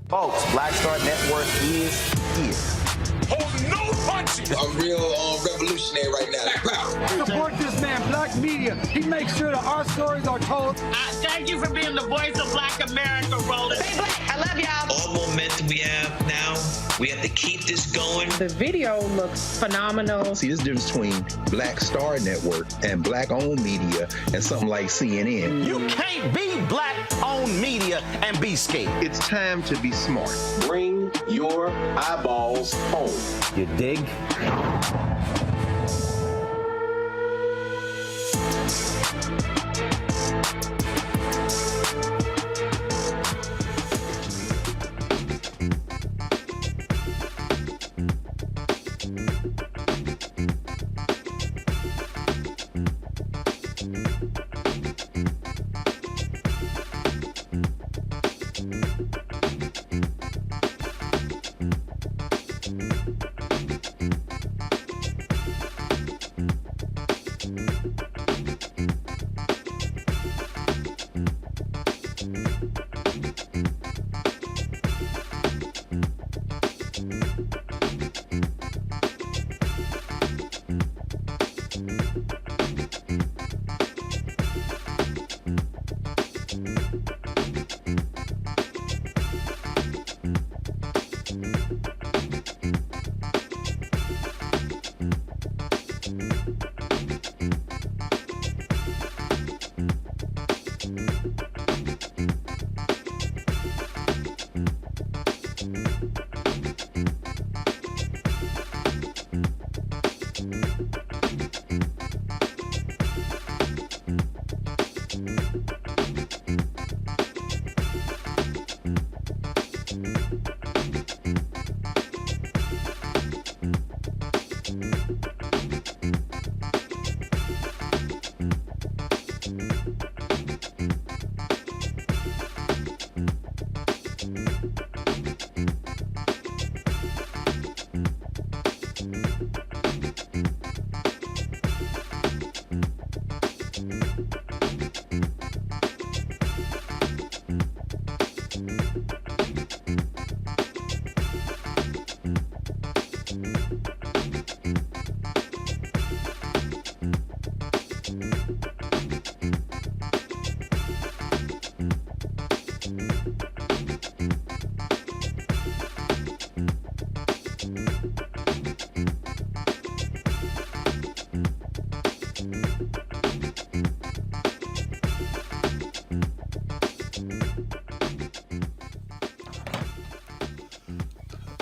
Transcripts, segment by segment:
Folks, Black Star Network is here. Hold no punches! I'm real revolutionary right now. Support this man, Black Media. He makes sure that our stories are told. Thank you for being the voice of Black America, Roland. Stay black. I love y'all. All momentum we have now, we have to keep this going. The video looks phenomenal. See, there's a difference between Black Star Network and Black-owned media and something like CNN. You can't be Black-owned media and be scared. It's time to be smart. Bring your eyeballs home. You dig?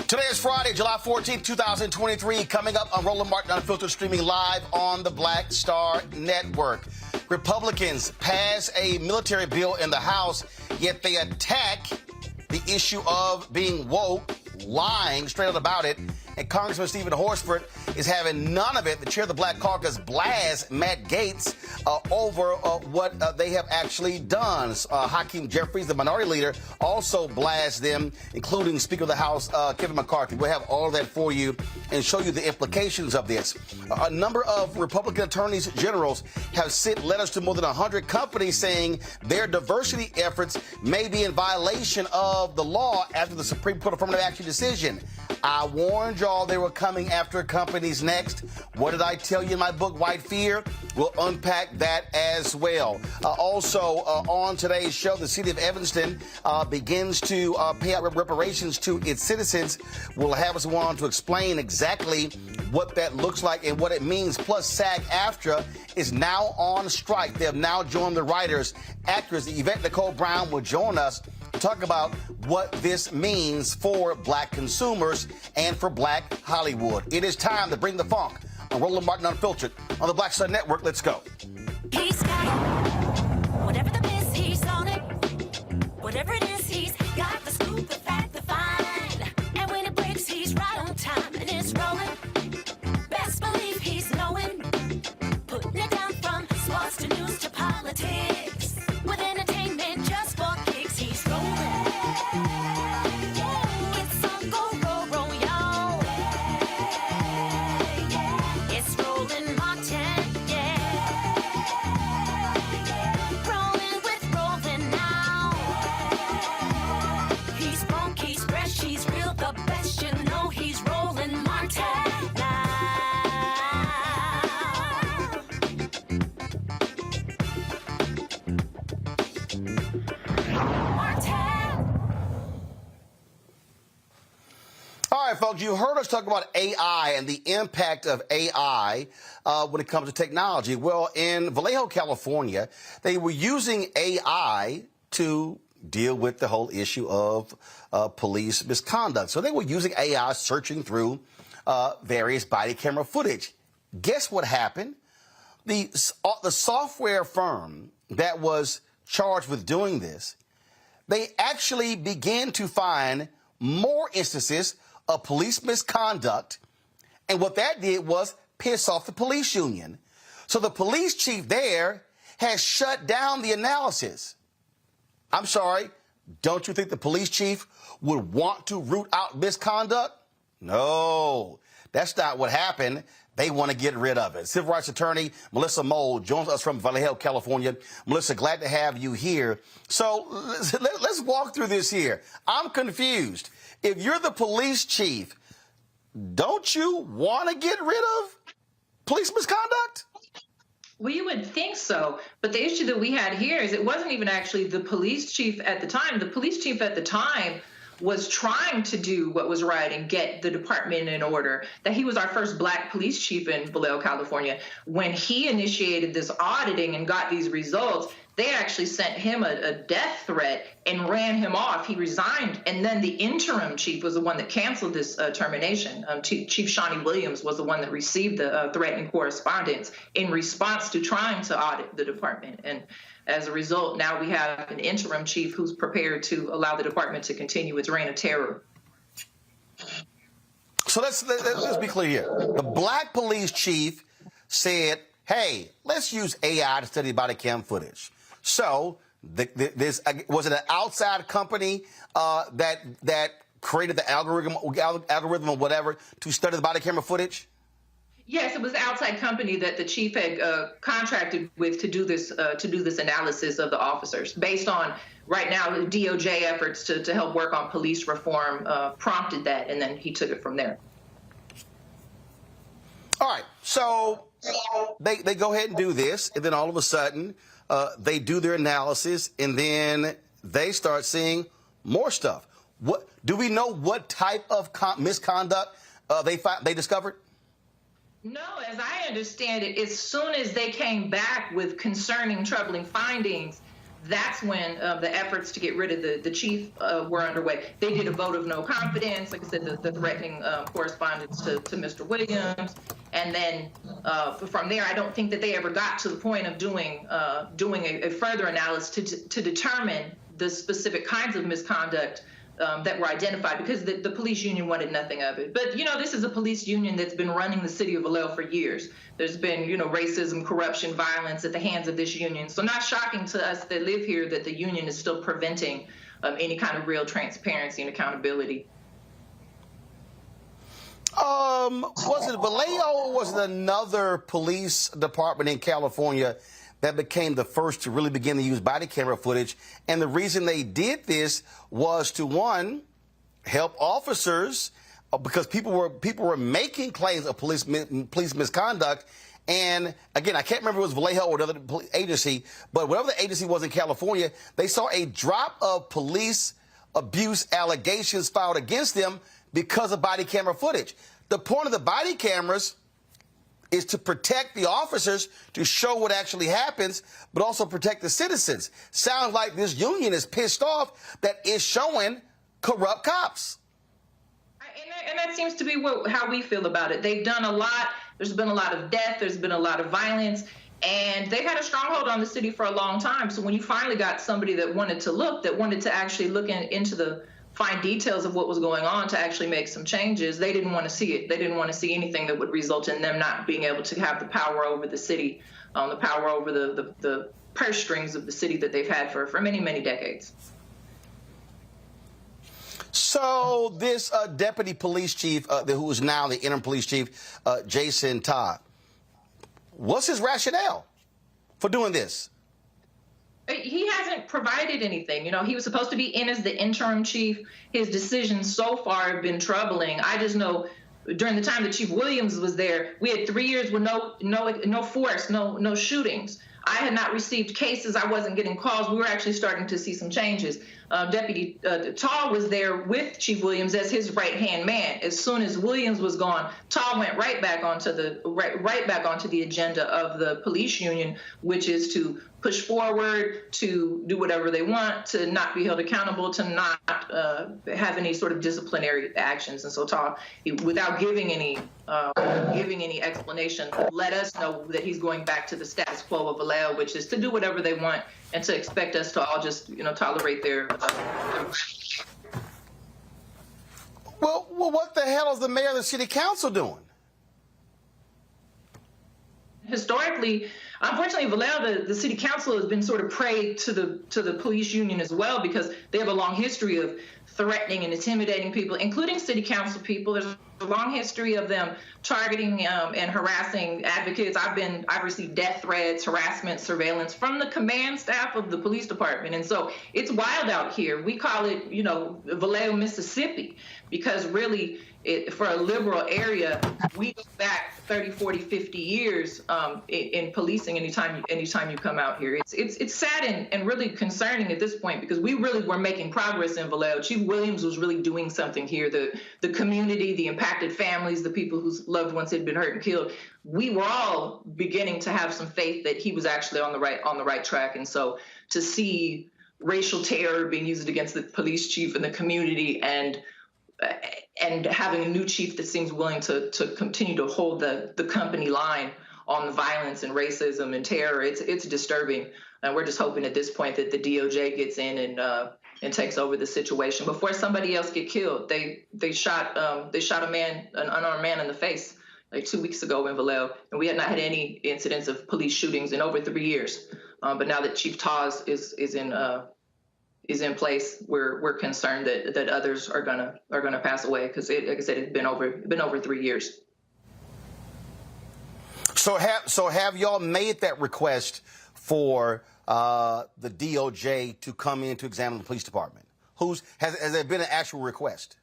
Today is Friday, July 14th, 2023. Coming up on Roland Martin Unfiltered, streaming live on the Black Star Network. Republicans pass a military bill in the House, yet they attack the issue of being woke, lying straight out about it. And Congressman Stephen Horsford is having none of it. The chair of the Black Caucus blasts Matt Gaetz over what they have actually done. Hakeem Jeffries, the minority leader, also blasts them, including Speaker of the House Kevin McCarthy. We'll have all of that for you and show you the implications of this. A number of Republican attorneys generals have sent letters to more than 100 companies saying their diversity efforts may be in violation of the law after the Supreme Court affirmative action decision. I warned y'all they were coming after companies next? What did I tell you in my book, White Fear? We'll unpack that as well. On today's show, the city of Evanston begins to pay out reparations to its citizens. We'll have someone to explain exactly what that looks like and what it means. Plus, SAG-AFTRA is now on strike. They have now joined the writers. Actress Yvette Nicole Brown will join us to talk about what this means for black consumers and for black Hollywood. It is time to bring the funk on Roland Martin Unfiltered on the Black Star Network. Let's go. He's got it. Whatever the miss, he's on it. Whatever it is, he's got the scoop, the fact, the find. And when it breaks, he's right on time and it's rolling. Best believe he's knowing. Putting it down from sports to news to politics. With entertainment just for kicks, he's rolling. It's on go, roll, roll, y'all. It's Roland Martin, yeah. Rolling with Roland now. He's funk, he's fresh, he's real, the best, you know he's Roland Martin now. All right, folks, you heard us talk about AI and the impact of AI when it comes to technology. Well, in Vallejo, California, they were using AI to deal with the whole issue of police misconduct. So they were using AI searching through various body camera footage. Guess what happened? The software firm that was charged with doing this, they actually began to find more instances of police misconduct. And what that did was piss off the police union. So the police chief there has shut down the analysis. I'm sorry, don't you think the police chief would want to root out misconduct? No, that's not what happened. They want to get rid of it. Civil rights attorney Melissa Mole joins us from Vallejo, California. Melissa, glad to have you here. So let's walk through this here. I'm confused. If you're the police chief, don't you want to get rid of police misconduct? Well, you would think so. But the issue that we had here is it wasn't even actually the police chief at the time. The police chief at the time was trying to do what was right and get the department in order. That he was our first black police chief in Vallejo, California. When he initiated this auditing and got these results, they actually sent him a death threat and ran him off. He resigned. And then the interim chief was the one that canceled this termination. Chief Shawnee Williams was the one that received the threatening correspondence in response to trying to audit the department. And as a result, now we have an interim chief who's prepared to allow the department to continue its reign of terror. So let's be clear here. The black police chief said, hey, let's use AI to study body cam footage. So was it an outside company that created the algorithm or whatever to study the body camera footage? Yes, it was an outside company that the chief had contracted with to do this analysis of the officers based on right now the DOJ efforts to help work on police reform prompted that, and then he took it from there. All right, so they go ahead and do this, and then all of a sudden they do their analysis, and then they start seeing more stuff. What do we know? What type of misconduct they discovered? No, as I understand it, as soon as they came back with concerning, troubling findings, that's when the efforts to get rid of the chief were underway. They did a vote of no confidence, like I said, the threatening correspondence to Mr. Williams. And then from there, I don't think that they ever got to the point of doing a further analysis to determine the specific kinds of misconduct that were identified, because the police union wanted nothing of it. But, this is a police union that's been running the city of Vallejo for years. There's been, racism, corruption, violence at the hands of this union. So not shocking to us that live here that the union is still preventing any kind of real transparency and accountability. Was it Vallejo or was it another police department in California that became the first to really begin to use body camera footage? And the reason they did this was to, one, help officers because people were making claims of police misconduct. And again, I can't remember if it was Vallejo or another agency, but whatever the agency was in California, they saw a drop of police abuse allegations filed against them because of body camera footage. The point of the body cameras is to protect the officers, to show what actually happens, but also protect the citizens. Sounds like this union is pissed off that it's showing corrupt cops. And that seems to be how we feel about it. They've done a lot. There's been a lot of death. There's been a lot of violence. And they've had a stronghold on the city for a long time. So when you finally got somebody that wanted to actually look into the fine details of what was going on to actually make some changes, they didn't want to see it. They didn't want to see anything that would result in them not being able to have the power over the city, the power over the purse strings of the city that they've had for many, many decades. So this deputy police chief, who is now the interim police chief, Jason Todd, what's his rationale for doing this? He hasn't provided anything. You know, he was supposed to be in as the interim chief. His decisions so far have been troubling. I just know during the time that Chief Williams was there, we had 3 years with no force, no shootings. I had not received cases. I wasn't getting calls. We were actually starting to see some changes. Deputy Tall was there with Chief Williams as his right-hand man. As soon as Williams was gone, Tall went right back onto the agenda of the police union, which is to push forward, to do whatever they want, to not be held accountable, to not have any sort of disciplinary actions. And so Tall, without giving any explanation, let us know that he's going back to the status quo of Vallejo, which is to do whatever they want and to expect us to all just, tolerate their. Well, what the hell is the mayor of the city council doing? Historically, unfortunately, Vallejo, the city council has been sort of prey to the police union as well, because they have a long history of threatening and intimidating people, including city council people. There's a long history of them targeting and harassing advocates. I've received death threats, harassment, surveillance from the command staff of the police department. And so it's wild out here. We call it, Vallejo, Mississippi, because really, for a liberal area, we go back 30, 40, 50 years in policing anytime you come out here. It's sad and really concerning at this point, because we really were making progress in Vallejo. Chief Williams was really doing something here. The community, the impacted families, the people whose loved ones had been hurt and killed, we were all beginning to have some faith that he was actually on the right track. And so to see racial terror being used against the police chief and the community, and having a new chief that seems willing to continue to hold the company line on the violence and racism and terror, it's disturbing. And we're just hoping at this point that the DOJ gets in and takes over the situation before somebody else get killed. They shot a man, an unarmed man, in the face like 2 weeks ago in Vallejo, and we had not had any incidents of police shootings in over 3 years. But now that Chief Taz is in place, we're concerned that others are gonna pass away, because like I said, it's been over 3 years. So have y'all made that request for the DOJ to come in to examine the police department? Has there been an actual request?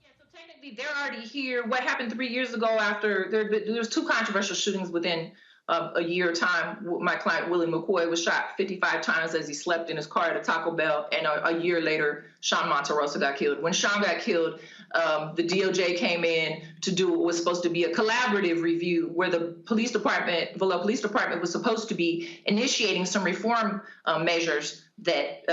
Yeah, so technically they're already here. What happened 3 years ago after there was 2 controversial shootings within a year time? My client, Willie McCoy, was shot 55 times as he slept in his car at a Taco Bell. And a year later, Sean Monterosa got killed. When Sean got killed, the DOJ came in to do what was supposed to be a collaborative review, where the Vallejo Police Department was supposed to be initiating some reform measures that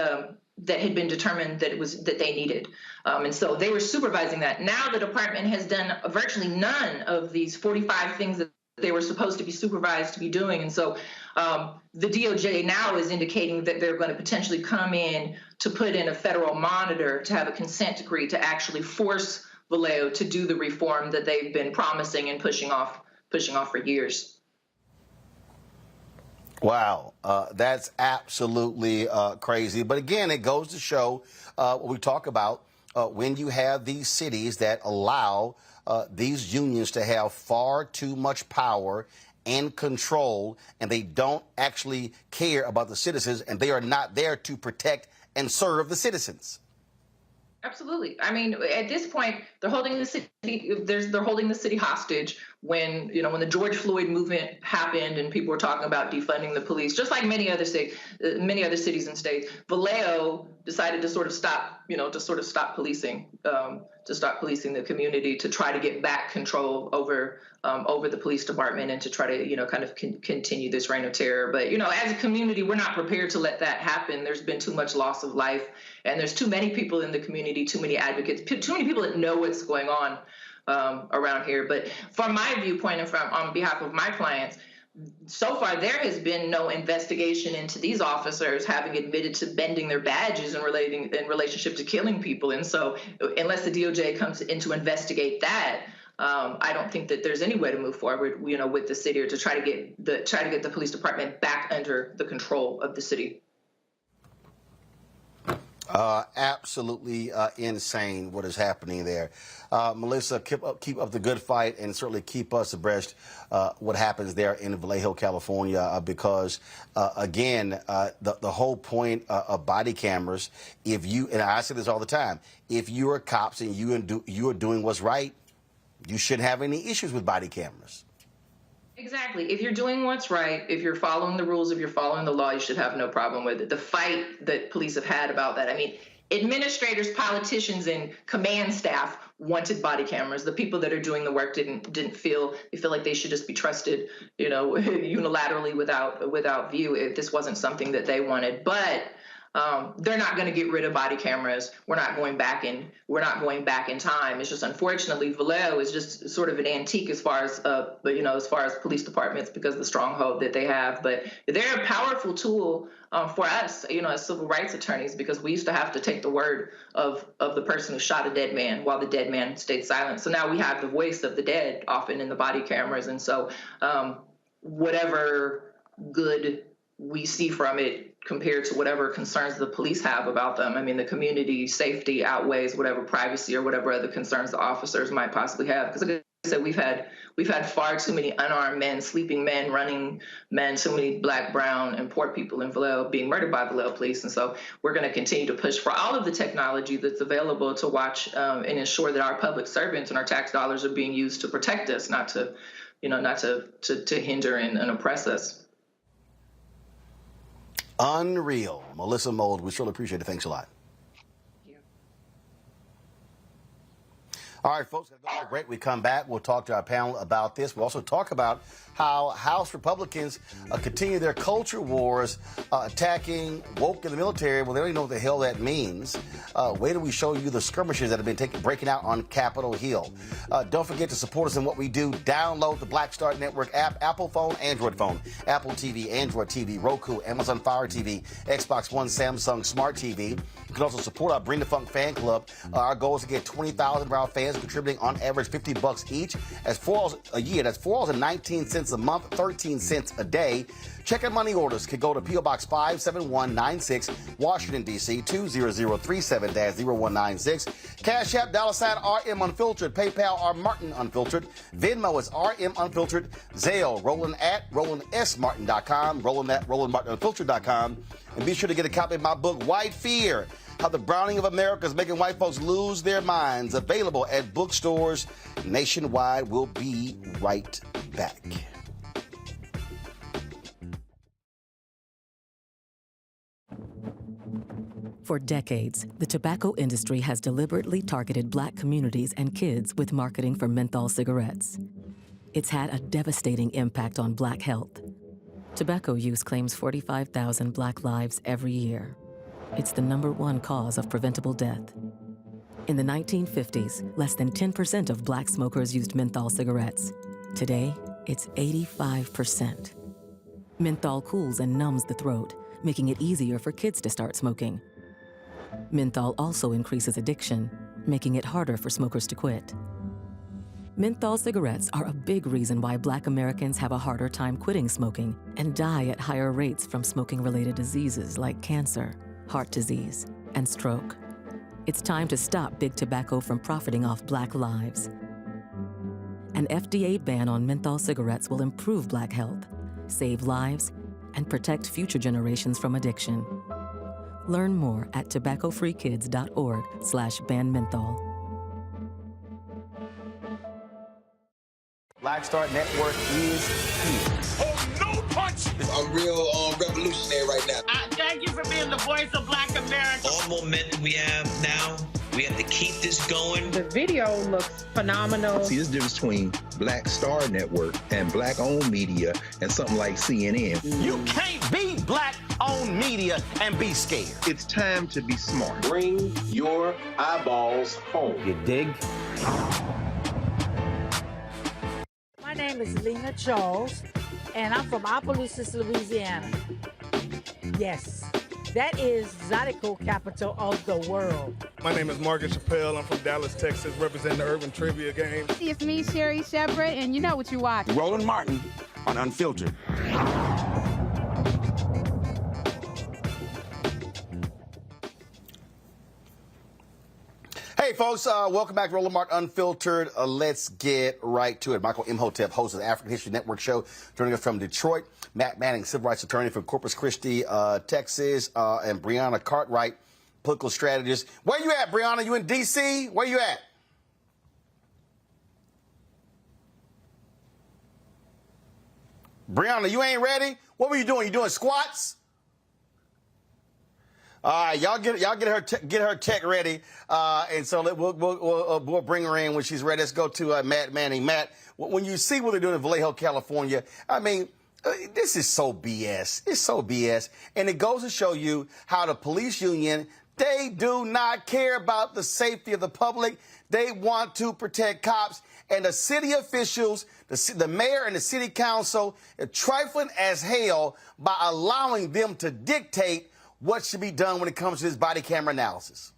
had been determined that they needed. And so they were supervising that. Now the department has done virtually none of these 45 things that they were supposed to be supervised to be doing. And so the DOJ now is indicating that they're going to potentially come in to put in a federal monitor, to have a consent decree to actually force Vallejo to do the reform that they've been promising and pushing off for years. Wow, that's absolutely crazy. But again, it goes to show what we talk about when you have these cities that allow these unions to have far too much power and control, and they don't actually care about the citizens, and they are not there to protect and serve the citizens. Absolutely. I mean, at this point, They're holding the city. They're holding the city hostage when the George Floyd movement happened and people were talking about defunding the police, just like many other cities and states. Vallejo decided to sort of stop policing, to stop policing the community, to try to get back control over the police department and to try to kind of continue this reign of terror. But as a community, we're not prepared to let that happen. There's been too much loss of life, and there's too many people in the community, too many advocates, too many people that know what's going on around here. But from my viewpoint and on behalf of my clients, so far there has been no investigation into these officers having admitted to bending their badges in relationship to killing people. And so unless the DOJ comes in to investigate that, I don't think that there's any way to move forward, with the city, or to try to get the police department back under the control of the city. Absolutely insane what is happening there. Melissa, keep up the good fight, and certainly keep us abreast what happens there in Vallejo, California, because, again, the whole point of body cameras, and I say this all the time, if you are cops and you are doing what's right, you shouldn't have any issues with body cameras. Exactly. If you're doing what's right, if you're following the rules, if you're following the law, you should have no problem with it. The fight that police have had about that, administrators, politicians, and command staff wanted body cameras. The people that are doing the work didn't feel like they should just be trusted, unilaterally without view, if this wasn't something that they wanted. But they're not going to get rid of body cameras. We're not going back in time. It's just, unfortunately, Vallejo is just sort of an antique as far as police departments, because of the stronghold that they have. But they're a powerful tool for us, as civil rights attorneys, because we used to have to take the word of the person who shot a dead man while the dead man stayed silent. So now we have the voice of the dead often in the body cameras. And so whatever good we see from it compared to whatever concerns the police have about them, the community safety outweighs whatever privacy or whatever other concerns the officers might possibly have. Because like I said, we've had far too many unarmed men, sleeping men, running men, so many Black, brown, and poor people in Vallejo being murdered by Vallejo police. And so we're going to continue to push for all of the technology that's available to watch and ensure that our public servants and our tax dollars are being used to protect us, not to hinder and oppress us. Unreal. Melissa Mold, we surely appreciate it. Thanks a lot. All right, folks, great. We come back. We'll talk to our panel about this. We'll also talk about how House Republicans continue their culture wars, attacking woke in the military. Well, they don't even know what the hell that means. Wait till we show you the skirmishes that have been breaking out on Capitol Hill. Don't forget to support us in what we do. Download the Black Star Network app, Apple phone, Android phone, Apple TV, Android TV, Roku, Amazon Fire TV, Xbox One, Samsung Smart TV. You can also support our Bring the Funk fan club. Our goal is to get 20,000 of our fans contributing on average $50 each. That's $4 a year. That's $4.19 a month, 13 cents a day. Check and money orders can go to P.O. Box 57196, Washington, D.C. 20037-0196. Cash App, $RM Unfiltered. PayPal, R Martin Unfiltered. Venmo is RM Unfiltered. Zelle, Roland at RolandSMartin.com. Roland at RolandMartinUnfiltered.com. And be sure to get a copy of my book, White Fear: How the Browning of America is Making White Folks Lose Their Minds. Available at bookstores nationwide. We'll be right back. For decades, the tobacco industry has deliberately targeted Black communities and kids with marketing for menthol cigarettes. It's had a devastating impact on Black health. Tobacco use claims 45,000 Black lives every year. It's the #1 cause of preventable death. In the 1950s, less than 10% of Black smokers used menthol cigarettes. Today, it's 85%. Menthol cools and numbs the throat, making it easier for kids to start smoking. Menthol also increases addiction, making it harder for smokers to quit. Menthol cigarettes are a big reason why Black Americans have a harder time quitting smoking and die at higher rates from smoking-related diseases like cancer, heart disease, and stroke. It's time to stop Big Tobacco from profiting off Black lives. An FDA ban on menthol cigarettes will improve Black health, save lives, and protect future generations from addiction. Learn more at tobaccofreekids.org/ban menthol. Black Star Network is here. Oh, no punch! I'm real revolutionary right now. Thank you for being the voice of Black America. All momentum we have now, we have to keep this going. The video looks phenomenal. See, there's a difference between Black Star Network and black-owned media and something like CNN. You can't be black-owned media and be scared. It's time to be smart. Bring your eyeballs home. You dig? My name is Lena Charles, and I'm from Opelousas, Louisiana. Yes, that is Zydeco capital of the world. My name is Margaret Chappelle. I'm from Dallas, Texas, representing the Urban Trivia Game. It's me, Sherry Shepard, and you know what you watch. Roland Martin on Unfiltered. Hey, folks, welcome back to Roland Martin Unfiltered. Let's get right to it. Michael Imhotep, host of the African History Network show, joining us from Detroit. Matt Manning, civil rights attorney from Corpus Christi, Texas, and Brianna Cartwright, political strategist. Where you at, Brianna? You in D.C.? Where you at? Brianna, you ain't ready? What were you doing? You doing squats? All right, y'all get her tech ready, and so we'll bring her in when she's ready. Let's go to Matt Manning. Matt, when you see what they're doing in Vallejo, California, I mean, this is so BS. It's so BS, and it goes to show you how the police union, they do not care about the safety of the public. They want to protect cops, and the city officials, the mayor and the city council, are trifling as hell by allowing them to dictate what should be done when it comes to this body camera analysis.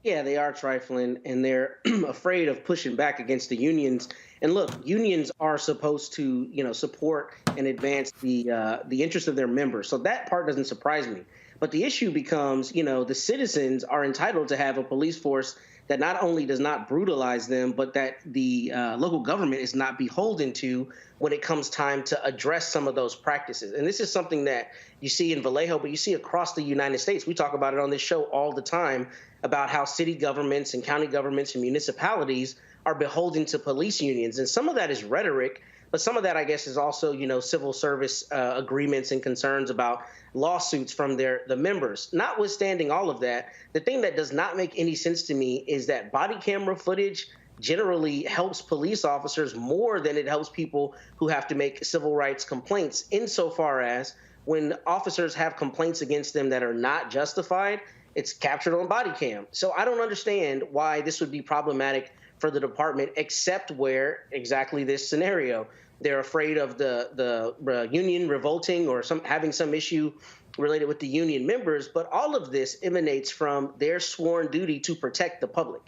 Yeah, they are trifling, and they're afraid of pushing back against the unions. And look, unions are supposed to, support and advance the interests of their members. So that part doesn't surprise me. But the issue becomes, the citizens are entitled to have a police force that not only does not brutalize them, but that the local government is not beholden to when it comes time to address some of those practices. And this is something that you see in Vallejo, but you see across the United States. We talk about it on this show all the time about how city governments and county governments and municipalities are beholden to police unions. And some of that is rhetoric, but some of that, I guess, is also, civil service agreements and concerns about lawsuits from the members. Notwithstanding all of that, the thing that does not make any sense to me is that body camera footage generally helps police officers more than it helps people who have to make civil rights complaints, insofar as when officers have complaints against them that are not justified, it's captured on body cam. So I don't understand why this would be problematic for the department, except where exactly this scenario. They're afraid of the union revolting or having some issue related with the union members. But all of this emanates from their sworn duty to protect the public.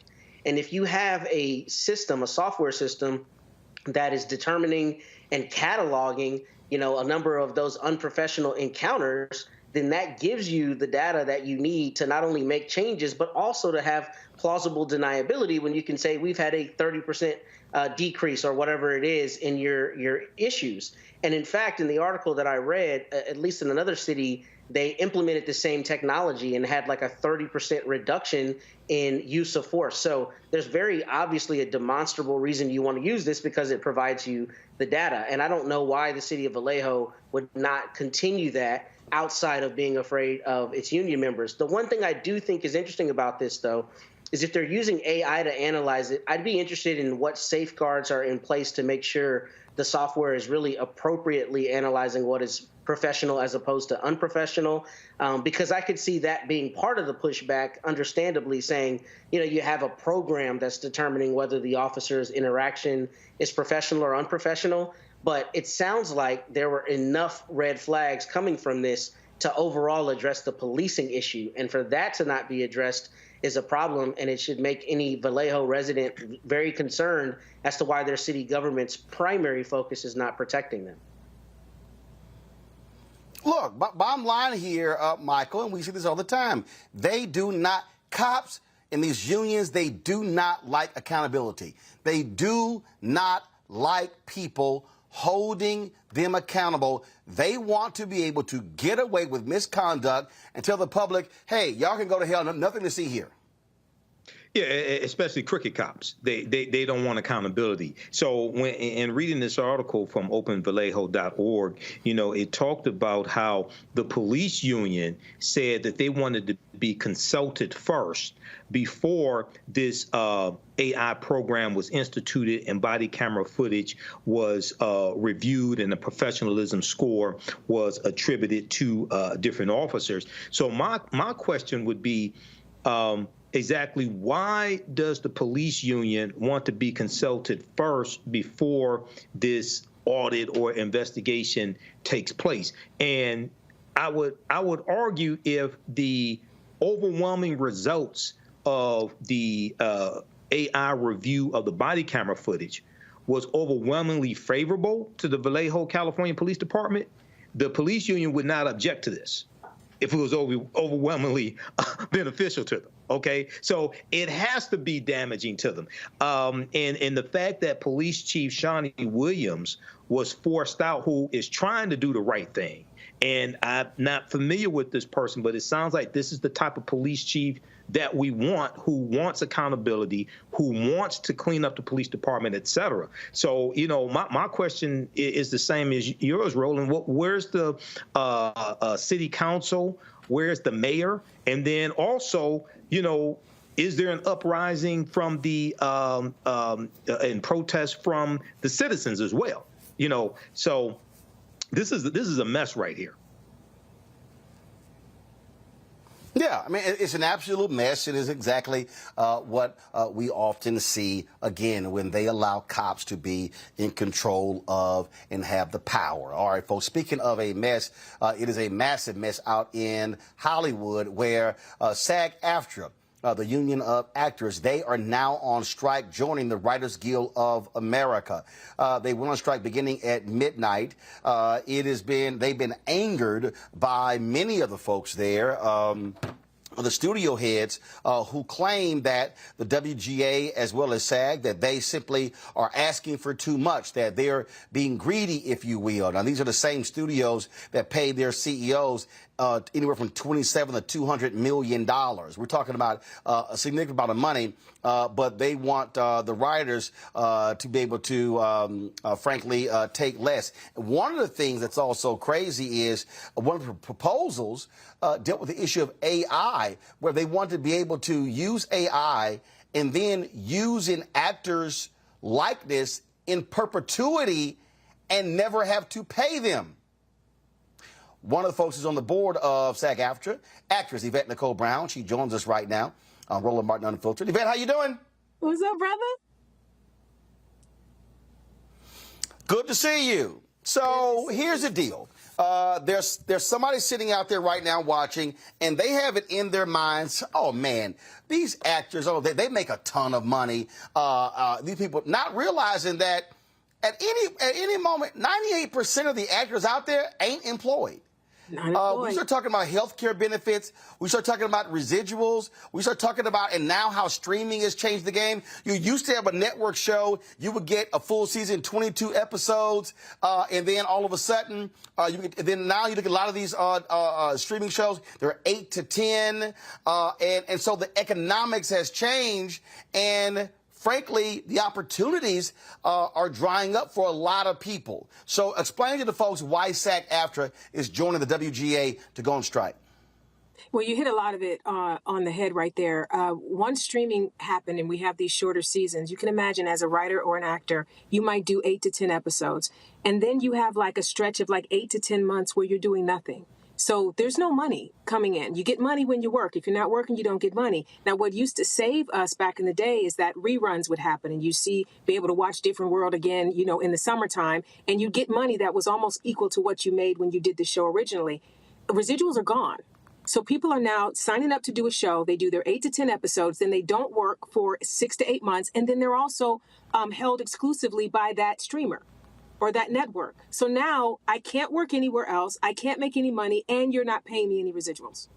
And if you have a system, a software system that is determining and cataloging, a number of those unprofessional encounters, then that gives you the data that you need to not only make changes, but also to have plausible deniability when you can say we've had a 30% decrease or whatever it is in your issues. And in fact, in the article that I read, at least in another city, they implemented the same technology and had like a 30% reduction in use of force. So there's very obviously a demonstrable reason you want to use this, because it provides you the data. And I don't know why the city of Vallejo would not continue that outside of being afraid of its union members. The one thing I do think is interesting about this, though, is if they're using AI to analyze it, I'd be interested in what safeguards are in place to make sure the software is really appropriately analyzing what is professional as opposed to unprofessional, because I could see that being part of the pushback, understandably saying, you have a program that's determining whether the officer's interaction is professional or unprofessional. But it sounds like there were enough red flags coming from this to overall address the policing issue. And for that to not be addressed is a problem, and it should make any Vallejo resident very concerned as to why their city government's primary focus is not protecting them. Look, bottom line here, Michael, and we see this all the time, cops in these unions, they do not like accountability. They do not like people holding them accountable. They want to be able to get away with misconduct and tell the public, hey, y'all can go to hell, nothing to see here. Yeah, especially cricket cops. They don't want accountability. So when in reading this article from openvallejo.org, it talked about how the police union said that they wanted to be consulted first before this AI program was instituted and body camera footage was reviewed and the professionalism score was attributed to different officers. So my question would be, exactly why does the police union want to be consulted first before this audit or investigation takes place? And I would argue if the overwhelming results of the AI review of the body camera footage was overwhelmingly favorable to the Vallejo, California Police Department, the police union would not object to this if it was overwhelmingly beneficial to them. Okay, so it has to be damaging to them. And the fact that Police Chief Shawnee Williams was forced out, who is trying to do the right thing. And I'm not familiar with this person, but it sounds like this is the type of police chief that we want, who wants accountability, who wants to clean up the police department, et cetera. So, my question is the same as yours, Roland. Where's the city council? Where's the mayor? And then also, is there an uprising from the and protest from the citizens as well? So this is a mess right here. Yeah, I mean, it's an absolute mess. It is exactly what we often see, again, when they allow cops to be in control of and have the power. All right, folks, speaking of a mess, it is a massive mess out in Hollywood where SAG-AFTRA, the Union of Actors, they are now on strike, joining the Writers Guild of America. They went on strike beginning at midnight. They've been angered by many of the folks there. The studio heads who claim that the WGA as well as SAG, that they simply are asking for too much, that they're being greedy, if you will. Now, these are the same studios that pay their CEOs anywhere from $27 to $200 million. We're talking about a significant amount of money, but they want the writers to be able to, frankly, take less. One of the things that's also crazy is one of the proposals dealt with the issue of AI, where they want to be able to use AI and then use an actor's likeness in perpetuity and never have to pay them. One of the folks is on the board of SAG-AFTRA, actress Yvette Nicole Brown. She joins us right now on Roland Martin Unfiltered. Yvette, how you doing? What's up, brother? Good to see you. So here's the deal. There's somebody sitting out there right now watching, and they have it in their minds, oh, man, these actors, they make a ton of money. These people not realizing that at any moment, 98% of the actors out there ain't employed. We start talking about health care benefits. We start talking about residuals. We start talking about, and now how streaming has changed the game. You used to have a network show. You would get a full season, 22 episodes, and then all of a sudden, then now you look at a lot of these streaming shows. They're 8 to 10, and so the economics has changed, and frankly, the opportunities are drying up for a lot of people. So explain to the folks why SAG-AFTRA is joining the WGA to go on strike. Well, you hit a lot of it on the head right there. Once streaming happened and we have these shorter seasons, you can imagine as a writer or an actor, you might do 8 to 10 episodes. And then you have like a stretch of like 8 to 10 months where you're doing nothing. So there's no money coming in. You get money when you work. If you're not working, you don't get money. Now, what used to save us back in the day is that reruns would happen and be able to watch Different World again, in the summertime, and you get money that was almost equal to what you made when you did the show originally. Residuals are gone. So people are now signing up to do a show. They do their 8 to 10 episodes, then they don't work for 6 to 8 months, and then they're also held exclusively by that streamer or that network. So now I can't work anywhere else. I can't make any money, and you're not paying me any residuals.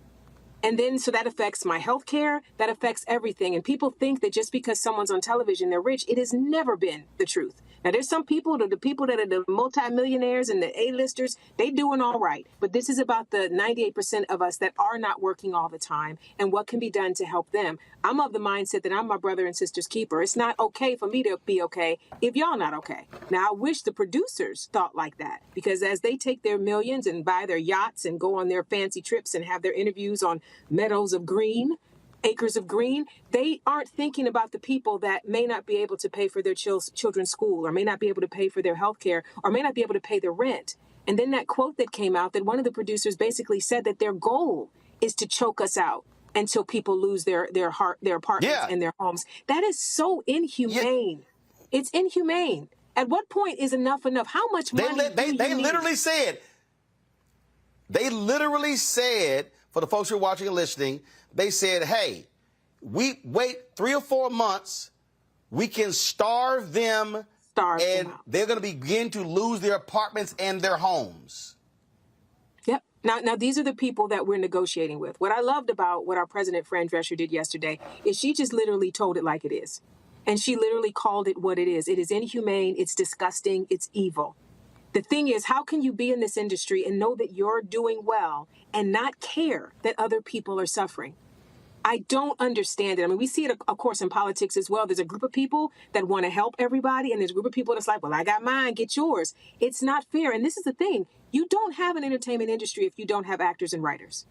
And then, so that affects my health care, that affects everything. And people think that just because someone's on television, they're rich. It has never been the truth. Now, there's some people, the people that are the multimillionaires and the A-listers, they doing all right. But this is about the 98% of us that are not working all the time and what can be done to help them. I'm of the mindset that I'm my brother and sister's keeper. It's not okay for me to be okay if y'all not okay. Now, I wish the producers thought like that, because as they take their millions and buy their yachts and go on their fancy trips and have their interviews on meadows of green, acres of green, they aren't thinking about the people that may not be able to pay for their children's school, or may not be able to pay for their health care, or may not be able to pay their rent. And then that quote that came out, that one of the producers basically said that their goal is to choke us out until people lose their apartments and their homes. That is so inhumane. It's inhumane. At what point is enough enough? How much money they literally said, for the folks who are watching and listening, they said, hey, we wait 3 or 4 months, we can starve them, and they're going to begin to lose their apartments and their homes. Yep. Now, these are the people that we're negotiating with. What I loved about what our president, Fran Drescher, did yesterday is she just literally told it like it is. And she literally called it what it is. It is inhumane, it's disgusting, it's evil. The thing is, how can you be in this industry and know that you're doing well and not care that other people are suffering? I don't understand it. I mean, we see it, of course, in politics as well. There's a group of people that want to help everybody, and there's a group of people that's like, well, I got mine, get yours. It's not fair. And this is the thing. You don't have an entertainment industry if you don't have actors and writers.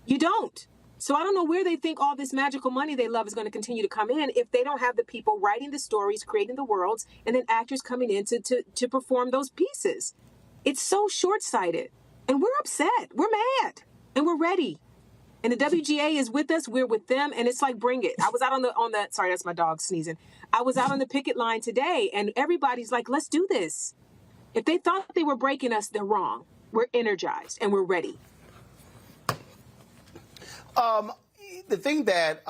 You don't. So I don't know where they think all this magical money they love is going to continue to come in if they don't have the people writing the stories, creating the worlds, and then actors coming in to perform those pieces. It's so short-sighted. And we're upset. We're mad. And we're ready. And the WGA is with us. We're with them. And it's like, bring it. I was out on the sorry, that's my dog sneezing. I was out on the picket line today, and everybody's like, let's do this. If they thought they were breaking us, they're wrong. We're energized and we're ready. The thing that,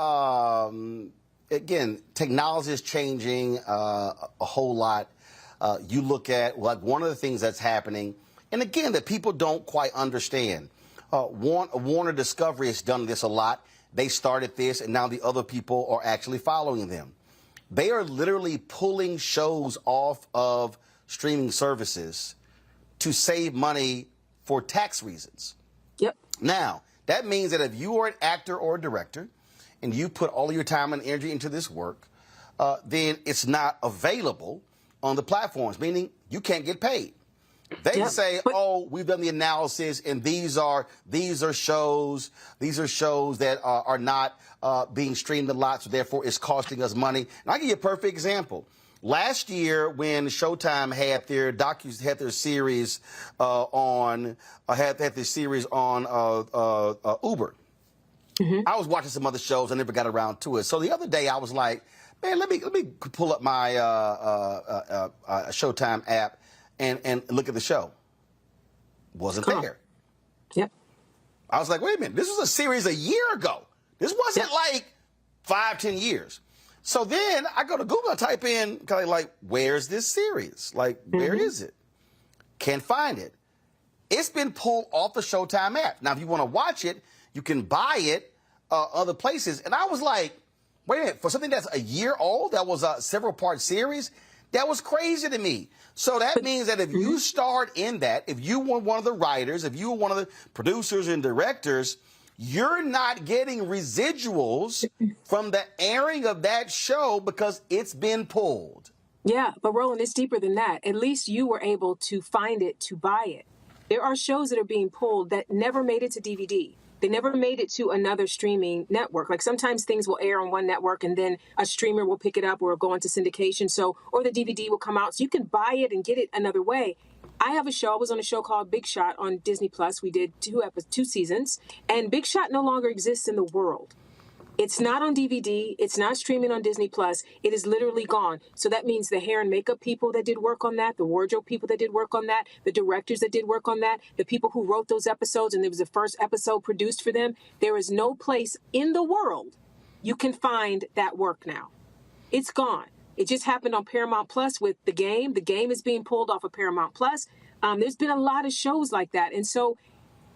again, technology is changing a whole lot. You look at, like, one of the things that's happening, and again, that people don't quite understand. Warner Discovery has done this a lot. They started this, and now the other people are actually following them. They are literally pulling shows off of streaming services to save money for tax reasons. Yep. Now, that means that if you are an actor or a director and you put all of your time and energy into this work, then it's not available on the platforms, meaning you can't get paid. They say, oh, we've done the analysis, and these are shows that are not being streamed a lot, so therefore it's costing us money. And I'll give you a perfect example. Last year, when Showtime had their series on Uber, I was watching some other shows. I never got around to it. So the other day, I was like, man, let me pull up my Showtime app and look at the show. Wasn't there. Yep. I was like, wait a minute, this was a series a year ago. This wasn't like 5-10 years. So then I go to Google and type in, kind of like, where's this series? Like, where is it? Can't find it. It's been pulled off the Showtime app. Now, if you want to watch it, you can buy it other places. And I was like, wait a minute, for something that's a year old, that was a several-part series, that was crazy to me. So that means that if you starred in that, if you were one of the writers, if you were one of the producers and directors, you're not getting residuals from the airing of that show because it's been pulled. Yeah, but Roland, it's deeper than that. At least you were able to find it, to buy it. There are shows that are being pulled that never made it to DVD. They never made it to another streaming network. Like sometimes things will air on one network and then a streamer will pick it up or go into syndication. Or the DVD will come out. So you can buy it and get it another way. I have a show. I was on a show called Big Shot on Disney Plus. We did 2 seasons, and Big Shot no longer exists in the world. It's not on DVD. It's not streaming on Disney Plus. It is literally gone. So that means the hair and makeup people that did work on that, the wardrobe people that did work on that, the directors that did work on that, the people who wrote those episodes, and there was the first episode produced for them. There is no place in the world you can find that work now. It's gone. It just happened on Paramount Plus with The Game. The Game is being pulled off of Paramount Plus. There's been a lot of shows like that. And so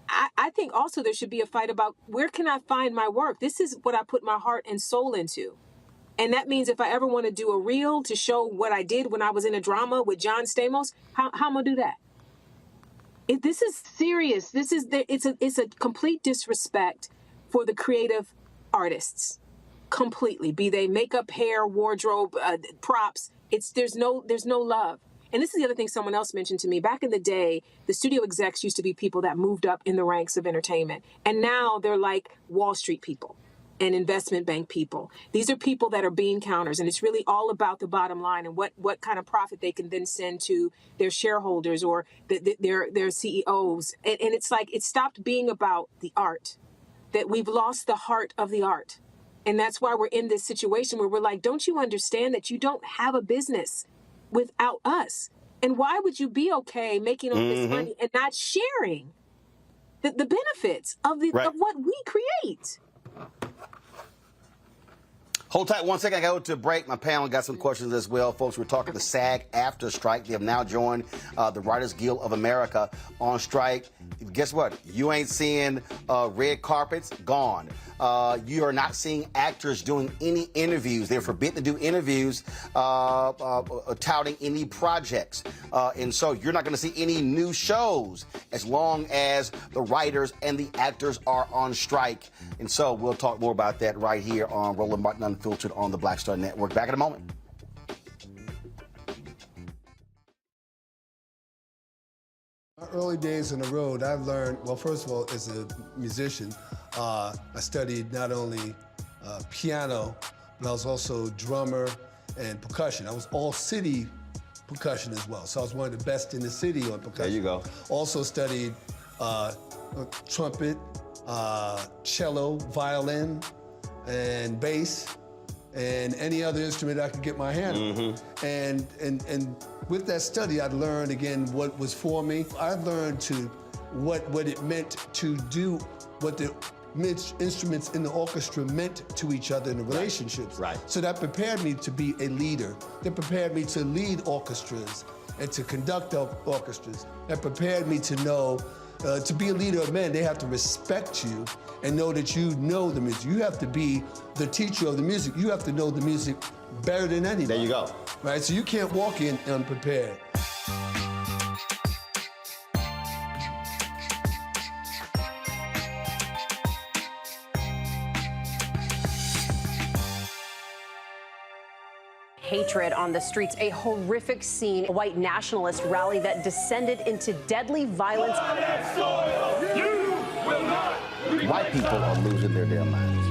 I think also there should be a fight about where can I find my work? This is what I put my heart and soul into. And that means if I ever want to do a reel to show what I did when I was in a drama with John Stamos, how am I going to do that? This is serious. It's a complete disrespect for the creative artists. Completely. Be they makeup, hair, wardrobe, props. There's no love. And this is the other thing someone else mentioned to me. Back in the day, the studio execs used to be people that moved up in the ranks of entertainment. And now they're like Wall Street people and investment bank people. These are people that are bean counters, and it's really all about the bottom line and what kind of profit they can then send to their shareholders or their CEOs. And it's like it stopped being about the art, that we've lost the heart of the art. And that's why we're in this situation where we're like, don't you understand that you don't have a business without us? And why would you be okay making all this money and not sharing the benefits of what we create? Hold tight 1 second. I got to go to a break. My panel got some questions as well. Folks, we're talking the SAG-AFTRA strike. They have now joined the Writers Guild of America on strike. Guess what? You ain't seeing red carpets. Gone. You are not seeing actors doing any interviews. They're forbidden to do interviews touting any projects. And so you're not going to see any new shows as long as the writers and the actors are on strike. And so we'll talk more about that right here on Roland Martin Unfiltered on the Black Star Network. Back in a moment. My early days on the road, I've learned, well, first of all, as a musician, I studied not only piano, but I was also drummer and percussion. I was all city percussion as well. So I was one of the best in the city on percussion. There you go. Also studied trumpet, cello, violin, and bass, and any other instrument I could get my hand on. And with that study, I learned again what was for me. I learned what it meant to do what the instruments in the orchestra meant to each other in the relationships. Right. So that prepared me to be a leader. That prepared me to lead orchestras and to conduct orchestras. That prepared me to know to be a leader of men, they have to respect you and know that you know the music. You have to be the teacher of the music. You have to know the music better than anybody. There you go. Right, so you can't walk in unprepared. Hatred on the streets, a horrific scene, a white nationalist rally that descended into deadly violence. White people are losing their damn minds.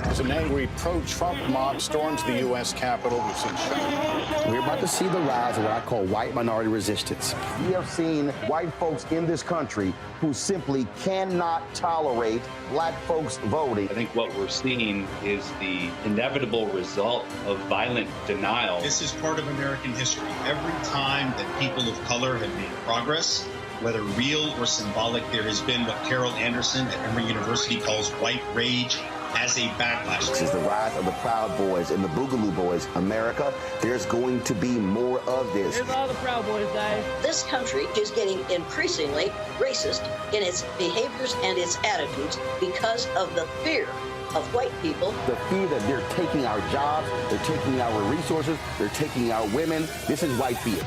As an angry pro-Trump mob storms the U.S. Capitol, we've seen shooting. We're about to see the rise of what I call white minority resistance. We have seen white folks in this country who simply cannot tolerate black folks voting. I think what we're seeing is the inevitable result of violent denial. This is part of American history. Every time that people of color have made progress, whether real or symbolic, there has been what Carol Anderson at Emory University calls white rage as a backlash. This is the rise of the Proud Boys and the Boogaloo Boys. America, there's going to be more of this. Here's all the Proud Boys, guys. This country is getting increasingly racist in its behaviors and its attitudes because of the fear of white people. The fear that they're taking our jobs, they're taking our resources, they're taking our women. This is white fear.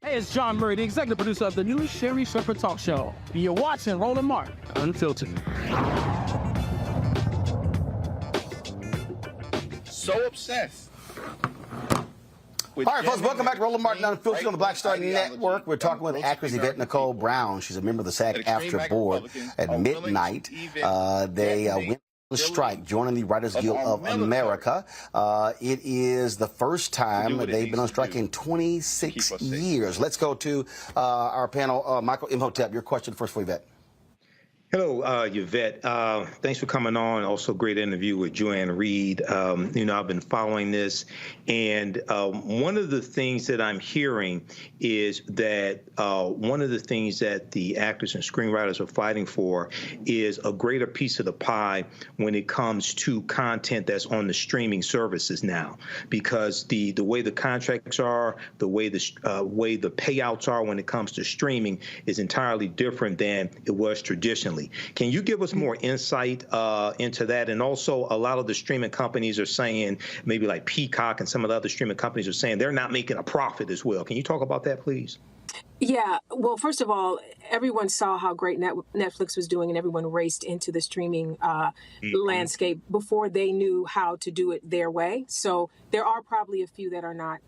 Hey, it's John Murray, the executive producer of the new Sherry Shepherd Talk Show. You're watching Roland Martin Unfiltered. So obsessed. All right, folks, welcome back to Roland Martin Unfiltered on the Black Star Network. We're talking with actress Yvette Nicole Brown. She's a member of the SAG-AFTRA board. At midnight, they went on strike, joining the Writers Guild of America. It is the first time they've been on strike in 26 years. Let's go to our panel. Michael Imhotep, your question first for Yvette. Hello, Yvette. Thanks for coming on. Also, great interview with Joanne Reed. I've been following this, and one of the things that I'm hearing is that one of the things that the actors and screenwriters are fighting for is a greater piece of the pie when it comes to content that's on the streaming services now, because the way the contracts are, the way the payouts are when it comes to streaming is entirely different than it was traditionally. Can you give us more insight into that? And also, a lot of the streaming companies are saying, maybe like Peacock and some of the other streaming companies are saying they're not making a profit as well. Can you talk about that, please? Yeah. Well, first of all, everyone saw how great Netflix was doing, and everyone raced into the streaming landscape before they knew how to do it their way. So there are probably a few that are not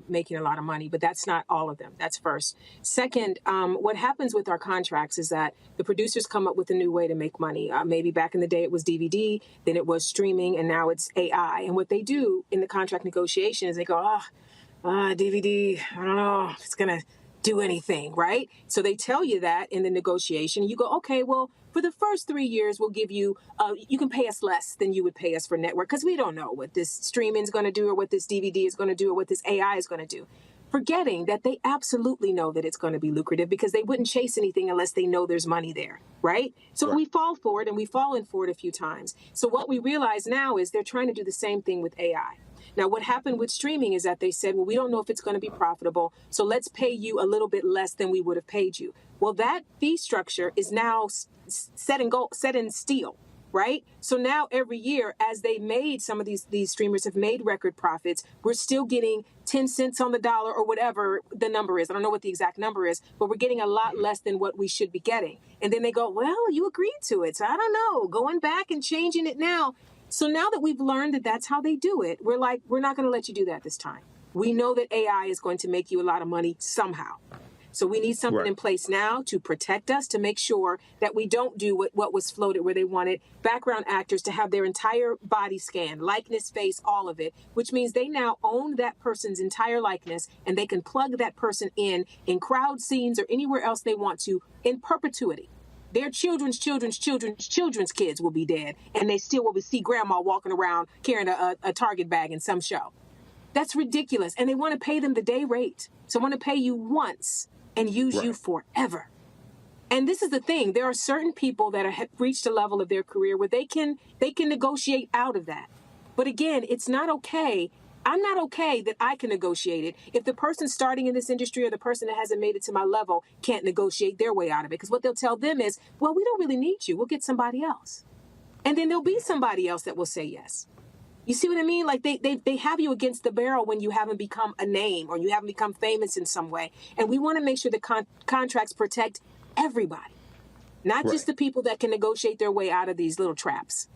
making a lot of money, but that's not all of them. That's first. Second, what happens with our contracts is that the producers come up with a new way to make money. Maybe back in the day it was DVD, then it was streaming, and now it's AI. And what they do in the contract negotiation is they go, DVD, I don't know if it's going to do anything, right? So they tell you that in the negotiation. You go, okay, well, for the first 3 years, we'll give you, you can pay us less than you would pay us for network, because we don't know what this streaming is going to do, or what this DVD is going to do, or what this AI is going to do. Forgetting that they absolutely know that it's going to be lucrative, because they wouldn't chase anything unless they know there's money there, right? So we fall for it, and we've fallen for it a few times. So what we realize now is they're trying to do the same thing with AI. Now, what happened with streaming is that they said, well, we don't know if it's going to be profitable, so let's pay you a little bit less than we would have paid you. Well, that fee structure is now set in steel, right? So now every year, as they made, some of these streamers have made record profits, we're still getting 10 cents on the dollar, or whatever the number is. I don't know what the exact number is, but we're getting a lot less than what we should be getting. And then they go, well, you agreed to it, so I don't know, going back and changing it now. So now that we've learned that that's how they do it, we're like, we're not going to let you do that this time. We know that AI is going to make you a lot of money somehow. So we need something in place now to protect us, to make sure that we don't do what was floated, where they wanted background actors to have their entire body scanned, likeness, face, all of it, which means they now own that person's entire likeness, and they can plug that person in crowd scenes or anywhere else they want to in perpetuity. Their children's kids will be dead, and they still will see grandma walking around carrying a Target bag in some show. That's ridiculous. And they want to pay them the day rate. So they want to pay you once and use you forever. And this is the thing. There are certain people that have reached a level of their career where they can negotiate out of that. But again, it's not okay. I'm not okay that I can negotiate it if the person starting in this industry, or the person that hasn't made it to my level, can't negotiate their way out of it. Because what they'll tell them is, well, we don't really need you. We'll get somebody else. And then there'll be somebody else that will say yes. You see what I mean? Like they have you against the barrel when you haven't become a name, or you haven't become famous in some way. And we want to make sure the contracts protect everybody, not just the people that can negotiate their way out of these little traps.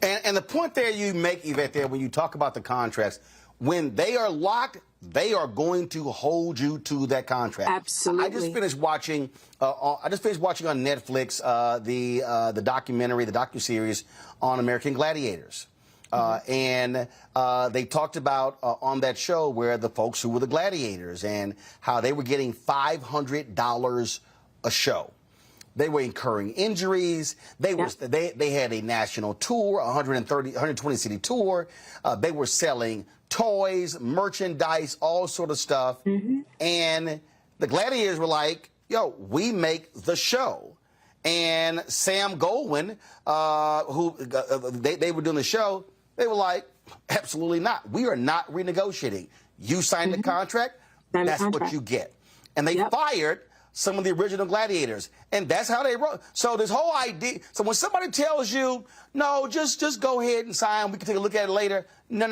And the point there you make, Yvette, there when you talk about the contracts, when they are locked, they are going to hold you to that contract. Absolutely. I just finished watching on Netflix the documentary, the docuseries on American Gladiators. And they talked about on that show where the folks who were the gladiators and how they were getting $500 a show. They were incurring injuries. They had a national tour, 120 city tour. They were selling toys, merchandise, all sort of stuff. And the gladiators were like, yo, we make the show. And Sam Goldwyn, who they were doing the show, they were like, absolutely not. We are not renegotiating. You signed the contract, that's what you get. And they fired some of the original gladiators. And that's how they wrote. So this whole idea, so when somebody tells you, no, just go ahead and sign, we can take a look at it later. No.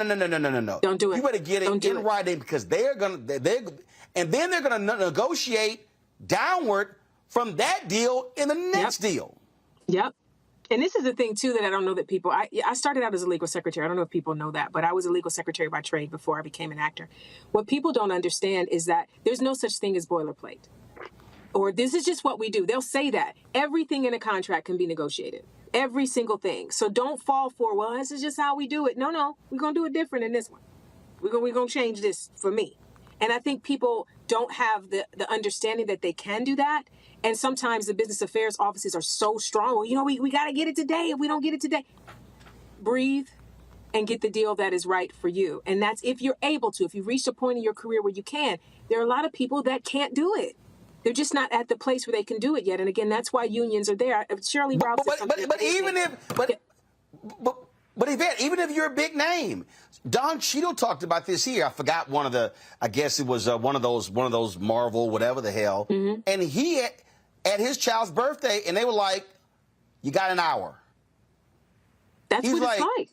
Don't do it. You better get it in writing, because they're going to negotiate downward from that deal in the next deal. Yep. And this is the thing, too, that I don't know that people, I started out as a legal secretary. I don't know if people know that, but I was a legal secretary by trade before I became an actor. What people don't understand is that there's no such thing as boilerplate. Or this is just what we do. They'll say that. Everything in a contract can be negotiated. Every single thing. So don't fall for, well, this is just how we do it. No, we're going to do it different in this one. We're going to change this for me. And I think people don't have the understanding that they can do that. And sometimes the business affairs offices are so strong. Well, you know, we got to get it today. If we don't get it today, breathe and get the deal that is right for you. And that's if you're able to. If you've reached a point in your career where you can. There are a lot of people that can't do it. They're just not at the place where they can do it yet. And again, that's why unions are there. Shirley Ralph said something. But Yvette, even if you're a big name, Don Cheadle talked about this here. I forgot one of the. I guess it was one of those Marvel, whatever the hell. Mm-hmm. And he at his child's birthday, and they were like, "You got an hour." That's what it's like.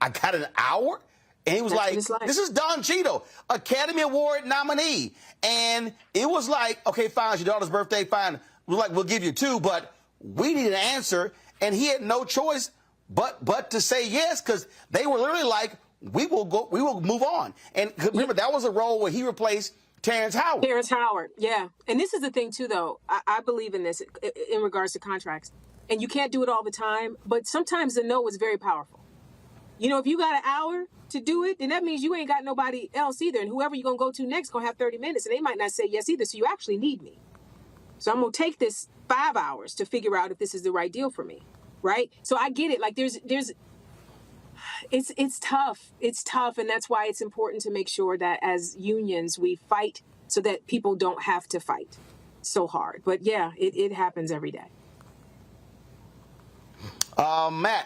I got an hour, and he was like, "This is Don Cheadle, Academy Award nominee," and it was like, "Okay, fine, it's your daughter's birthday, fine. We're like, we'll give you 2, but we need an answer," and he had no choice. But to say yes, because they were literally like, we will move on. And remember, that was a role where he replaced Terrence Howard. Terrence Howard, yeah. And this is the thing, too, though. I believe in this in regards to contracts. And you can't do it all the time, but sometimes the no is very powerful. You know, if you got an hour to do it, then that means you ain't got nobody else either. And whoever you're going to go to next going to have 30 minutes, and they might not say yes either, so you actually need me. So I'm going to take this 5 hours to figure out if this is the right deal for me. Right. So I get it. Like it's tough. It's tough. And that's why it's important to make sure that as unions, we fight so that people don't have to fight so hard. But yeah, it happens every day. Matt.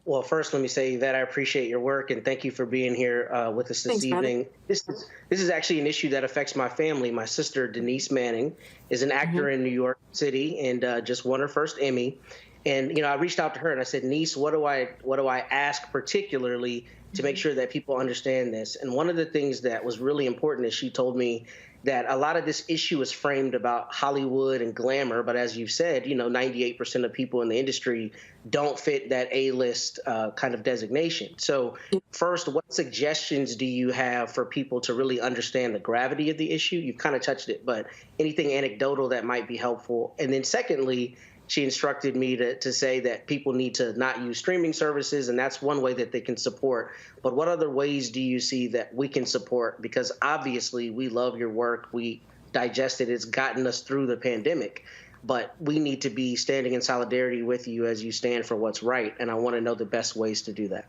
Well, first, let me say that I appreciate your work and thank you for being here with us this evening. This is actually an issue that affects my family. My sister, Denise Manning, is an actor in New York City and just won her first Emmy. And, you know, I reached out to her and I said, niece, what do I ask particularly to make sure that people understand this? And one of the things that was really important is she told me that a lot of this issue is framed about Hollywood and glamour. But as you've said, you know, 98% of people in the industry don't fit that A-list kind of designation. So first, what suggestions do you have for people to really understand the gravity of the issue? You've kind of touched it, but anything anecdotal that might be helpful. And then secondly, she instructed me to say that people need to not use streaming services, and that's one way that they can support. But what other ways do you see that we can support? Because obviously we love your work. We digest it. It's gotten us through the pandemic. But we need to be standing in solidarity with you as you stand for what's right. And I want to know the best ways to do that.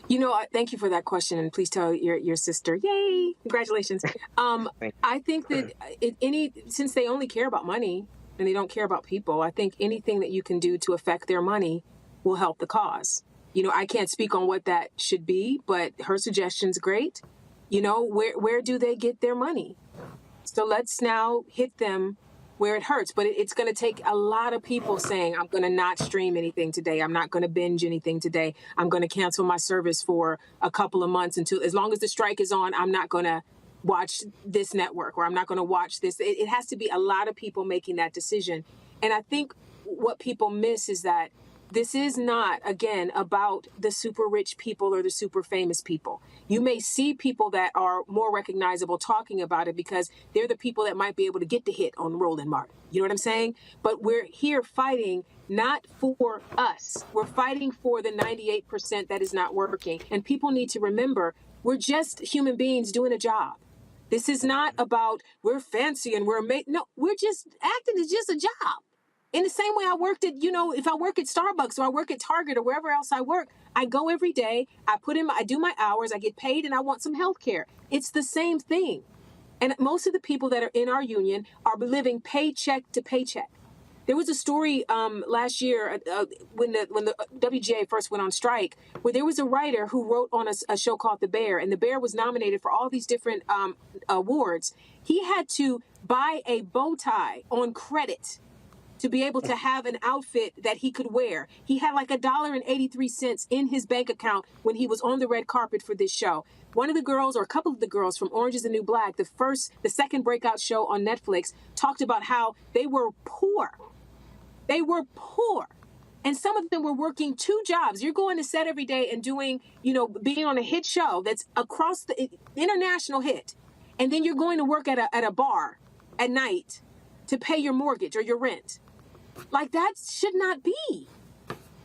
You know, thank you for that question. And please tell your sister, yay, congratulations. I think that since they only care about money, and they don't care about people, I think anything that you can do to affect their money will help the cause. You know, I can't speak on what that should be, but her suggestion's great. You know, where do they get their money? So let's now hit them where it hurts. But it's going to take a lot of people saying, I'm going to not stream anything today. I'm not going to binge anything today. I'm going to cancel my service for a couple of months until, as long as the strike is on, I'm not going to watch this network, or I'm not going to watch this. It has to be a lot of people making that decision. And I think what people miss is that this is not, again, about the super rich people or the super famous people. You may see people that are more recognizable talking about it because they're the people that might be able to get the hit on Roland Martin. You know what I'm saying? But we're here fighting not for us. We're fighting for the 98% that is not working. And people need to remember, we're just human beings doing a job. This is not about we're fancy and we're amazing. No, we're just acting is just a job. In the same way I worked at, you know, if I work at Starbucks or I work at Target or wherever else I work, I go every day, I do my hours, I get paid, and I want some health care. It's the same thing. And most of the people that are in our union are living paycheck to paycheck. There was a story last year when the WGA first went on strike, where there was a writer who wrote on a show called The Bear, and The Bear was nominated for all these different awards. He had to buy a bow tie on credit to be able to have an outfit that he could wear. He had like $1.83 in his bank account when he was on the red carpet for this show. One of the girls, or a couple of the girls from Orange is the New Black, the second breakout show on Netflix, talked about how they were poor. They were poor. And some of them were working 2 jobs. You're going to set every day and doing, you know, being on a hit show that's across the international hit. And then you're going to work at a bar at night to pay your mortgage or your rent. Like, that should not be.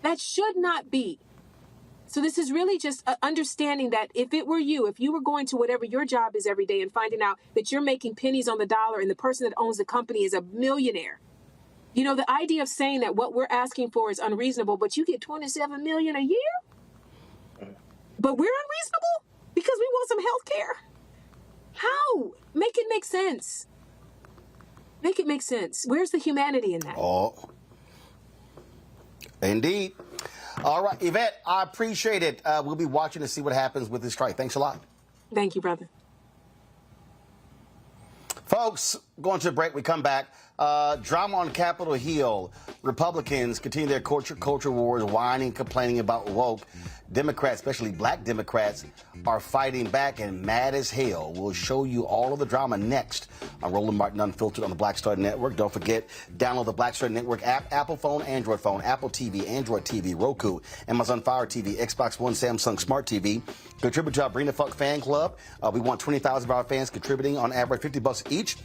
That should not be. So this is really just understanding that if it were you, if you were going to whatever your job is every day and finding out that you're making pennies on the dollar and the person that owns the company is a millionaire. You know, the idea of saying that what we're asking for is unreasonable, but you get $27 million a year? But we're unreasonable because we want some health care? How? Make it make sense. Make it make sense. Where's the humanity in that? Oh, indeed. All right, Yvette, I appreciate it. We'll be watching to see what happens with this strike. Thanks a lot. Thank you, brother. Folks, going to a break. We come back. Drama on Capitol Hill. Republicans continue their culture wars, whining, complaining about woke. Democrats, especially black Democrats, are fighting back and mad as hell. We'll show you all of the drama next on Roland Martin Unfiltered on the Black Star Network. Don't forget, download the Black Star Network app, Apple phone, Android phone, Apple TV, Android TV, Roku, Amazon Fire TV, Xbox One, Samsung Smart TV. Contribute to our Bring the Fuck fan club. We want 20,000 of our fans contributing on average $50 each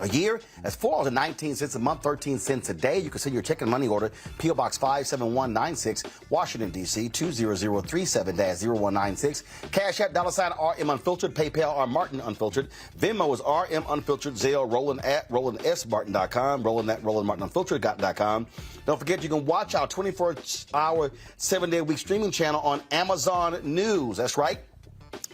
a year. That's $4.19 a month, 13 cents a day. You can send your check and money order, P.O. Box 57196, Washington, D.C., 20037-0196. Cash App, $ RM Unfiltered, PayPal, R Martin Unfiltered. Venmo is RM Unfiltered, Zelle, Roland at RolandSMartin.com, Roland at RolandMartinUnfiltered.com. Don't forget, you can watch our 24-hour, 7-day-a-week streaming channel on Amazon News. That's right.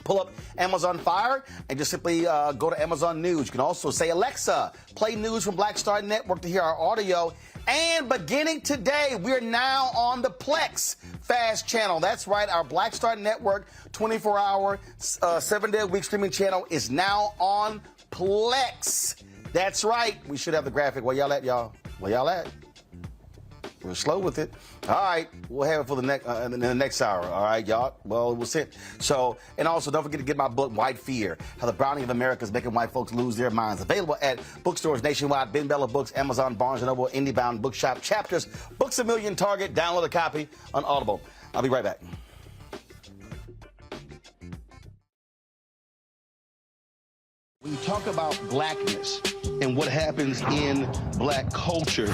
Pull up Amazon Fire and just simply go to Amazon News. You can also say, Alexa, play news from Black Star Network to hear our audio. And beginning today, we're now on the Plex Fast channel. That's right, our Black Star Network 24-hour, 7-day-a-week streaming channel is now on Plex. That's right. We should have the graphic. Where y'all at, y'all? Where y'all at? We're slow with it. All right, we'll have it for the next in the next hour. All right, y'all. Well, we'll sit. So, and also don't forget to get my book, White Fear: How the Browning of America is Making White Folks Lose Their Minds. Available at bookstores nationwide, Ben Bella Books, Amazon, Barnes & Noble, IndieBound Bookshop, Chapters, Books A Million, Target. Download a copy on Audible. I'll be right back. When you talk about blackness and what happens in black culture,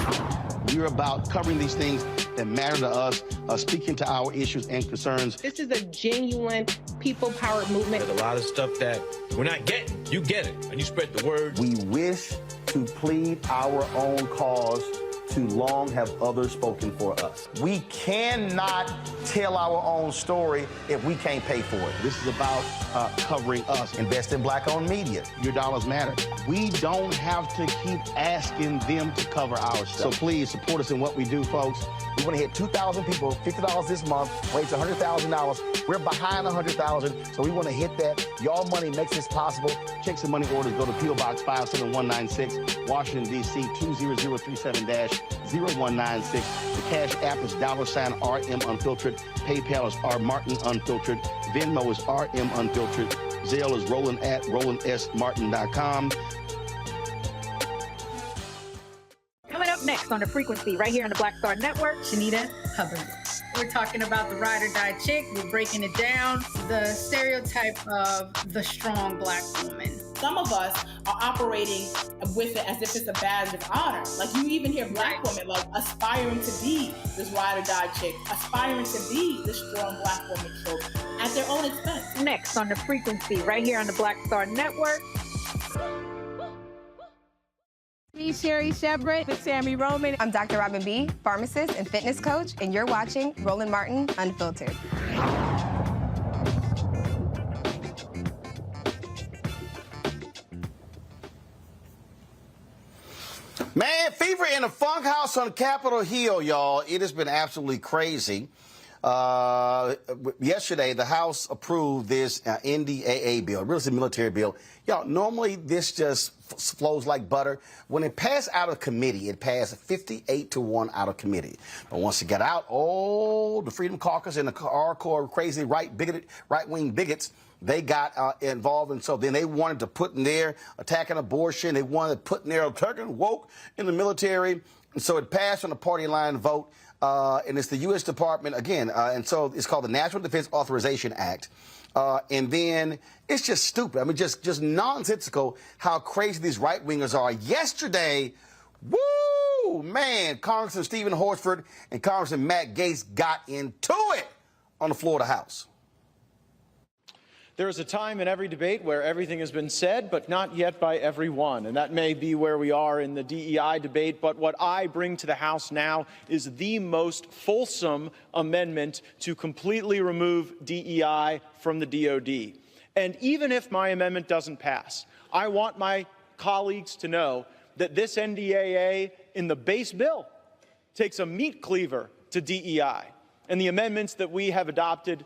we're about covering these things that matter to us, speaking to our issues and concerns. This is a genuine people-powered movement. There's a lot of stuff that we're not getting. You get it, and you spread the word. We wish to plead our own cause. Too long have others spoken for us. We cannot tell our own story if we can't pay for it. This is about covering us. Invest in black-owned media. Your dollars matter. We don't have to keep asking them to cover our stuff. So please support us in what we do, folks. We want to hit 2,000 people, $50 this month, raise $100,000. We're behind 100,000, so we want to hit that. Y'all money makes this possible. Check some money orders. Go to P.O. Box 57196, Washington, D.C., 20037-0196. The Cash App is $RM Unfiltered. PayPal is R Martin Unfiltered. Venmo is RM Unfiltered. Zelle is Roland at RolandSMartin.com. Coming up next on The Frequency, right here on the Black Star Network, Shanita Hubbard. We're talking about the ride or die chick. We're breaking it down. The stereotype of the strong black woman. Some of us are operating with it as if it's a badge of honor. Like you even hear black women like aspiring to be this ride or die chick, aspiring to be this strong black woman trope at their own expense. Next on The Frequency, right here on the Black Star Network. Me, Sherry Shepard, with Sammy Roman. I'm Dr. Robin B., pharmacist and fitness coach, and you're watching Roland Martin Unfiltered. Man, fever in the funk house on Capitol Hill, y'all. It has been absolutely crazy. Yesterday, the House approved this NDAA bill, real estate military bill. Y'all, normally this just flows like butter. When it passed out of committee, it passed 58-1 out of committee. But once it got out, the Freedom Caucus and the hardcore crazy right-wing bigots, they got involved, and so then they wanted to put in there attacking abortion. They wanted to put in there attacking woke in the military. And so it passed on a party line vote, and it's the U.S. Department, again, and so it's called the National Defense Authorization Act. And then it's just stupid. I mean, just nonsensical how crazy these right-wingers are. Yesterday, woo, man, Congressman Stephen Horsford and Congressman Matt Gaetz got into it. on the floor of the House. There is a time in every debate where everything has been said, but not yet by everyone. And that may be where we are in the DEI debate. But what I bring to the House now is the most fulsome amendment to completely remove DEI from the DOD. And even if my amendment doesn't pass, I want my colleagues to know that this NDAA in the base bill takes a meat cleaver to DEI. And the amendments that we have adopted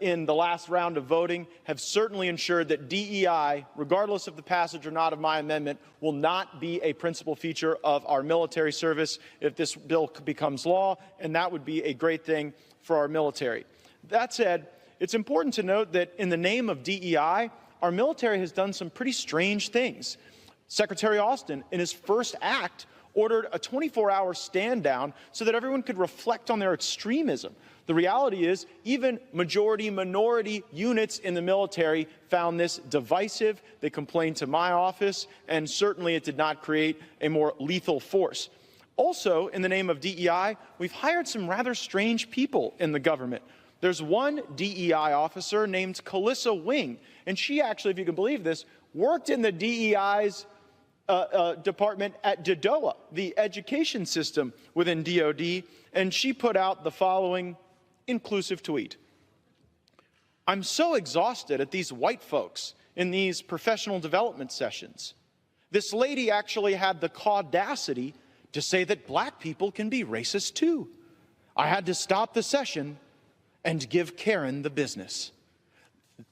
in the last round of voting have certainly ensured that DEI, regardless of the passage or not of my amendment, will not be a principal feature of our military service if this bill becomes law, and that would be a great thing for our military. That said, it's important to note that in the name of DEI, our military has done some pretty strange things. Secretary Austin, in his first act, ordered a 24-hour stand down so that everyone could reflect on their extremism. The reality is, even majority-minority units in the military found this divisive. They complained to my office, and certainly it did not create a more lethal force. Also, in the name of DEI, we've hired some rather strange people in the government. There's one DEI officer named Calissa Wing, and she actually, if you can believe this, worked in the DEI's department at DODOA, the education system within DOD, and she put out the following inclusive tweet. I'm so exhausted at these white folks in these professional development sessions. This lady actually had the audacity to say that black people can be racist too. I had to stop the session and give Karen the business.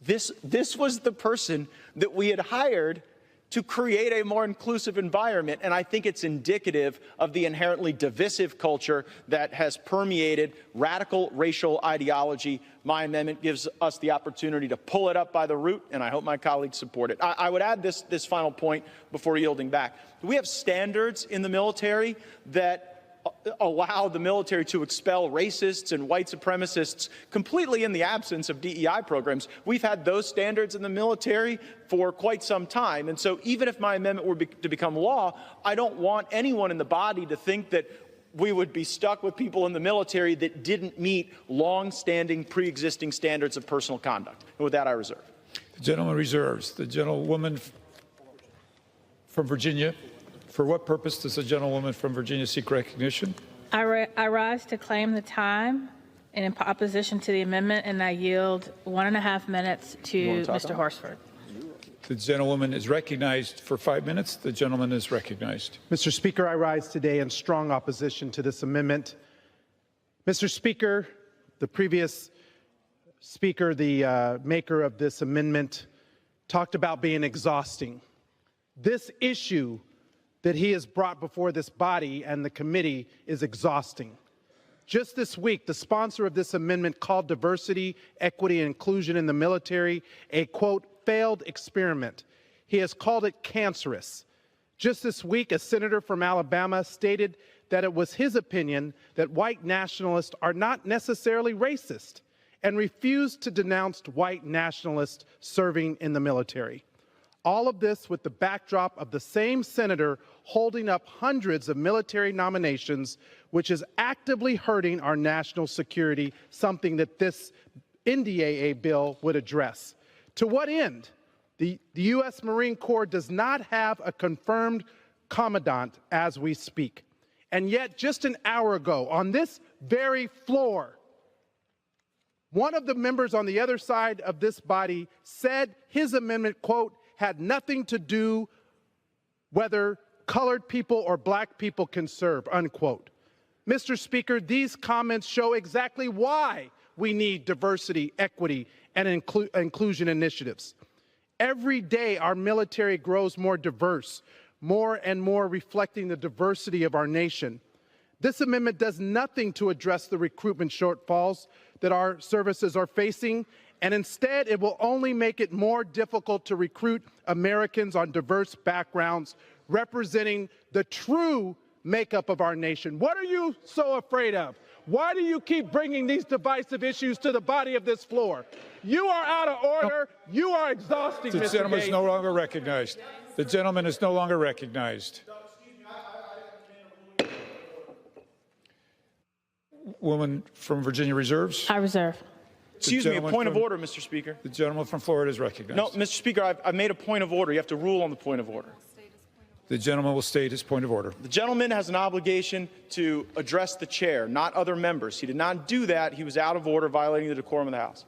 This was the person that we had hired to create a more inclusive environment, and I think it's indicative of the inherently divisive culture that has permeated radical racial ideology. My amendment gives us the opportunity to pull it up by the root, and I hope my colleagues support it. I would add this final point before yielding back. We have standards in the military that allow the military to expel racists and white supremacists completely in the absence of DEI programs. We've had those standards in the military for quite some time. And so even if my amendment were to become law, I don't want anyone in the body to think that we would be stuck with people in the military that didn't meet long-standing, pre-existing standards of personal conduct. And with that, I reserve. The gentleman reserves. The gentlewoman from Virginia. For what purpose does the gentlewoman from Virginia seek recognition? I rise to claim the time in opposition to the amendment, and I yield 1.5 minutes to Mr. Horsford. The gentlewoman is recognized for 5 minutes. The gentleman is recognized. Mr. Speaker, I rise today in strong opposition to this amendment. Mr. Speaker, the previous speaker, the maker of this amendment, talked about being exhausting. This issue that he has brought before this body and the committee is exhausting. Just this week, the sponsor of this amendment called diversity, equity, and inclusion in the military a, quote, failed experiment. He has called it cancerous. Just this week, a senator from Alabama stated that it was his opinion that white nationalists are not necessarily racist and refused to denounce white nationalists serving in the military. All of this with the backdrop of the same senator holding up hundreds of military nominations, which is actively hurting our national security, something that this NDAA bill would address. To what end? The U.S. Marine Corps does not have a confirmed commandant as we speak. And yet, just an hour ago, on this very floor, one of the members on the other side of this body said his amendment, quote, had nothing to do whether colored people or black people can serve, unquote. Mr. Speaker, these comments show exactly why we need diversity, equity, and inclusion initiatives. Every day, our military grows more diverse, more and more reflecting the diversity of our nation. This amendment does nothing to address the recruitment shortfalls that our services are facing, and instead it will only make it more difficult to recruit Americans on diverse backgrounds representing the true makeup of our nation. What are you so afraid of? Why do you keep bringing these divisive issues to the body of this floor? You are out of order. You are exhausting, Mr. Gaetz. The gentleman is no longer recognized. The gentleman is no longer recognized. Woman from Virginia reserves. I reserve. Excuse me, a point of order, Mr. Speaker. The gentleman from Florida is recognized. No, Mr. Speaker, I've made a point of order. You have to rule on the point of order. The gentleman will state his point of order. The gentleman has an obligation to address the chair, not other members. He did not do that. He was out of order, violating the decorum of the House.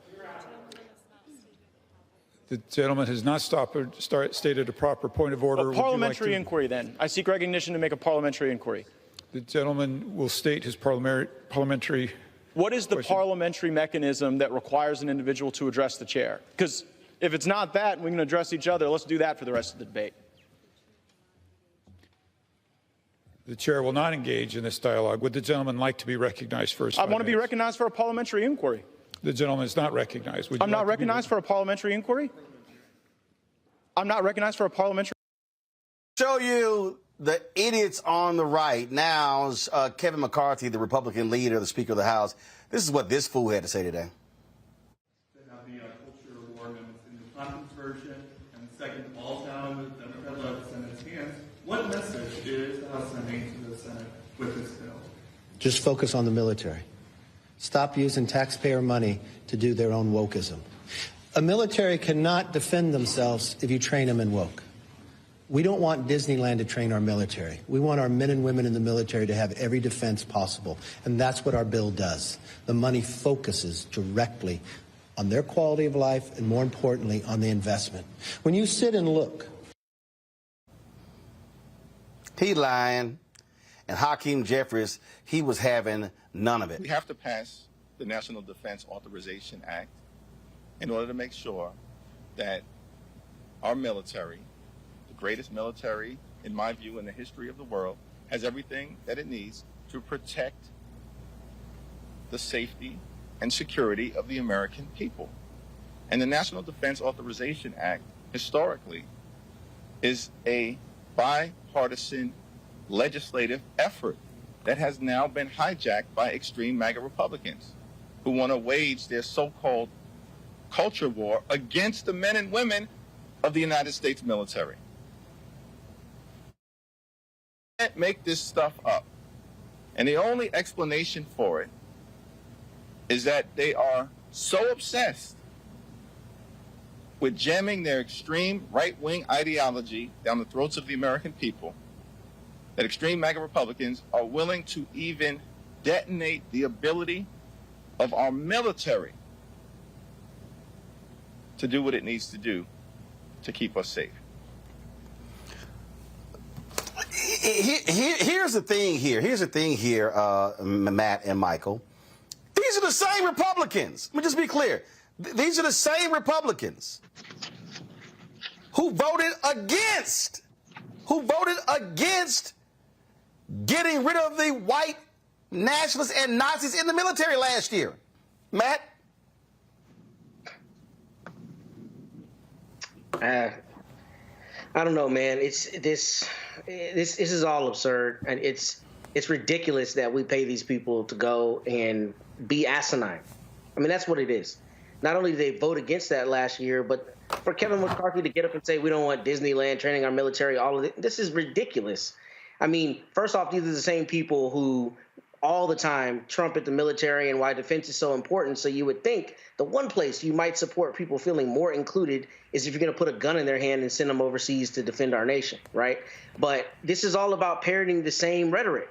The gentleman has not stated a proper point of order. A parliamentary inquiry, then. I seek recognition to make a parliamentary inquiry. The gentleman will state his parliamentary. What is the question. Parliamentary mechanism that requires an individual to address the chair? Because if it's not that, and we can address each other, let's do that for the rest of the debate. The chair will not engage in this dialogue. Would the gentleman like to be recognized first? I want to be recognized for a parliamentary inquiry. The gentleman is not recognized. I'm not recognized for a parliamentary inquiry? I'm not recognized for a parliamentary. Show you the idiots on the right. Now, Kevin McCarthy, the Republican leader, the Speaker of the House, this is what this fool had to say today. To have the culture war amendments in the conference version, and second, all down with Democrat-led Senate's hands. What message is the House sending to the Senate with this bill? Just focus on the military. Stop using taxpayer money to do their own wokeism. A military cannot defend themselves if you train them in woke. We don't want Disneyland to train our military. We want our men and women in the military to have every defense possible, and that's what our bill does. The money focuses directly on their quality of life and, more importantly, on the investment. When you sit and look. He lying, and Hakeem Jeffries, he was having none of it. We have to pass the National Defense Authorization Act in order to make sure that our military, the greatest military, in my view, in the history of the world, has everything that it needs to protect the safety and security of the American people. And the National Defense Authorization Act, historically, is a bipartisan legislative effort that has now been hijacked by extreme MAGA Republicans who want to wage their so-called culture war against the men and women of the United States military. You can't make this stuff up. And the only explanation for it is that they are so obsessed with jamming their extreme right-wing ideology down the throats of the American people that extreme MAGA Republicans are willing to even detonate the ability of our military to do what it needs to do to keep us safe. Here's the thing here, Matt and Michael. These are the same Republicans. Let me just be clear. These are the same Republicans who voted against getting rid of the white nationalists and Nazis in the military last year. Matt? I don't know, man. This is all absurd, and it's ridiculous that we pay these people to go and be asinine. I mean, that's what it is. Not only did they vote against that last year, but for Kevin McCarthy to get up and say we don't want Disneyland training our military, all of it, this is ridiculous. I mean, first off, these are the same people who all the time trumpet the military and why defense is so important. So you would think the one place you might support people feeling more included is if you're going to put a gun in their hand and send them overseas to defend our nation, right? But this is all about parroting the same rhetoric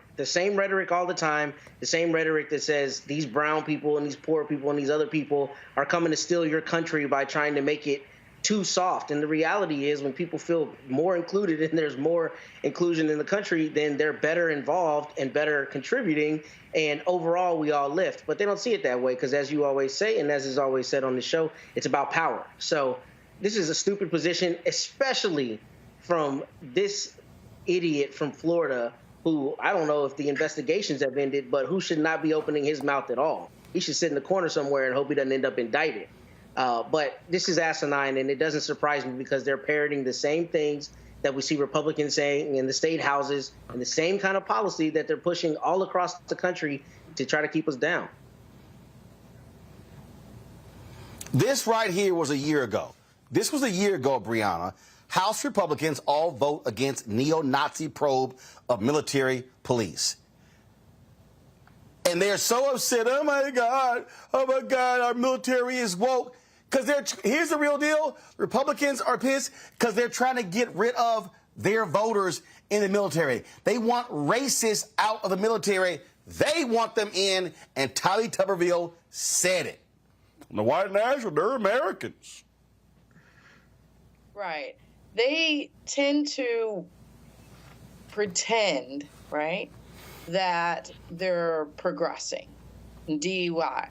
all the time, the same rhetoric that says these brown people and these poor people and these other people are coming to steal your country by trying to make it too soft. And the reality is when people feel more included and there's more inclusion in the country, then they're better involved and better contributing. And overall, we all lift. But they don't see it that way because, as you always say, and as is always said on the show, it's about power. So this is a stupid position, especially from this idiot from Florida who, I don't know if the investigations have ended, but who should not be opening his mouth at all. He should sit in the corner somewhere and hope he doesn't end up indicted. But this is asinine, and it doesn't surprise me because they're parroting the same things that we see Republicans saying in the state houses and the same kind of policy that they're pushing all across the country to try to keep us down. This right here was a year ago. This was a year ago, Brianna. House Republicans all vote against neo-Nazi probe of military police. And And they're so upset. Oh my God, our military is woke. Because here's the real deal. Republicans are pissed because they're trying to get rid of their voters in the military. They want racists out of the military. They want them in, and Tommy Tuberville said it. The white nationals, they're Americans. Right. They tend to pretend, right, that they're progressing. DEI.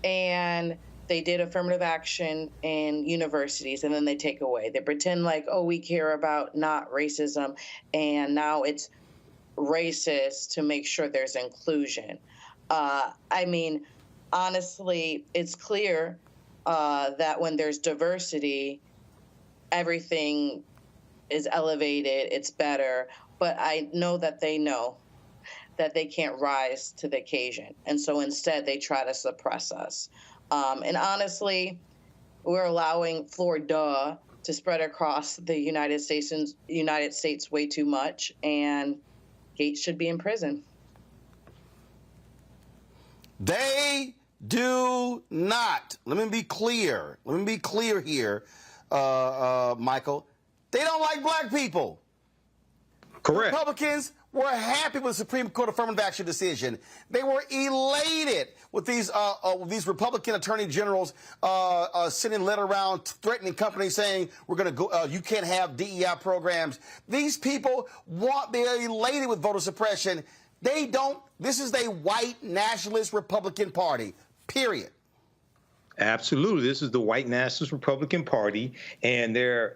And they did affirmative action in universities, and then they take away. They pretend like, oh, we care about not racism, and now it's racist to make sure there's inclusion. I mean, honestly, it's clear that when there's diversity, everything is elevated, it's better. But I know that they can't rise to the occasion. And so instead, they try to suppress us. And honestly, we're allowing Florida to spread across the United States way too much, and Gaetz should be in prison. They do not. Let me be clear. Here, Michael. They don't like black people. Correct. Republicans were happy with the Supreme Court affirmative action decision. They were elated with these Republican attorney generals sending a letter around threatening companies saying we're going to go. You can't have DEI programs. These people they're elated with voter suppression. They don't. This is a white nationalist Republican Party. Period. Absolutely. This is the white nationalist Republican Party, and their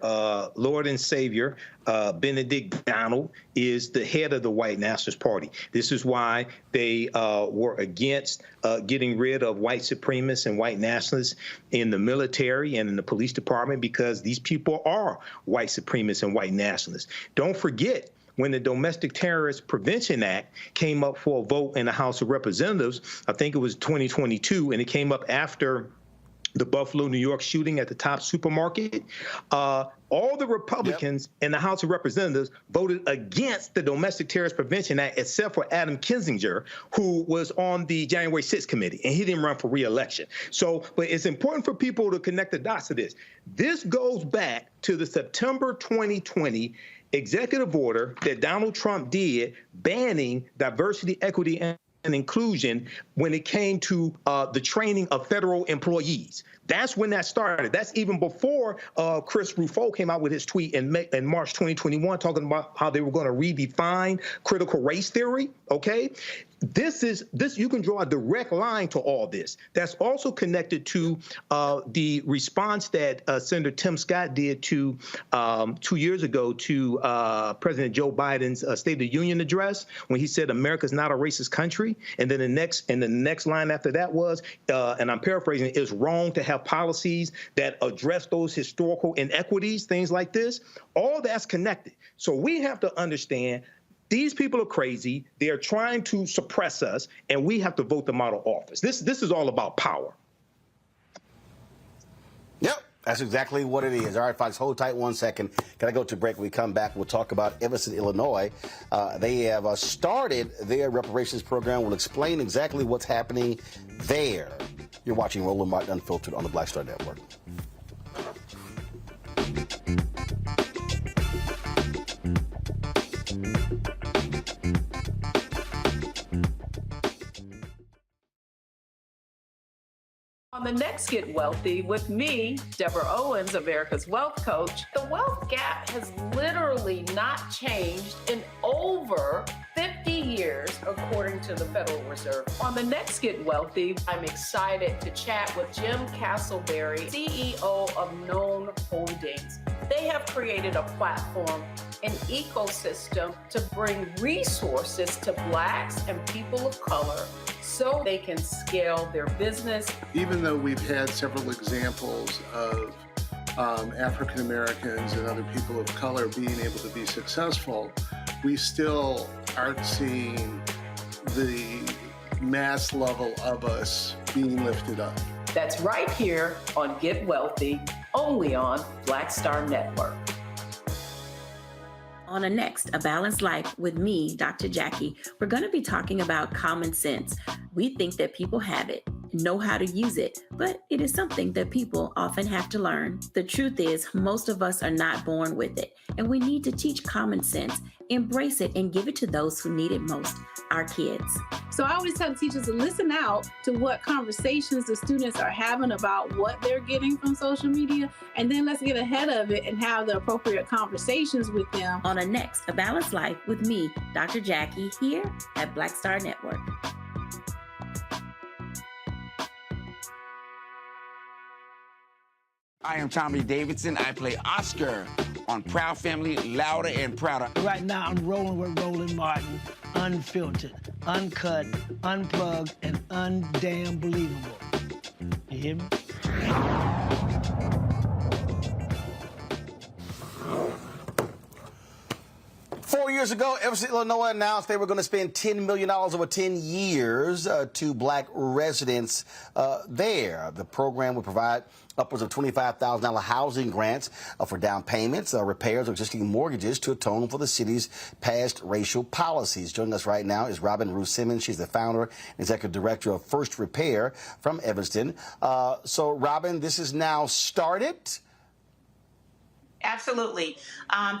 Lord and Savior, Benedict Donald, is the head of the white nationalist party. This is why they were against getting rid of white supremacists and white nationalists in the military and in the police department, because these people are white supremacists and white nationalists. Don't forget, when the Domestic Terrorist Prevention Act came up for a vote in the House of Representatives, I think it was 2022, and it came up after the Buffalo, New York shooting at the Top supermarket, all the Republicans in the House of Representatives voted against the Domestic Terrorist Prevention Act, except for Adam Kinzinger, who was on the January 6th committee, and he didn't run for re-election. So, but it's important for people to connect the dots to this. This goes back to the September 2020 executive order that Donald Trump did banning diversity, equity, and inclusion when it came to the training of federal employees. That's when that started. That's even before Chris Rufo came out with his tweet in March 2021 talking about how they were going to redefine critical race theory, okay? This you can draw a direct line to all this. That's also connected to the response that Senator Tim Scott did to 2 years ago to President Joe Biden's State of the Union address, when he said America's not a racist country. And then the next line after that was, and I'm paraphrasing, it's wrong to have policies that address those historical inequities, things like this. All that's connected. So we have to understand these people are crazy. They are trying to suppress us, and we have to vote them out of office. This is all about power. Yep, that's exactly what it is. All right, folks, hold tight 1 second. Can I go to break? When we come back, we'll talk about Evanston, Illinois. They have started their reparations program. We'll explain exactly what's happening there. You're watching Roland Martin Unfiltered on the Black Star Network. On the next Get Wealthy with me, Deborah Owens, America's Wealth Coach, the wealth gap has literally not changed in over 50 years, according to the Federal Reserve. On the next Get Wealthy, I'm excited to chat with Jim Castleberry, CEO of Known Holdings. They have created a platform, an ecosystem to bring resources to Blacks and people of color so they can scale their business. Even though we've had several examples of African Americans and other people of color being able to be successful, we still aren't seeing the mass level of us being lifted up. That's right here on Get Wealthy, only on Black Star Network. On the next, A Balanced Life with me, Dr. Jackie, we're going to be talking about common sense. We think that people have it, know how to use it, but it is something that people often have to learn. The truth is, most of us are not born with it, and we need to teach common sense, embrace it, and give it to those who need it most, our kids. So I always tell teachers to listen out to what conversations the students are having about what they're getting from social media, and then let's get ahead of it and have the appropriate conversations with them. On the next, A Balanced Life with me, Dr. Jackie, here at Black Star Network. I am Tommy Davidson. I play Oscar on Proud Family, Louder and Prouder. Right now, I'm rolling with Roland Martin, unfiltered, uncut, unplugged, and undamn believable. You hear me? 4 years ago, Evanston, Illinois announced they were going to spend $10 million over 10 years to black residents there. The program would provide upwards of $25,000 housing grants for down payments, repairs of existing mortgages to atone for the city's past racial policies. Joining us right now is Robin Ruth Simmons. She's the founder and executive director of First Repair from Evanston. So, Robin, this is now started. Absolutely.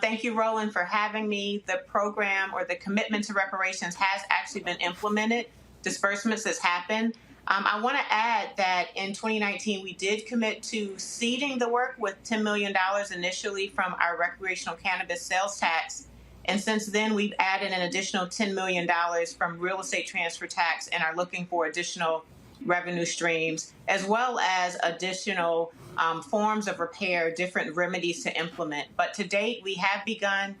Thank you, Roland, for having me. The program or the commitment to reparations has actually been implemented. Disbursements has happened. I want to add that in 2019, we did commit to seeding the work with $10 million initially from our recreational cannabis sales tax. And since then, we've added an additional $10 million from real estate transfer tax and are looking for additional revenue streams, as well as additional forms of repair, different remedies to implement. But to date, we have begun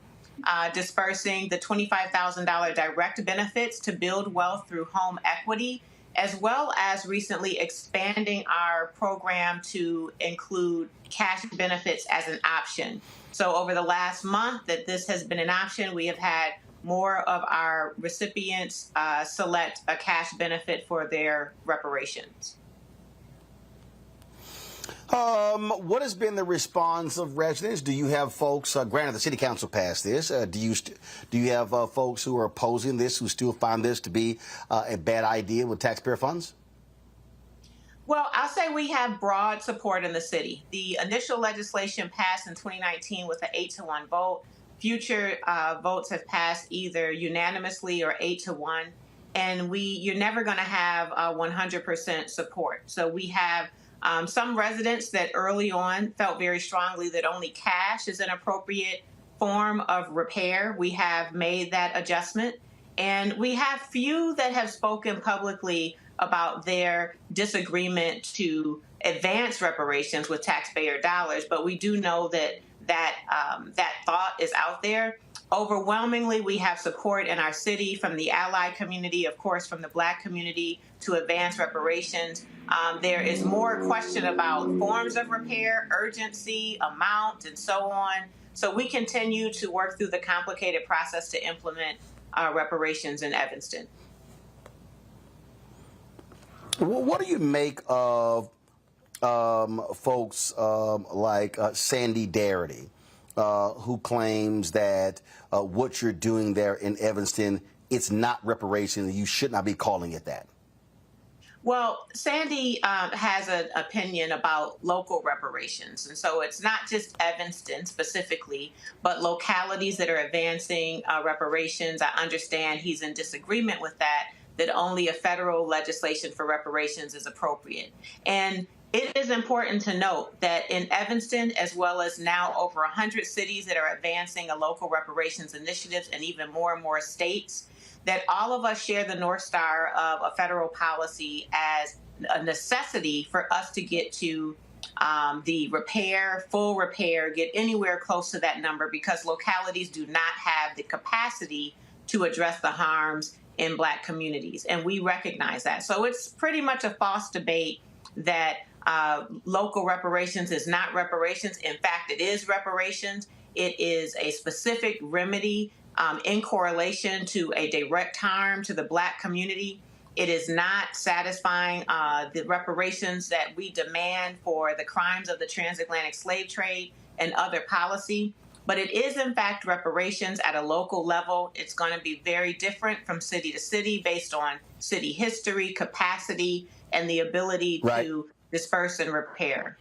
dispersing the $25,000 direct benefits to build wealth through home equity, as well as recently expanding our program to include cash benefits as an option. So over the last month that this has been an option, we have had more of our recipients select a cash benefit for their reparations. What has been the response of residents? Do you have folks, granted the city council passed this, do you have folks who are opposing this, who still find this to be a bad idea with taxpayer funds? Well, I'll say we have broad support in the city. The initial legislation passed in 2019 with an 8-to-1 vote. Future votes have passed either unanimously or 8-to-1. And you're never going to have 100% support. So we have some residents that early on felt very strongly that only cash is an appropriate form of repair. We have made that adjustment. And we have few that have spoken publicly about their disagreement to advance reparations with taxpayer dollars. But we do know that thought is out there. Overwhelmingly, we have support in our city from the ally community, of course, from the Black community to advance reparations. There is more question about forms of repair, urgency, amount, and so on. So we continue to work through the complicated process to implement reparations in Evanston. What do you make of folks like Sandy Darity, who claims that what you're doing there in Evanston, it's not reparations, and you should not be calling it that? Well, Sandy has an opinion about local reparations. And so it's not just Evanston specifically, but localities that are advancing reparations. I understand he's in disagreement with that only a federal legislation for reparations is appropriate. And it is important to note that in Evanston, as well as now over 100 cities that are advancing a local reparations initiative and even more states, that all of us share the North Star of a federal policy as a necessity for us to get to the full repair, get anywhere close to that number, because localities do not have the capacity to address the harms in Black communities. And we recognize that. So it's pretty much a false debate that local reparations is not reparations. In fact, it is reparations. It is a specific remedy in correlation to a direct harm to the Black community. It is not satisfying the reparations that we demand for the crimes of the transatlantic slave trade and other policy. but it is in fact reparations at a local level. It's going to be very different from city to city based on city history, capacity, and the ability to disperse and repair.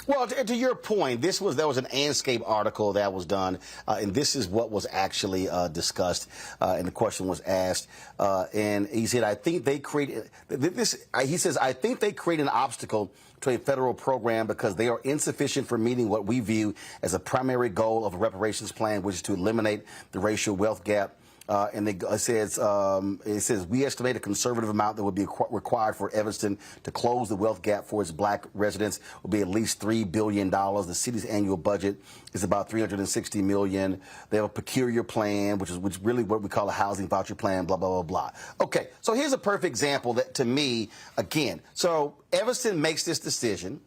Well, to your point, there was an Anscape article that was done, and this is what was actually discussed, and the question was asked, and he said, "I think they created this." He says, "I think they create an obstacle to a federal program because they are insufficient for meeting what we view as a primary goal of a reparations plan, which is to eliminate the racial wealth gap." And it says we estimate a conservative amount that would be required for Evanston to close the wealth gap for its black residents will be at least $3 billion. The city's annual budget is about $360 million. They have a peculiar plan, which is really what we call a housing voucher plan, blah, blah, blah, blah. Okay, so here's a perfect example that to me, again, so Evanston makes this decision,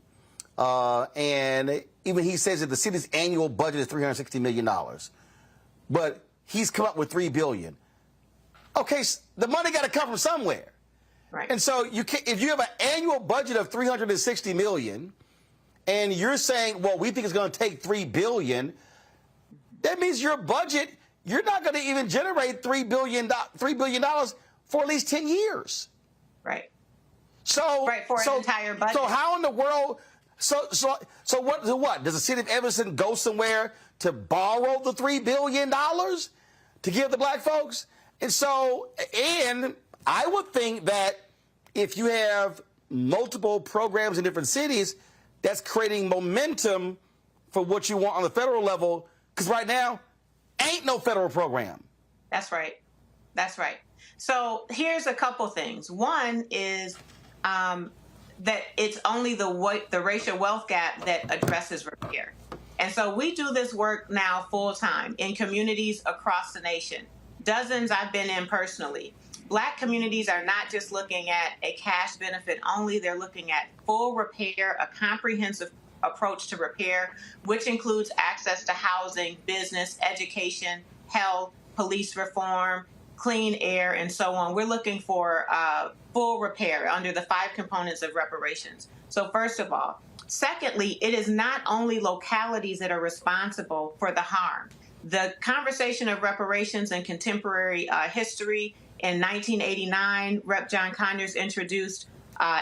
and even he says that the city's annual budget is $360 million. But he's come up with $3 billion. Okay, the money got to come from somewhere. Right. And so if you have an annual budget of $360 million, and you're saying, well, we think it's going to take $3 billion, that means your budget, you're not going to even generate $3 billion for at least 10 years. Right. So for an entire budget. So how in the world? So what? Does the city of Evanston go somewhere to borrow the $3 billion to give the black folks? And I would think that if you have multiple programs in different cities, that's creating momentum for what you want on the federal level, because right now, ain't no federal program. That's right. That's right. So here's a couple things. One is that it's only the racial wealth gap that addresses repair. And so we do this work now full time in communities across the nation. Dozens I've been in personally. Black communities are not just looking at a cash benefit only, they're looking at full repair, a comprehensive approach to repair, which includes access to housing, business, education, health, police reform, clean air, and so on. We're looking for full repair under the 5 components of reparations. So first of all. Secondly, it is not only localities that are responsible for the harm. The conversation of reparations in contemporary history, in 1989, Rep. John Conyers introduced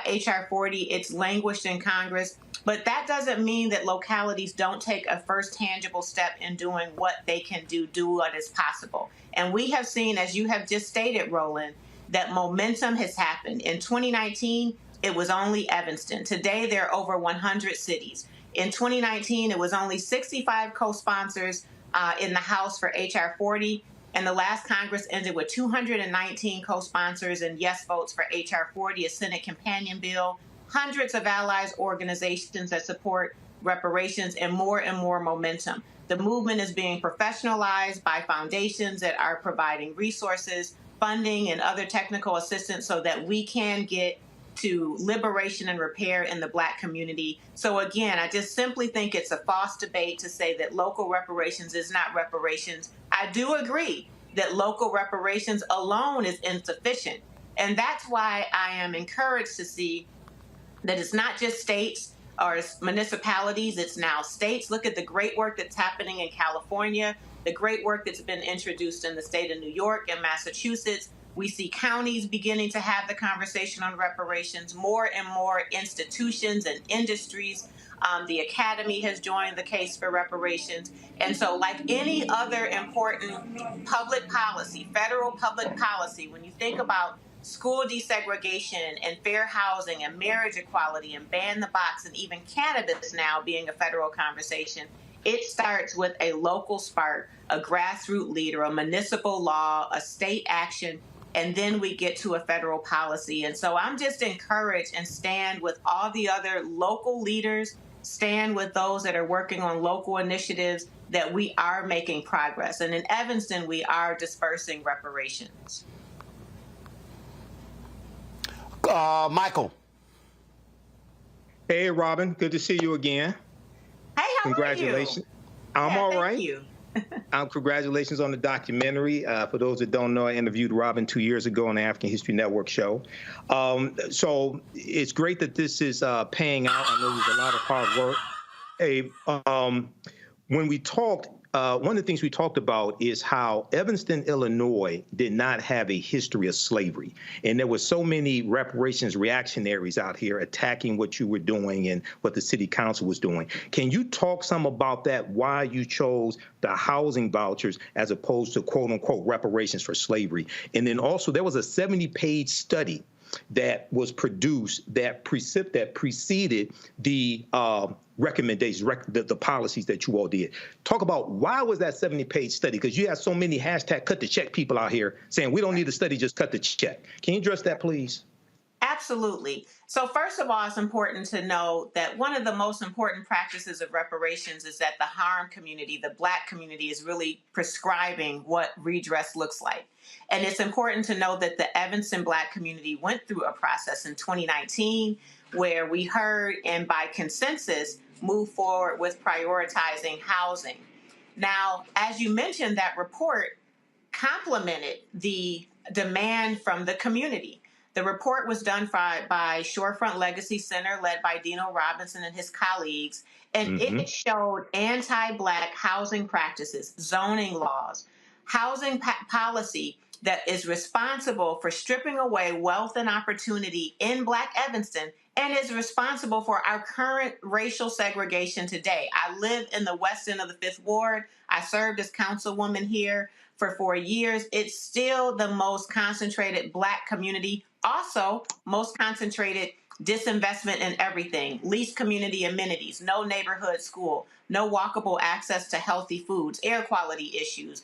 H.R. 40. It's languished in Congress. But that doesn't mean that localities don't take a first tangible step in doing what they can do what is possible. And we have seen, as you have just stated, Roland, that momentum has happened. In 2019, it was only Evanston. Today, there are over 100 cities. In 2019, it was only 65 co-sponsors in the House for H.R. 40, and the last Congress ended with 219 co-sponsors and yes votes for H.R. 40, a Senate companion bill, hundreds of allies organizations that support reparations, and more momentum. The movement is being professionalized by foundations that are providing resources, funding, and other technical assistance so that we can get to liberation and repair in the Black community. So again, I just simply think it's a false debate to say that local reparations is not reparations. I do agree that local reparations alone is insufficient. And that's why I am encouraged to see that it's not just states or municipalities, it's now states. Look at the great work that's happening in California, the great work that's been introduced in the state of New York and Massachusetts. We see counties beginning to have the conversation on reparations, more and more institutions and industries. The academy has joined the case for reparations. And so like any other important public policy, federal public policy, when you think about school desegregation and fair housing and marriage equality and ban the box and even cannabis now being a federal conversation, it starts with a local spark, a grassroots leader, a municipal law, a state action, and then we get to a federal policy. And so I'm just encouraged and stand with all the other local leaders, stand with those that are working on local initiatives that we are making progress. And in Evanston, we are dispersing reparations. Michael. Hey, Robin. Good to see you again. Hey, how Congratulations. are you? I'm all right. Thank you. Congratulations on the documentary. For those that don't know, I interviewed Robin 2 years ago on the African History Network show. So it's great that this is paying out. I know there's a lot of hard work. Hey, when we talked, one of the things we talked about is how Evanston, Illinois did not have a history of slavery. And there were so many reparations reactionaries out here attacking what you were doing and what the city council was doing. Can you talk some about that, why you chose the housing vouchers as opposed to quote unquote reparations for slavery? And then also there was a 70-page study that was produced that preceded the recommendations, the policies that you all did. Talk about why was that 70-page study? Because you have so many hashtag cut the check people out here saying we don't need a study, just cut the check. Can you address that, please? Absolutely. So first of all, it's important to know that one of the most important practices of reparations is that the harm community, the Black community, is really prescribing what redress looks like. And it's important to know that the Evanston Black community went through a process in 2019 where we heard and by consensus moved forward with prioritizing housing. Now, as you mentioned, that report complemented the demand from the community. The report was done by Shorefront Legacy Center, led by Dino Robinson and his colleagues, and it showed anti-Black housing practices, zoning laws, housing policy that is responsible for stripping away wealth and opportunity in Black Evanston and is responsible for our current racial segregation today. I live in the west end of the 5th Ward. I served as councilwoman here for 4 years. It's still the most concentrated Black community, also most concentrated disinvestment in everything, least community amenities, no neighborhood school, no walkable access to healthy foods, air quality issues,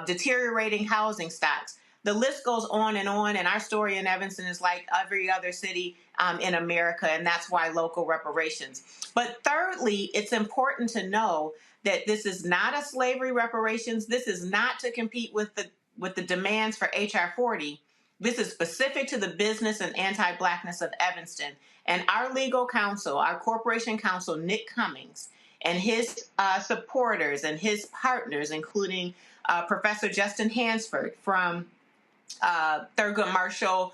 deteriorating housing stocks. The list goes on, and our story in Evanston is like every other city in America, and that's why local reparations. But thirdly, it's important to know that this is not a slavery reparations. This is not to compete with the demands for HR 40. This is specific to the business and anti-Blackness of Evanston. And our legal counsel, our corporation counsel, Nick Cummings, and his supporters and his partners, including Professor Justin Hansford from Thurgood Marshall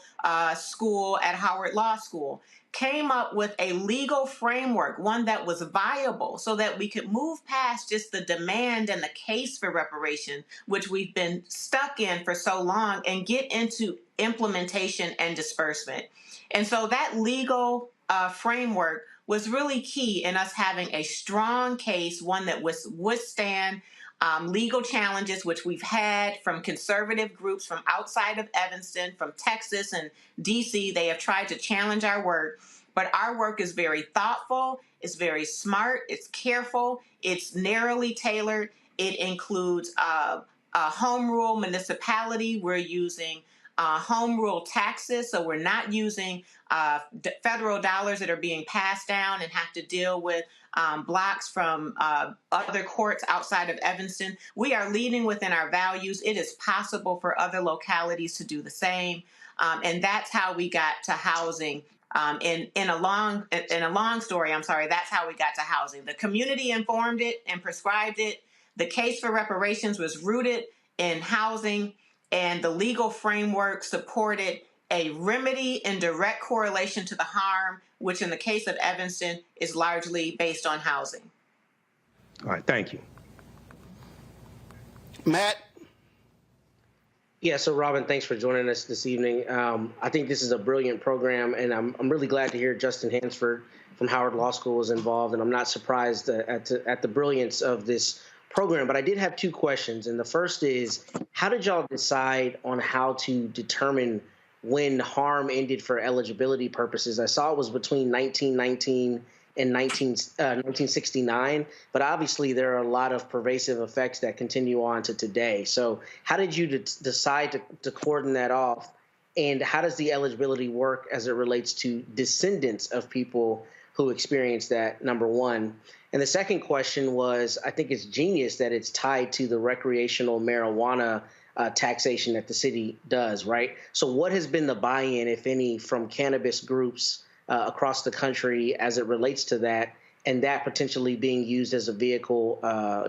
School at Howard Law School, came up with a legal framework, one that was viable so that we could move past just the demand and the case for reparation, which we've been stuck in for so long, and get into implementation and disbursement. And so that legal framework was really key in us having a strong case, one that was withstand legal challenges, which we've had from conservative groups from outside of Evanston, from Texas and DC. They have tried to challenge our work, but our work is very thoughtful, it's very smart, it's careful, it's narrowly tailored. It includes a home rule municipality. We're using home rule taxes, so we're not using federal dollars that are being passed down and have to deal with blocks from other courts outside of Evanston. We are leading within our values. It is possible for other localities to do the same, and that's how we got to housing. In a long story, that's how we got to housing. The community informed it and prescribed it. The case for reparations was rooted in housing, and the legal framework supported a remedy in direct correlation to the harm, which in the case of Evanston is largely based on housing. All right, thank you. Matt? Yeah, so Robin, thanks for joining us this evening. I think this is a brilliant program, and I'm really glad to hear Justin Hansford from Howard Law School is involved, and I'm not surprised at the brilliance of this program. But I did have two questions, and the first is, how did y'all decide on how to determine when harm ended for eligibility purposes? I saw it was between 1919 and 1969, but obviously there are a lot of pervasive effects that continue on to today. So how did you decide to cordon that off? And how does the eligibility work as it relates to descendants of people who experienced that, number one? And the second question was, I think it's genius that it's tied to the recreational marijuana taxation that the city does, right? So what has been the buy-in, if any, from cannabis groups across the country as it relates to that, and that potentially being used as a vehicle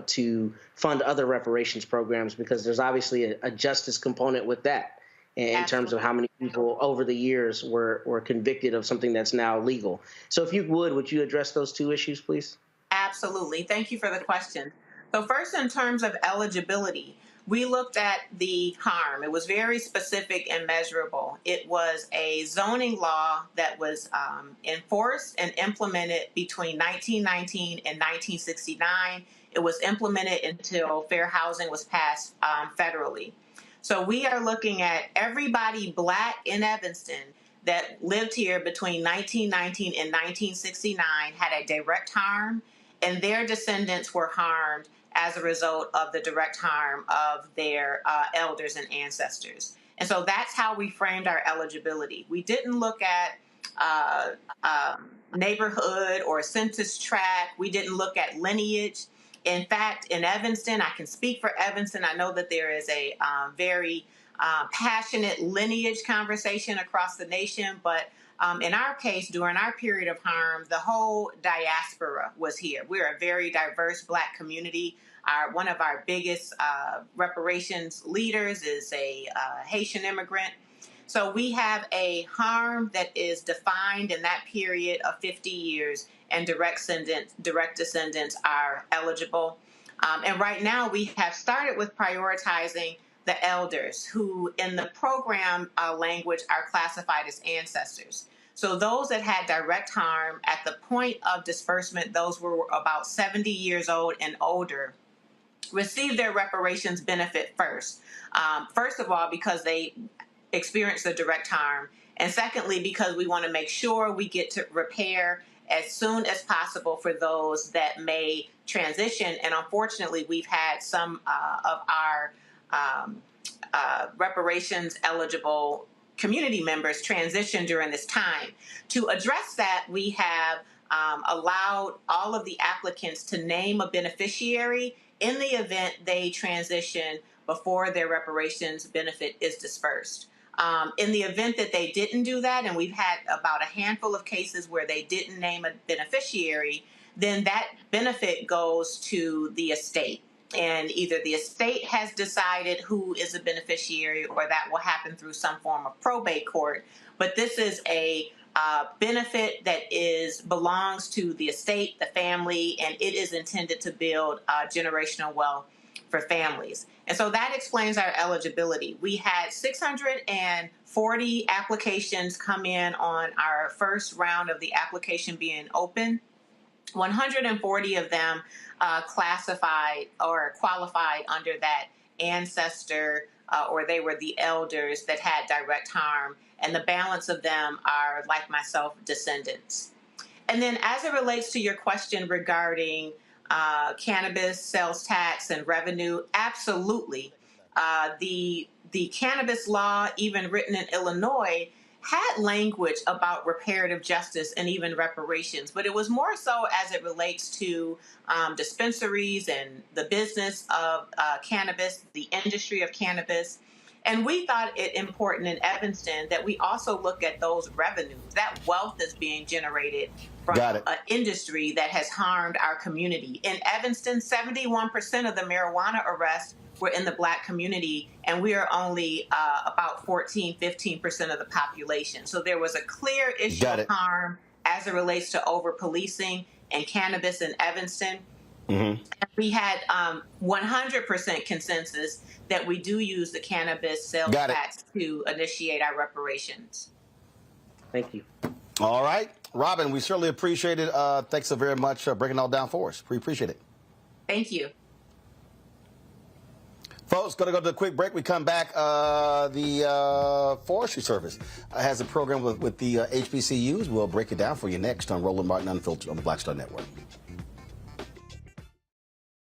to fund other reparations programs? Because there's obviously a justice component with that in terms of how many people over the years were convicted of something that's now legal. So if you would you address those two issues, please? Absolutely. Thank you for the question. So first, in terms of eligibility, we looked at the harm. It was very specific and measurable. It was a zoning law that was enforced and implemented between 1919 and 1969. It was implemented until fair housing was passed federally. So we are looking at everybody Black in Evanston that lived here between 1919 and 1969 had a direct harm, and their descendants were harmed as a result of the direct harm of their elders and ancestors. And so that's how we framed our eligibility. We didn't look at neighborhood or census tract. We didn't look at lineage. In fact, in Evanston, I can speak for Evanston. I know that there is a very passionate lineage conversation across the nation, but in our case, during our period of harm, the whole diaspora was here. We're a very diverse Black community. One of our biggest reparations leaders is a Haitian immigrant. So we have a harm that is defined in that period of 50 years, and direct descendants are eligible. And right now we have started with prioritizing the elders who in the program language are classified as ancestors. So those that had direct harm at the point of disbursement, those were about 70 years old and older, received their reparations benefit first. First of all, because they experienced the direct harm. And secondly, because we want to make sure we get to repair as soon as possible for those that may transition. And unfortunately, we've had some of our reparations eligible community members transition during this time. To address that, we have allowed all of the applicants to name a beneficiary in the event they transition before their reparations benefit is dispersed. In the event that they didn't do that, and we've had about a handful of cases where they didn't name a beneficiary, then that benefit goes to the estate. And either the estate has decided who is a beneficiary, or that will happen through some form of probate court. But this is a benefit that belongs to the estate, the family, and it is intended to build generational wealth for families. And so that explains our eligibility. We had 640 applications come in on our first round of the application being open. 140 of them classified or qualified under that ancestor, or they were the elders that had direct harm, and the balance of them are, like myself, descendants. And then as it relates to your question regarding cannabis sales tax and revenue, absolutely. The cannabis law, even written in Illinois, had language about reparative justice and even reparations, but it was more so as it relates to dispensaries and the business of cannabis, the industry of cannabis. And we thought it important in Evanston that we also look at those revenues, that wealth that's being generated from an industry that has harmed our community. In Evanston, 71% of the marijuana arrests were in the Black community, and we are only about 15% of the population. So there was a clear issue of harm as it relates to over-policing and cannabis in Evanston. Mm-hmm. And we had 100% consensus that we do use the cannabis sales tax to initiate our reparations. Thank you. All right. Robin, we certainly appreciate it. Thanks so very much for breaking it all down for us. We appreciate it. Thank you. Folks, going to go to a quick break. We come back. The Forestry Service has a program with the HBCUs. We'll break it down for you next on Roland Martin Unfiltered on the Black Star Network.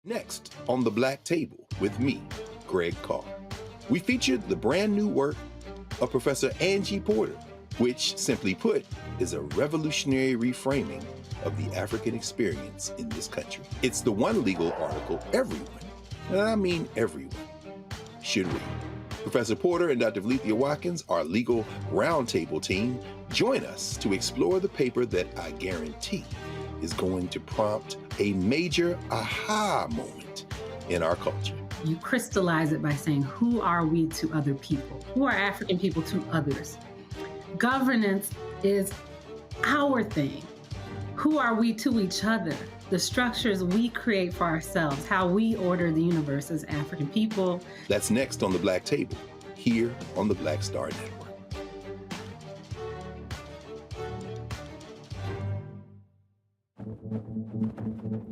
Next on The Black Table with me, Greg Carr, we featured the brand new work of Professor Angie Porter, which, simply put, is a revolutionary reframing of the African experience in this country. It's the one legal article everyone, and I mean everyone, should read. Professor Porter and Dr. Valethia Watkins, our legal roundtable team, join us to explore the paper that I guarantee is going to prompt a major aha moment in our culture. You crystallize it by saying, who are we to other people? Who are African people to others? Governance is our thing. Who are we to each other? the structures we create for ourselves, how we order the universe as African people. That's next on the Black Table, here on the Black Star Network.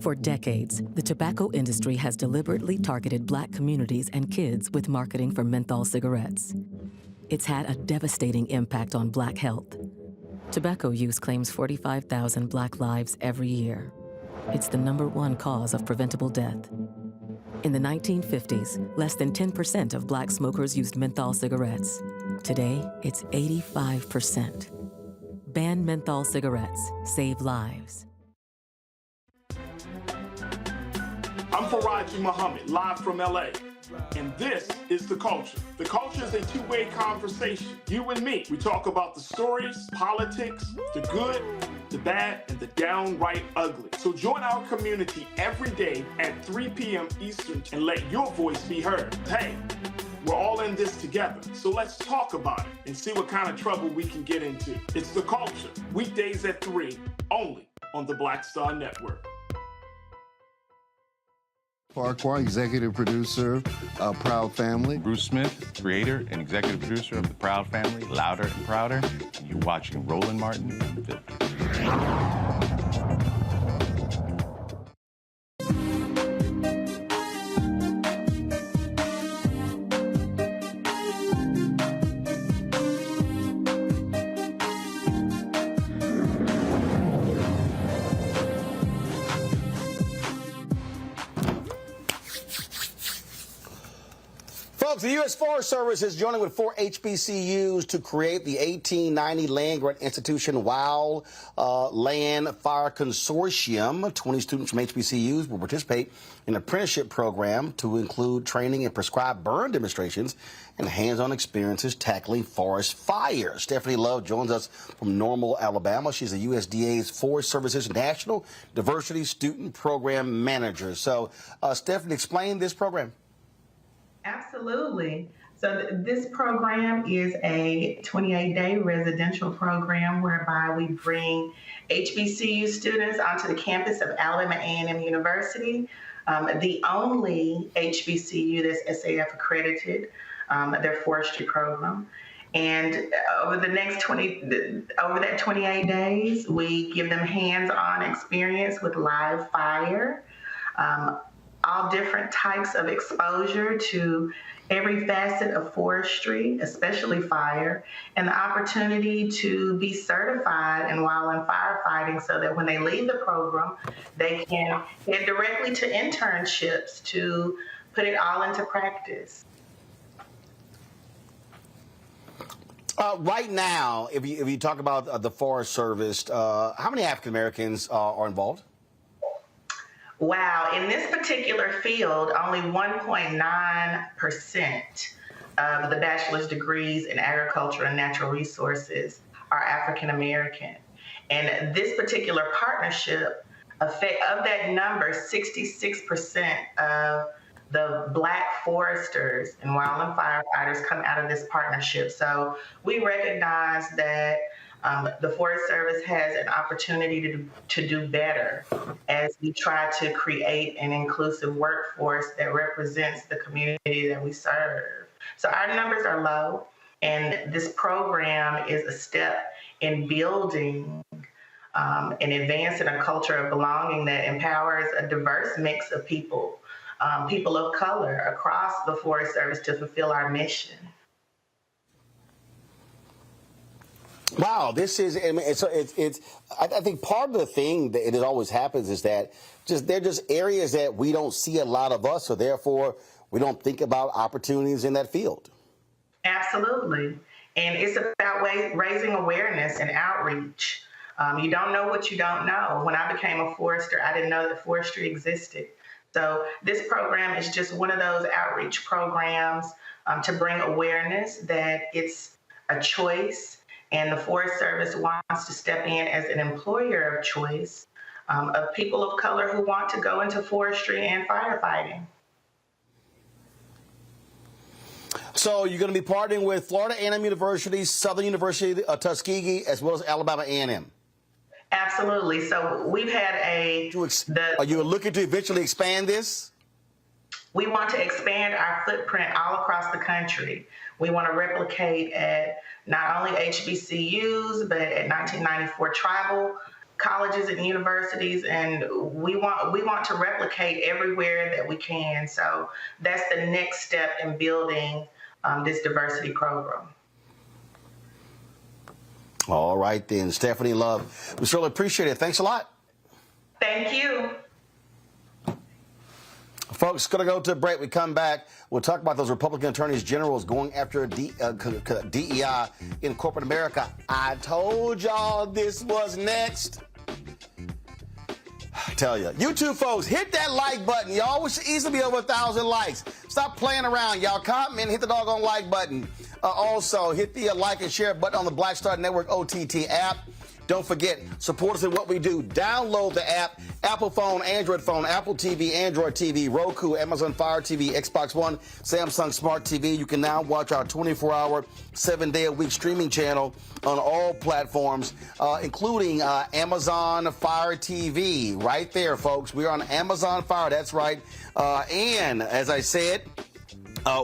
For decades, the tobacco industry has deliberately targeted Black communities and kids with marketing for menthol cigarettes. It's had a devastating impact on Black health. Tobacco use claims 45,000 Black lives every year. It's the #1 cause of preventable death. In the 1950s, less than 10% of Black smokers used menthol cigarettes. Today, it's 85%. Ban menthol cigarettes. Save lives. I'm Faraji Muhammad, live from LA. And this is The Culture. The Culture is a two-way conversation. You and me. We talk about the stories, politics, the good, the bad, and the downright ugly. So join our community every day at 3 p.m. Eastern and let your voice be heard. Hey, we're all in this together. So let's talk about it and see what kind of trouble we can get into. It's The Culture, weekdays at 3, only on the Black Star Network. Farquhar, executive producer of Proud Family. Bruce Smith, creator and executive producer of The Proud Family, Louder and Prouder. And you're watching Roland Martin Unfiltered. The U.S. Forest Service is joining with 4 HBCUs to create the 1890 land-grant institution Wild Land Fire Consortium. 20 students from HBCUs will participate in an apprenticeship program to include training in prescribed burn demonstrations and hands-on experiences tackling forest fires. Stephanie Love joins us from Normal, Alabama. She's the USDA's Forest Service's National Diversity Student Program Manager. So, Stephanie, explain this program. Absolutely. So this program is a 28-day residential program whereby we bring HBCU students onto the campus of Alabama A&M University, the only HBCU that's SAF accredited, their forestry program. And over that 28 days, we give them hands-on experience with live fire, all different types of exposure to every facet of forestry, especially fire, and the opportunity to be certified in wildland firefighting so that when they leave the program, they can head directly to internships to put it all into practice. Right now, if you talk about the Forest Service, how many African Americans are involved? Wow, in this particular field, only 1.9% of the bachelor's degrees in agriculture and natural resources are African American. And this particular partnership, of that number, 66% of the Black foresters and wildland firefighters come out of this partnership. So we recognize that the Forest Service has an opportunity to do better as we try to create an inclusive workforce that represents the community that we serve. So our numbers are low, and this program is a step in building and advancing a culture of belonging that empowers a diverse mix of people, people of color across the Forest Service to fulfill our mission. Wow, this is, I mean, I think part of the thing that it always happens is that they're just areas that we don't see a lot of us, so therefore we don't think about opportunities in that field. Absolutely. And it's about raising awareness and outreach. You don't know what you don't know. When I became a forester, I didn't know that forestry existed. So this program is just one of those outreach programs to bring awareness that it's a choice. And the Forest Service wants to step in as an employer of choice of people of color who want to go into forestry and firefighting. So you're going to be partnering with Florida A&M University, Southern University of Tuskegee, as well as Alabama A&M. Absolutely. So we've had Are you looking to eventually expand this? We want to expand our footprint all across the country. We want to replicate at not only HBCUs, but at 1994 tribal colleges and universities, and we want to replicate everywhere that we can. So that's the next step in building this diversity program. All right, then. Stephanie Love, we certainly appreciate it. Thanks a lot. Thank you. Folks, going to go to a break. We come back. We'll talk about those Republican attorneys generals going after DEI in corporate America. I told y'all this was next. I tell you, you two folks, hit that like button. Y'all, we should easily be over 1,000 likes. Stop playing around. Y'all comment, hit the doggone like button. Also, hit the like and share button on the Black Star Network OTT app. Don't forget, support us in what we do. Download the app, Apple phone, Android phone, Apple TV, Android TV, Roku, Amazon Fire TV, Xbox One, Samsung Smart TV. You can now watch our 24-hour, 7-day-a-week streaming channel on all platforms, including Amazon Fire TV. Right there, folks. We're on Amazon Fire. That's right. And as I said,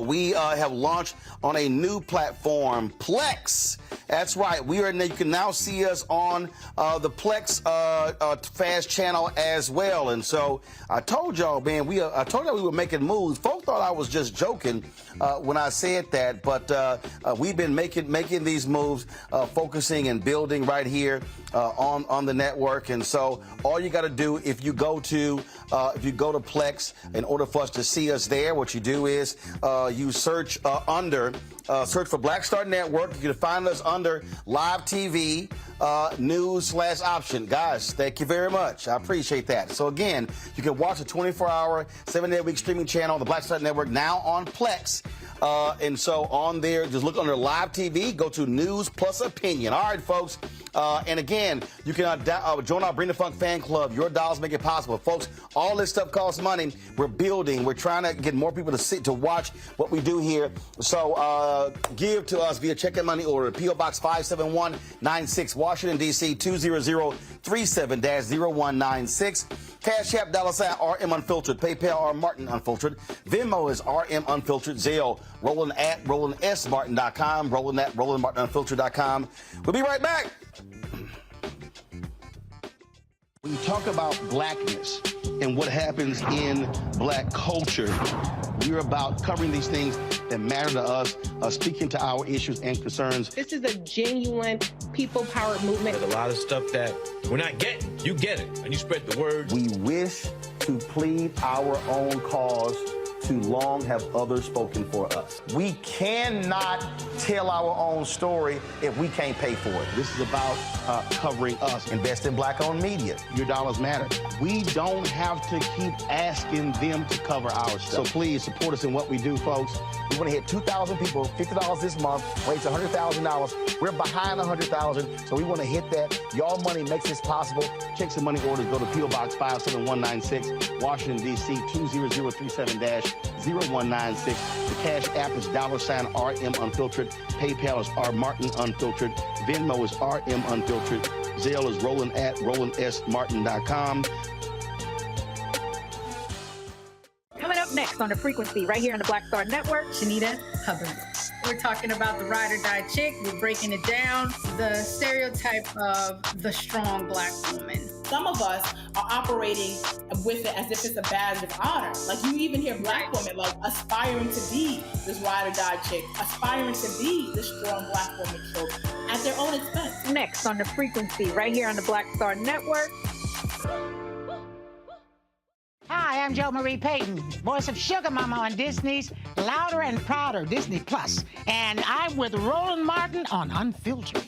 we have launched on a new platform, Plex. That's right. We are. You can now see us on the Plex Fast channel as well. And so I told y'all, man, I told y'all we were making moves. Folks thought I was just joking when I said that, but we've been making these moves, focusing and building right here on the network. And so all you got to do if you go to Plex, in order for us to see us there, what you do is you search search for Black Star Network. You can find us under Live TV, News/Option. Guys, thank you very much. I appreciate that. So again, you can watch a 24-hour, 7-day-a-week streaming channel on the Black Star Network now on Plex. And so on there, just look under Live TV, go to News Plus Opinion. All right, folks. And again, you can join our Bring the Funk fan club. Your dollars make it possible. Folks, all this stuff costs money. We're building. We're trying to get more people to watch what we do here. So give to us via check and money order. P.O. Box 57196, Washington, D.C. 20037-0196. Cash App, $RM Unfiltered. PayPal, R Martin Unfiltered. Venmo is RM Unfiltered. Zelle, Roland at RolandSMartin.com. Roland at RolandMartinUnfiltered.com. We'll be right back. When you talk about blackness and what happens in black culture, we're about covering these things that matter to us, speaking to our issues and concerns. This is a genuine people-powered movement. There's a lot of stuff that we're not getting. You get it, and you spread the word. We wish to plead our own cause. Too long have others spoken for us. We cannot tell our own story if we can't pay for it. This is about covering us. Invest in black-owned media. Your dollars matter. We don't have to keep asking them to cover our stuff. So please support us in what we do, folks. We want to hit 2,000 people, $50 this month, raise $100,000. We're behind $100,000, so we want to hit that. Y'all money makes this possible. Check some money orders. Go to P.O. Box 57196, Washington, D.C. 20037-0196. The Cash App is $RM Unfiltered. PayPal is R Martin Unfiltered. Venmo is RM Unfiltered. Zelle is Roland at RolandSMartin.com. Coming up next on The Frequency, right here on the Black Star Network, Shanita Hubbard. We're talking about the ride or die chick. We're breaking it down. The stereotype of the strong black woman. Some of us are operating with it as if it's a badge of honor. Like you even hear black women like aspiring to be this ride or die chick, aspiring to be this strong black woman trope at their own expense. Next on The Frequency, right here on the Black Star Network. Hi, I'm Jo Marie Payton, voice of Sugar Mama on Disney's Louder and Prouder Disney Plus, and I'm with Roland Martin on Unfiltered.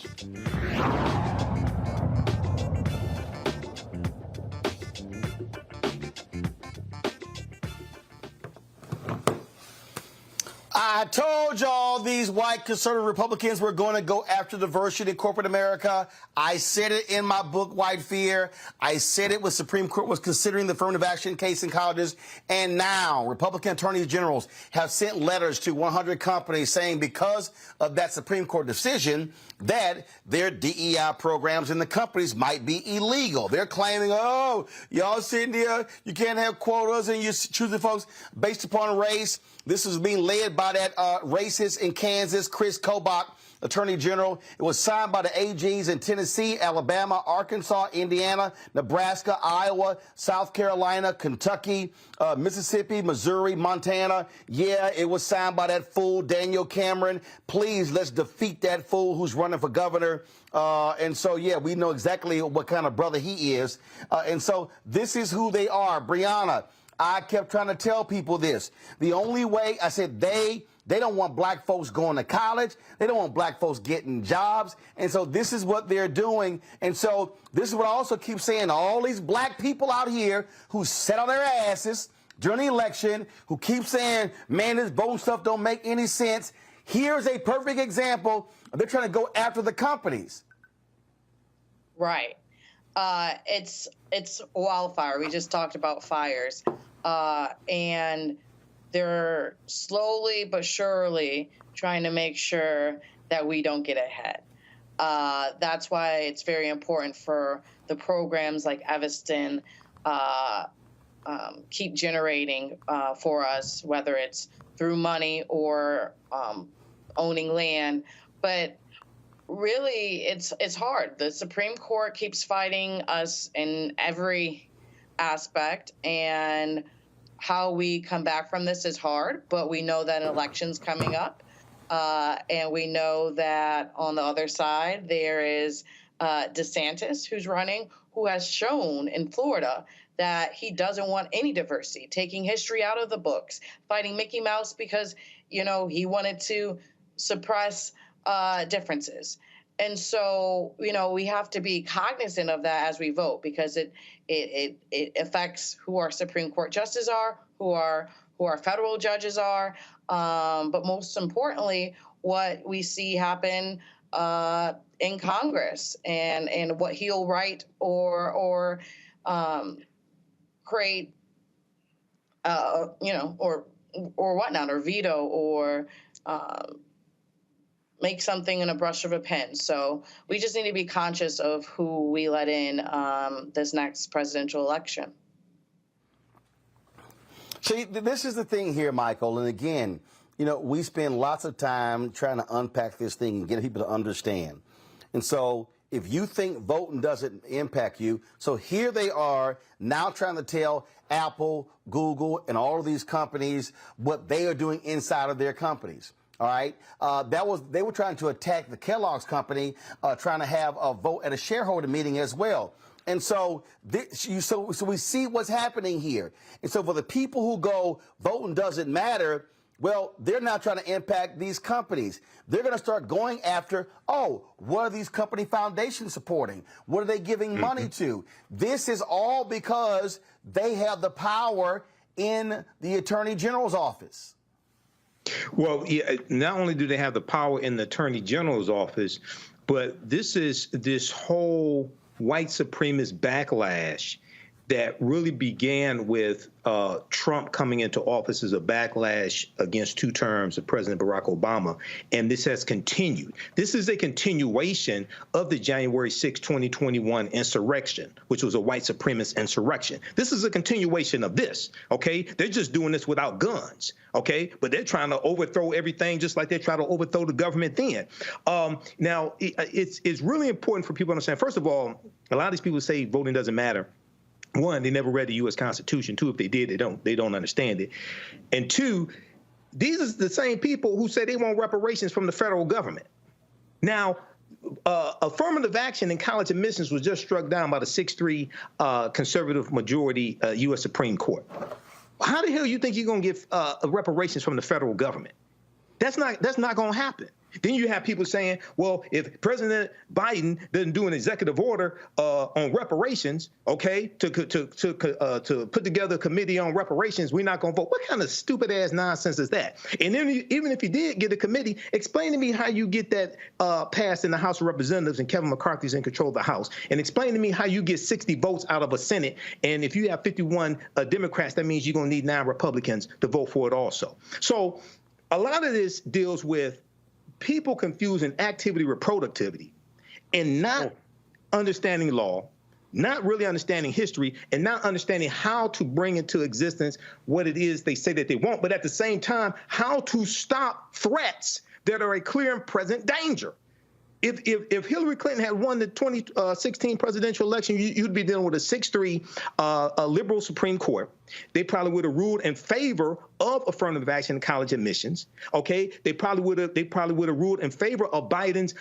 I told y'all these white conservative Republicans were going to go after diversity in corporate America. I said it in my book, White Fear. I said it when Supreme Court was considering the affirmative action case in colleges. And now Republican attorneys generals have sent letters to 100 companies saying because of that Supreme Court decision that their DEI programs in the companies might be illegal. They're claiming, oh, y'all sitting there, you can't have quotas and you're choosing folks based upon race. This is being led by that racist in Kansas, Chris Kobach, Attorney General. It was signed by the AGs in Tennessee, Alabama, Arkansas, Indiana, Nebraska, Iowa, South Carolina, Kentucky, Mississippi, Missouri, Montana. Yeah, it was signed by that fool, Daniel Cameron. Please, let's defeat that fool who's running for governor. And so, yeah, we know exactly what kind of brother he is. And so this is who they are. Brianna, I kept trying to tell people this. The only way, I said, they don't want black folks going to college. They don't want black folks getting jobs. And so this is what they're doing. And so this is what I also keep saying. All these black people out here who sat on their asses during the election, who keep saying, man, this voting stuff don't make any sense. Here's a perfect example. They're trying to go after the companies. Right. It's wildfire. We just talked about fires. And they're slowly but surely trying to make sure that we don't get ahead. That's why it's very important for the programs like Evanston keep generating for us, whether it's through money or owning land. But really, it's hard. The Supreme Court keeps fighting us in every aspect, and how we come back from this is hard, but we know that an election's coming up, and we know that on the other side there is DeSantis, who's running, who has shown in Florida that he doesn't want any diversity, taking history out of the books, fighting Mickey Mouse because, you know, he wanted to suppress differences. And so, you know, we have to be cognizant of that as we vote, because it affects who our Supreme Court justices are, who our federal judges are, but most importantly, what we see happen in Congress and what he'll write or create, you know, or whatnot, or veto, or make something in a brush of a pen. So we just need to be conscious of who we let in this next presidential election. See, this is the thing here, Michael. And again, you know, we spend lots of time trying to unpack this thing and get people to understand. And so if you think voting doesn't impact you, so here they are now trying to tell Apple, Google, and all of these companies what they are doing inside of their companies. All right. They were trying to attack the Kellogg's company, trying to have a vote at a shareholder meeting as well. And so, so we see what's happening here. And so for the people who go, voting doesn't matter, well, they're now trying to impact these companies. They're going to start going after, oh, what are these company foundations supporting? What are they giving money to? This is all because they have the power in the Attorney General's office. Well, yeah, not only do they have the power in the Attorney General's office, but this whole white supremacist backlash that really began with Trump coming into office as a backlash against 2 terms of President Barack Obama. And this has continued. This is a continuation of the January 6, 2021 insurrection, which was a white supremacist insurrection. This is a continuation of this, okay? They're just doing this without guns, okay? But they're trying to overthrow everything just like they try to overthrow the government then. Now, it's really important for people to understand. First of all, a lot of these people say voting doesn't matter. One, they never read the U.S. Constitution. 2, if they did, they don't understand it. And 2, these are the same people who say they want reparations from the federal government. Now, affirmative action in college admissions was just struck down by the 6-3 conservative majority U.S. Supreme Court. How the hell you think you're going to get reparations from the federal government? That's not going to happen. Then you have people saying, well, if President Biden doesn't do an executive order on reparations, okay, to put together a committee on reparations, we're not going to vote. What kind of stupid ass nonsense is that? And then even if you did get a committee, explain to me how you get that passed in the House of Representatives and Kevin McCarthy's in control of the House. And explain to me how you get 60 votes out of a Senate. And if you have 51 Democrats, that means you're going to need 9 Republicans to vote for it also. So a lot of this deals with people confusing activity with productivity and not understanding law, not really understanding history, and not understanding how to bring into existence what it is they say that they want, but at the same time, how to stop threats that are a clear and present danger. If Hillary Clinton had won the 2016 presidential election, you'd be dealing with a 6-3 liberal Supreme Court. They probably would have ruled in favor of affirmative action in college admissions. Okay, they probably would have ruled in favor of Biden's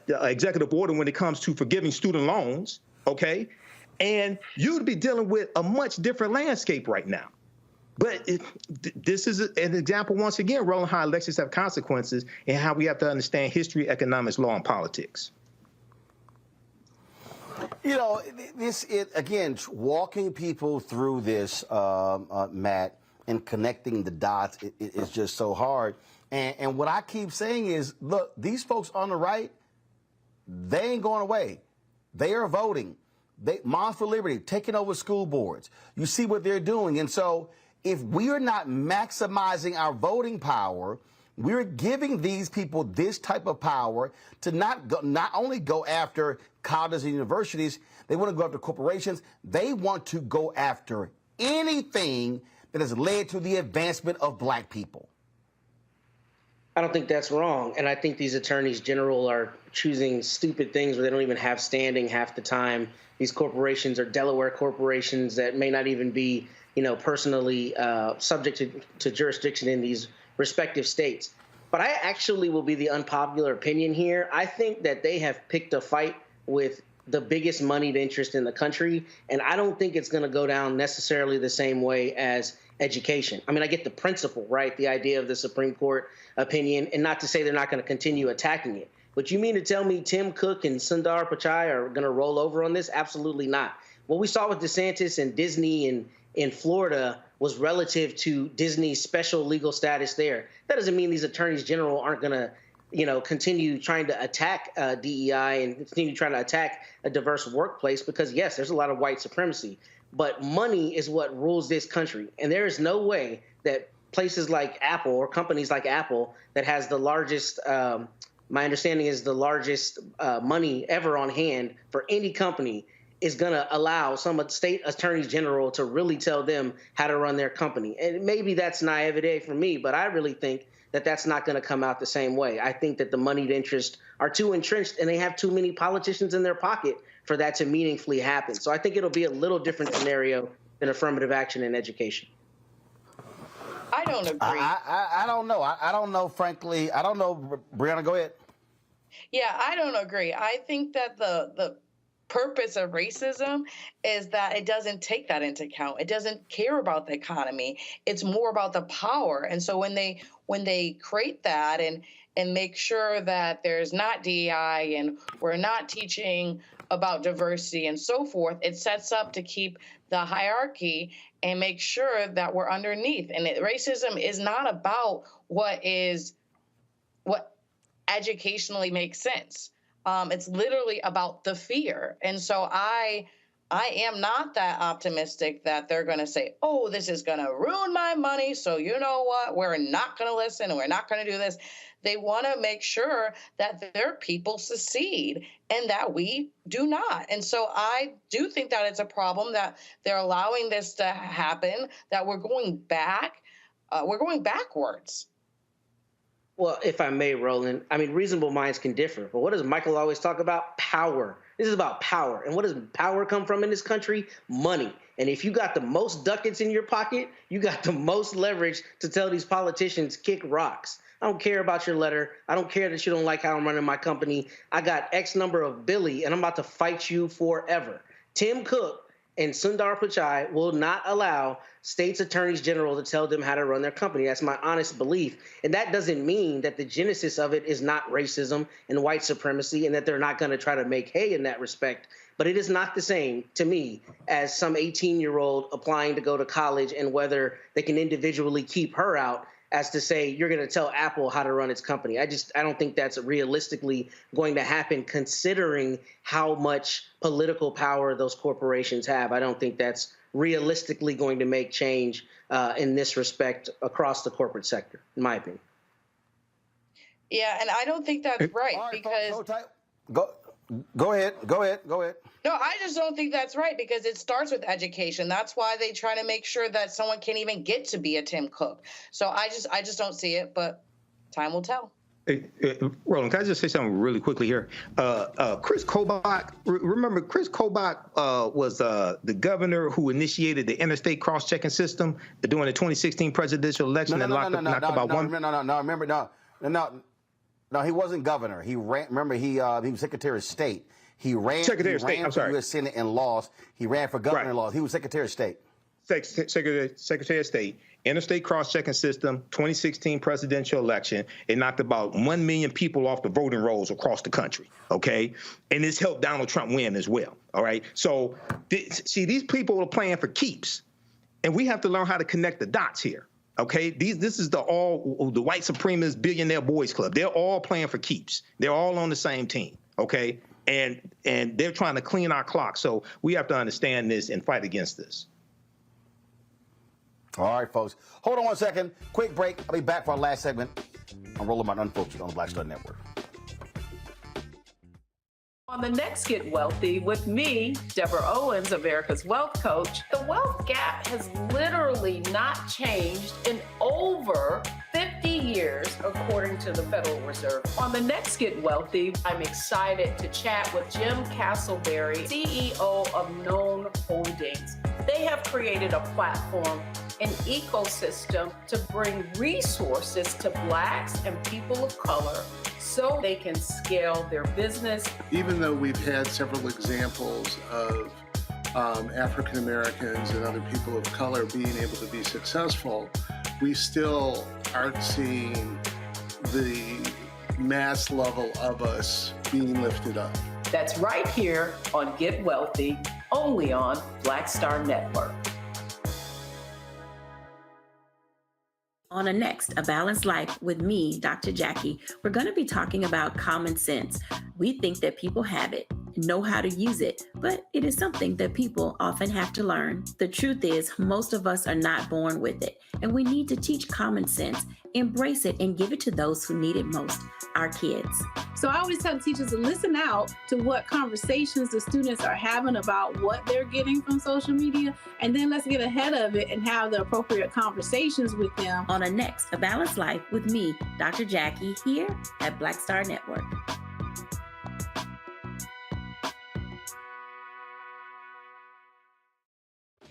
executive order when it comes to forgiving student loans. Okay, and you'd be dealing with a much different landscape right now. But this is an example, once again, Roland, how elections have consequences and how we have to understand history, economics, law, and politics. You know, again, walking people through this, Matt, and connecting the dots is just so hard. And what I keep saying is, look, these folks on the right, they ain't going away. They are voting. Moms for Liberty, taking over school boards. You see what they're doing. And so if we are not maximizing our voting power, we're giving these people this type of power to not only go after colleges and universities, they want to go after corporations. They want to go after anything that has led to the advancement of black people. I don't think that's wrong. And I think these attorneys general are choosing stupid things where they don't even have standing half the time. These corporations are Delaware corporations that may not even be, personally subject to jurisdiction in these respective states. But I actually will be the unpopular opinion here. I think that they have picked a fight with the biggest moneyed interest in the country, and I don't think it's going to go down necessarily the same way as education. I mean, I get the principle, right? The idea of the Supreme Court opinion, and not to say they're not going to continue attacking it. But you mean to tell me Tim Cook and Sundar Pichai are going to roll over on this? Absolutely not. What we saw with DeSantis and Disney in Florida was relative to Disney's special legal status there. That doesn't mean these attorneys general aren't going to, continue trying to attack DEI and continue trying to attack a diverse workplace because, yes, there's a lot of white supremacy. But money is what rules this country. And there is no way that places like Apple or companies like Apple that has the largest, my understanding is the largest money ever on hand for any company is going to allow some state attorneys general to really tell them how to run their company. And maybe that's naivete for me, but I really think that that's not going to come out the same way. I think that the moneyed interests are too entrenched and they have too many politicians in their pocket for that to meaningfully happen. So I think it'll be a little different scenario than affirmative action in education. I don't agree. I don't know. I don't know, frankly. I don't know. Brianna, go ahead. Yeah, I don't agree. I think that the purpose of racism is that it doesn't take that into account. It doesn't care about the economy. It's more about the power. And so when they create that and make sure that there's not DEI and we're not teaching about diversity and so forth, it sets up to keep the hierarchy and make sure that we're underneath. And racism is not about what educationally makes sense. It's literally about the fear. And so I am not that optimistic that they're going to say, oh, this is going to ruin my money. So you know what? We're not going to listen and we're not going to do this. They want to make sure that their people succeed and that we do not. And so I do think that it's a problem that they're allowing this to happen, that we're going back. We're going backwards. Well, if I may, Roland, I mean, reasonable minds can differ. But what does Michael always talk about? Power. This is about power. And what does power come from in this country? Money. And if you got the most ducats in your pocket, you got the most leverage to tell these politicians kick rocks. I don't care about your letter. I don't care that you don't like how I'm running my company. I got X number of Billy, and I'm about to fight you forever. Tim Cook And Sundar Pichai will not allow states' attorneys general to tell them how to run their company. That's my honest belief. And that doesn't mean that the genesis of it is not racism and white supremacy and that they're not going to try to make hay in that respect. But it is not the same to me as some 18-year-old applying to go to college and whether they can individually keep her out as to say you're going to tell Apple how to run its company. I don't think that's realistically going to happen considering how much political power those corporations have. I don't think that's realistically going to make change in this respect across the corporate sector, in my opinion. Yeah, and I don't think that's right because... Go ahead. No, I just don't think that's right because it starts with education. That's why they try to make sure that someone can't even get to be a Tim Cook. So I just don't see it, but time will tell. Roland, can I just say something really quickly here? Chris Kobach, remember Chris Kobach was the governor who initiated the interstate cross-checking system during the 2016 presidential election and knocked about one. No, he wasn't governor. He ran. Remember, he was Secretary of State. He ran. Secretary of State. I'm sorry. U.S. Senate and lost. He ran for governor and lost. He was Secretary of State. Secretary of State. Interstate cross-checking system. 2016 presidential election. It knocked about 1 million people off the voting rolls across the country. Okay, and it's helped Donald Trump win as well. All right. So see, these people are playing for keeps, and we have to learn how to connect the dots here. Okay, this is the white supremacist billionaire boys club. They're all playing for keeps. They're all on the same team. Okay, and they're trying to clean our clock. So we have to understand this and fight against this. All right, folks. Hold on one second. Quick break. I'll be back for our last segment on Roland Martin Unfiltered on the Black Star Network. On the next Get Wealthy with me, Deborah Owens, America's Wealth Coach, the wealth gap has literally not changed in over 50 years, according to the Federal Reserve. On the next Get Wealthy, I'm excited to chat with Jim Castleberry, CEO of Known Holdings. They have created a platform, an ecosystem to bring resources to Blacks and people of color so they can scale their business. Even though we've had several examples of African Americans and other people of color being able to be successful, we still aren't seeing the mass level of us being lifted up. That's right here on Get Wealthy, only on Black Star Network. On a next, A Balanced Life with me, Dr. Jackie, we're going to be talking about common sense. We think that people have it, know how to use it, but it is something that people often have to learn. The truth is, most of us are not born with it, and we need to teach common sense, embrace it, and give it to those who need it most, our kids. So I always tell teachers to listen out to what conversations the students are having about what they're getting from social media, and then let's get ahead of it and have the appropriate conversations with them. On a next, A Balanced Life with me, Dr. Jackie, here at Black Star Network.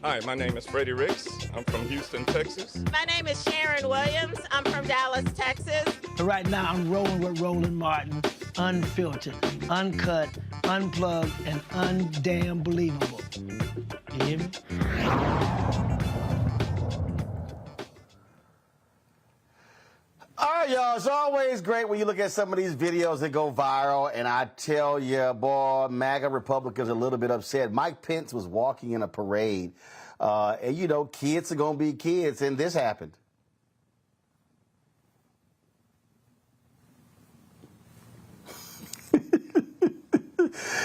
Hi, my name is Freddie Ricks. I'm from Houston, Texas. My name is Sharon Williams. I'm from Dallas, Texas. Right now, I'm rolling with Roland Martin, unfiltered, uncut, unplugged, and undamn believable. You hear me? All right, y'all. It's always great when you look at some of these videos that go viral, and I tell you, boy, MAGA Republicans are a little bit upset. Mike Pence was walking in a parade, and, you know, kids are going to be kids, and this happened.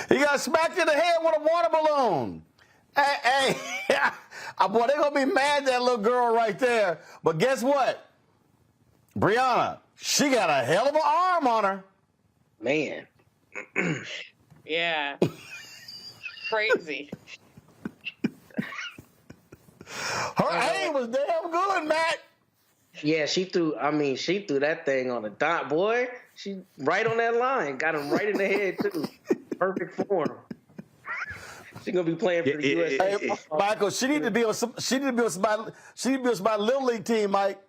He got smacked in the head with a water balloon. Hey, boy, they're going to be mad at that little girl right there. But guess what? Brianna, she got a hell of an arm on her. Man. Yeah. Crazy. Her aim was damn good, Matt. Yeah, she threw that thing on the dot, boy. She right on that line. Got him right in the head, too. Perfect form. She's gonna be playing for the U.S. Hey, Michael, she need to be on my Little League team, Mike.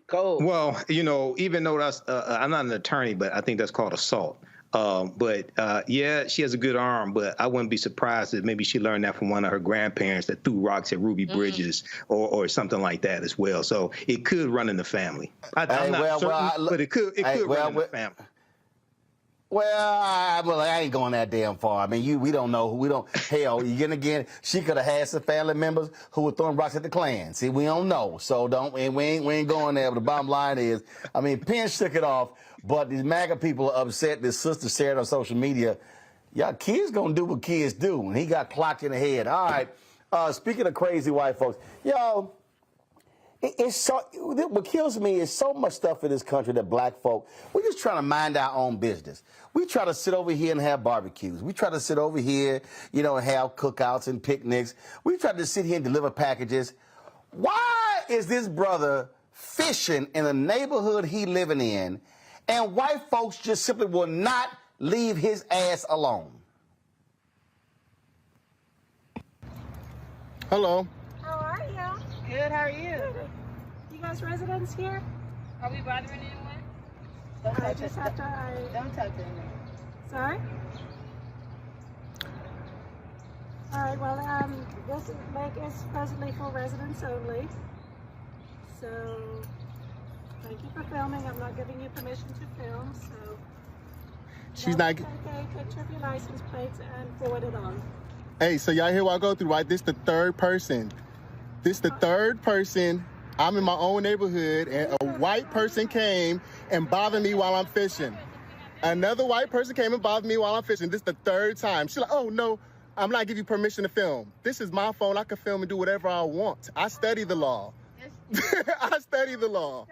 Cold. Well, you know, even though that's I'm not an attorney, but I think that's called assault. Yeah, she has a good arm, but I wouldn't be surprised if maybe she learned that from one of her grandparents that threw rocks at Ruby Bridges or something like that as well. So it could run in the family. I'm not certain, but it could run in the family. Well, I ain't going that damn far. I mean, we don't know. Hell, again, she could have had some family members who were throwing rocks at the Klan. See, we don't know. So we ain't going there. But the bottom line is, I mean, Penn shook it off, but these MAGA people are upset. This sister shared on social media. Y'all kids gonna do what kids do. And he got clocked in the head. All right. Speaking of crazy white folks, yo, what kills me is so much stuff in this country that black folk, we're just trying to mind our own business. We try to sit over here and have barbecues. We try to sit over here, and have cookouts and picnics. We try to sit here and deliver packages. Why is this brother fishing in the neighborhood he living in, and white folks just simply will not leave his ass alone? Hello. How are you? Good, how are you? Good. You guys residents here? Are we bothering anyone? Don't touch us. Don't touch anyone. Sorry? All right, well, this lake is presently for residents only. So, thank you for filming. I'm not giving you permission to film, so... She's not... Okay, picture of your license plates and forward it on. Hey, so y'all hear what I go through, right? This the third person. I'm in my own neighborhood, and a white person came and bothered me while I'm fishing. Another white person came and bothered me while I'm fishing. This is the third time. She's like, oh, no, I'm not giving you permission to film. This is my phone. I can film and do whatever I want. I study the law. I study the law.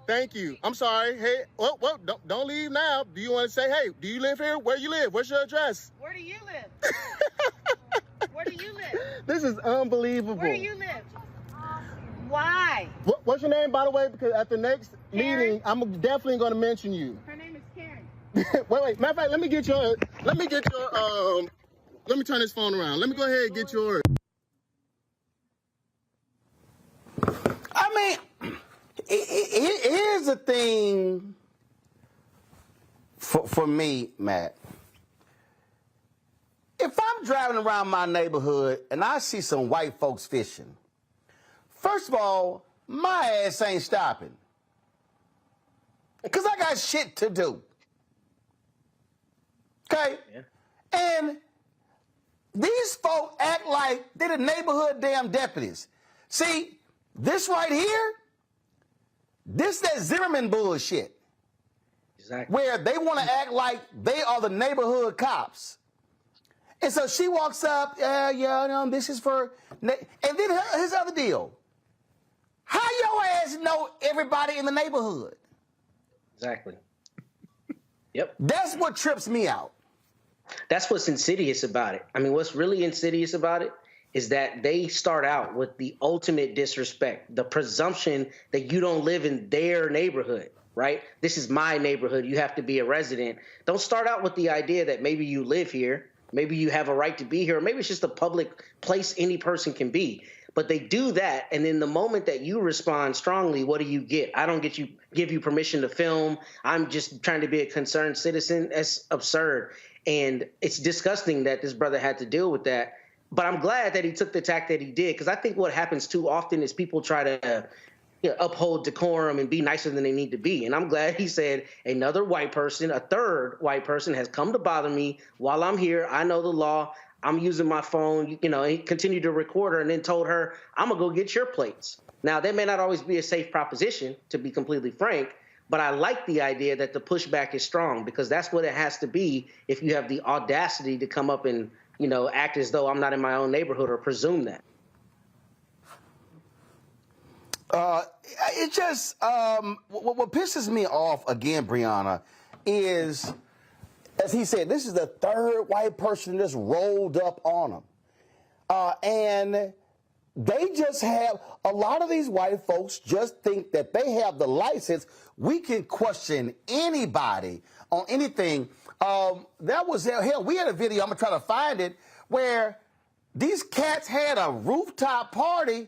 Thank you. I'm sorry. Hey, well, don't leave now. Do you want to say, hey, do you live here? Where you live? What's your address? Where do you live? Where do you live? This is unbelievable. Where do you live? Why? What's your name, by the way? Because at the next meeting, I'm definitely going to mention you. Her name is Karen. wait. Matter of fact, let me turn this phone around. Let me go ahead and get yours. I mean, here's the thing for me, Matt. If I'm driving around my neighborhood and I see some white folks fishing, first of all, my ass ain't stopping. Because I got shit to do. Okay? Yeah. And these folk act like they're the neighborhood damn deputies. See, this right here, this that Zimmerman bullshit. Exactly. Where they want to act like they are the neighborhood cops. And so she walks up, this is for... And then here's the other deal. How your ass know everybody in the neighborhood? Exactly. Yep. That's what trips me out. That's what's insidious about it. I mean, what's really insidious about it is that they start out with the ultimate disrespect, the presumption that you don't live in their neighborhood, right? This is my neighborhood. You have to be a resident. Don't start out with the idea that maybe you live here, maybe you have a right to be here, or maybe it's just a public place any person can be. But they do that, and in the moment that you respond strongly, what do you get? I don't give you permission to film. I'm just trying to be a concerned citizen. That's absurd. And it's disgusting that this brother had to deal with that. But I'm glad that he took the tack that he did, because I think what happens too often is people try to uphold decorum and be nicer than they need to be. And I'm glad he said another white person, a third white person, has come to bother me while I'm here. I know the law. I'm using my phone, he continued to record her and then told her, I'm going to go get your plates. Now, that may not always be a safe proposition, to be completely frank, but I like the idea that the pushback is strong, because that's what it has to be if you have the audacity to come up and, act as though I'm not in my own neighborhood or presume that. It just, what pisses me off again, Brianna, is... As he said, this is the third white person that's rolled up on him. And they just have, a lot of these white folks just think that they have the license. We can question anybody on anything. That was, hell, we had a video, I'm going to try to find it, where these cats had a rooftop party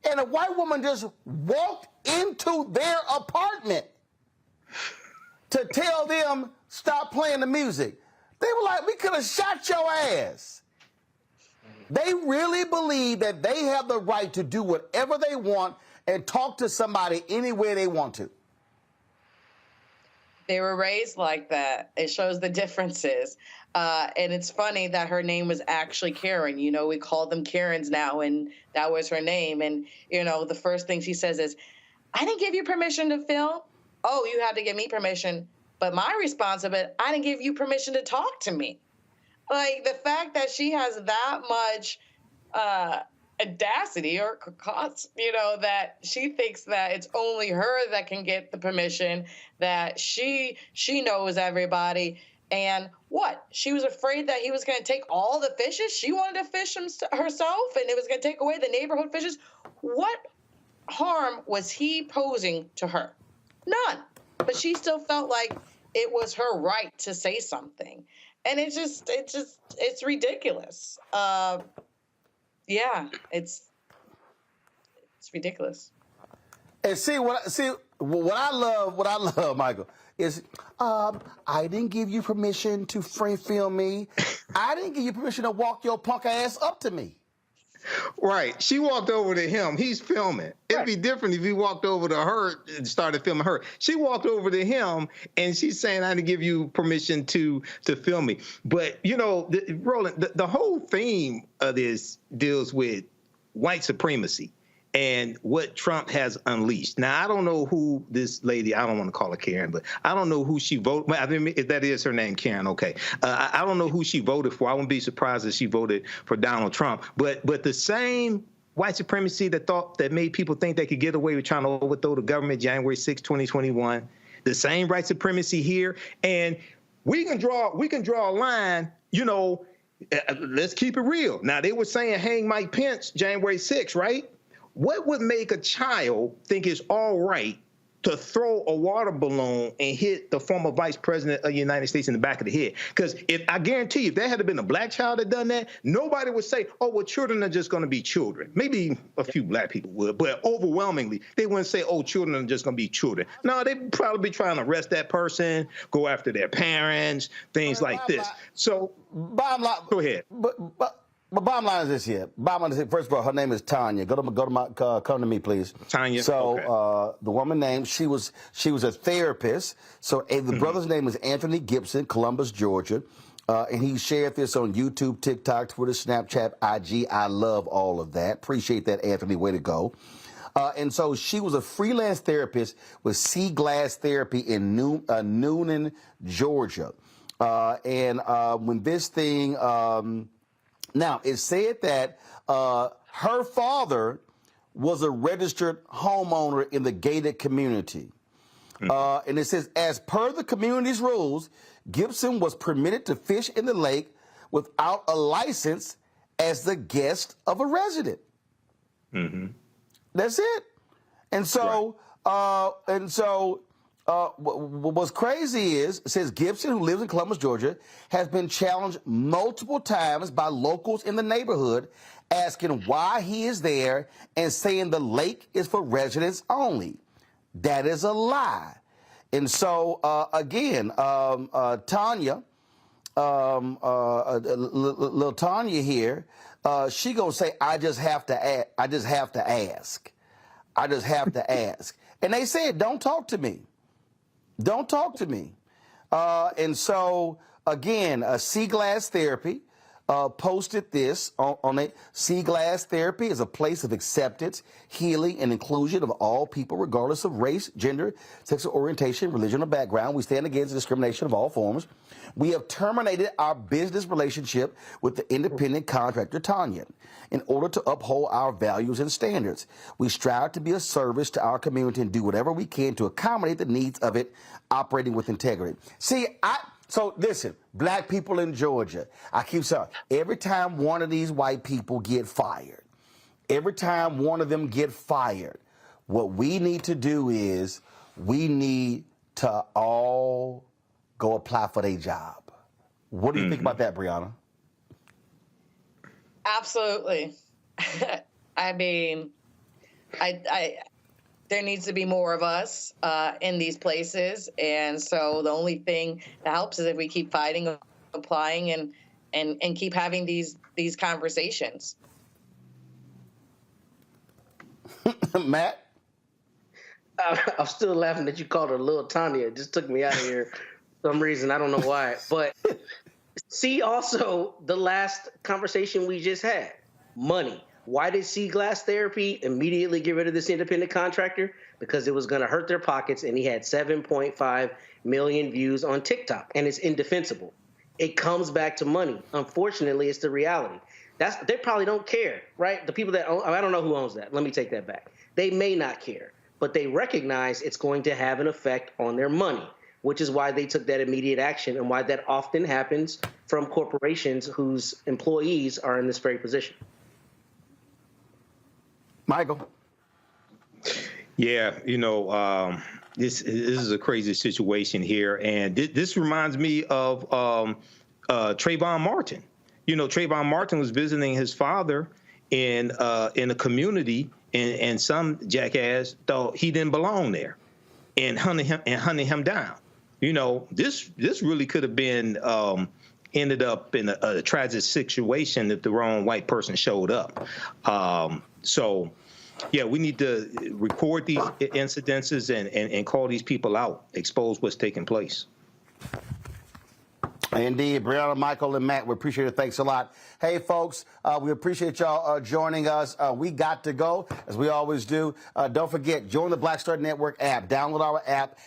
and a white woman just walked into their apartment to tell them, stop playing the music. They were like, we could have shot your ass. They really believe that they have the right to do whatever they want and talk to somebody any way they want to. They were raised like that. It shows the differences. And it's funny that her name was actually Karen. You know, we call them Karens now, and that was her name. And, you know, the first thing she says is, I didn't give you permission to film. Oh, you had to give me permission. But my response of it, I didn't give you permission to talk to me. Like, the fact that she has that much audacity or you know, that she thinks that it's only her that can get the permission, that she knows everybody. And what? She was afraid that he was going to take all the fishes? She wanted to fish herself, and it was going to take away the neighborhood fishes? What harm was he posing to her? None. But she still felt like it was her right to say something. And it's ridiculous. Yeah, it's ridiculous. And what I love, Michael, is I didn't give you permission to film me. I didn't give you permission to walk your punk ass up to me. Right. She walked over to him. He's filming. It'd be different if he walked over to her and started filming her. She walked over to him, and she's saying, I didn't give you permission to film me. But, you know, Roland, the whole theme of this deals with white supremacy and what Trump has unleashed. Now, I don't know who this lady, I don't want to call her Karen, but I don't know who she voted. Well, I mean, if that is her name, Karen, okay. I don't know who she voted for. I wouldn't be surprised if she voted for Donald Trump. But the same white supremacy that made people think they could get away with trying to overthrow the government January 6, 2021, the same white supremacy here. And we can draw a line, you know, let's keep it real. Now, they were saying hang Mike Pence January 6, right? What would make a child think it's all right to throw a water balloon and hit the former vice president of the United States in the back of the head? Because I guarantee you, if there had been a black child that done that, nobody would say, oh, well, children are just going to be children. Maybe a few black people would, but overwhelmingly, they wouldn't say, oh, children are just going to be children. No, they'd probably be trying to arrest that person, go after their parents, things like this. So, go ahead. But bottom line is this here. Bottom line is, first of all, her name is Tanya. Come to me, please. Tanya. So okay. The woman name, she was a therapist. So the brother's name is Anthony Gibson, Columbus, Georgia. And he shared this on YouTube, TikTok, Twitter, Snapchat, IG. I love all of that. Appreciate that, Anthony. Way to go. And so she was a freelance therapist with Sea Glass Therapy in Noonan, Georgia. When this thing... Now, it said that her father was a registered homeowner in the gated community. And it says, as per the community's rules, Gibson was permitted to fish in the lake without a license as the guest of a resident. Mm-hmm. That's it. And so, what's crazy is, it says Gibson, who lives in Columbus, Georgia, has been challenged multiple times by locals in the neighborhood, asking why he is there and saying the lake is for residents only. That is a lie. And so, again, Tanya, little Tanya here, she gonna say, I just have to ask. I just have to ask. And they said, don't talk to me. Don't talk to me. And so, again, Sea Glass Therapy posted this on it. Sea Glass Therapy is a place of acceptance, healing, and inclusion of all people, regardless of race, gender, sexual orientation, religion, or background. We stand against discrimination of all forms. We have terminated our business relationship with the independent contractor, Tanya, in order to uphold our values and standards. We strive to be a service to our community and do whatever we can to accommodate the needs of it, operating with integrity. So listen, black people in Georgia, I keep saying, every time one of these white people get fired, what we need to do is we need to all go apply for their job. What do you think about that, Brianna? Absolutely. I mean, there needs to be more of us in these places. And so the only thing that helps is if we keep fighting, applying, and keep having these conversations. Matt? I'm still laughing that you called her Little Tanya. It just took me out of here for some reason. I don't know why. But see also the last conversation we just had, money. Why did See Glass Therapy immediately get rid of this independent contractor? Because it was going to hurt their pockets, and he had 7.5 million views on TikTok, and it's indefensible. It comes back to money. Unfortunately, it's the reality. They probably don't care, right? The people that own, I don't know who owns that. Let me take that back. They may not care, but they recognize it's going to have an effect on their money, which is why they took that immediate action and why that often happens from corporations whose employees are in this very position. Michael? Yeah, this is a crazy situation here. And this reminds me of Trayvon Martin. Trayvon Martin was visiting his father in a community, and some jackass thought he didn't belong there and hunted him down. This really could have been ended up in a tragic situation if the wrong white person showed up. So, yeah, we need to record these incidences and call these people out, expose what's taking place. Indeed. Brianna, Michael, and Matt, we appreciate it. Thanks a lot. Hey, folks, we appreciate y'all joining us. We got to go, as we always do. Don't forget, join the Black Star Network app. Download our app,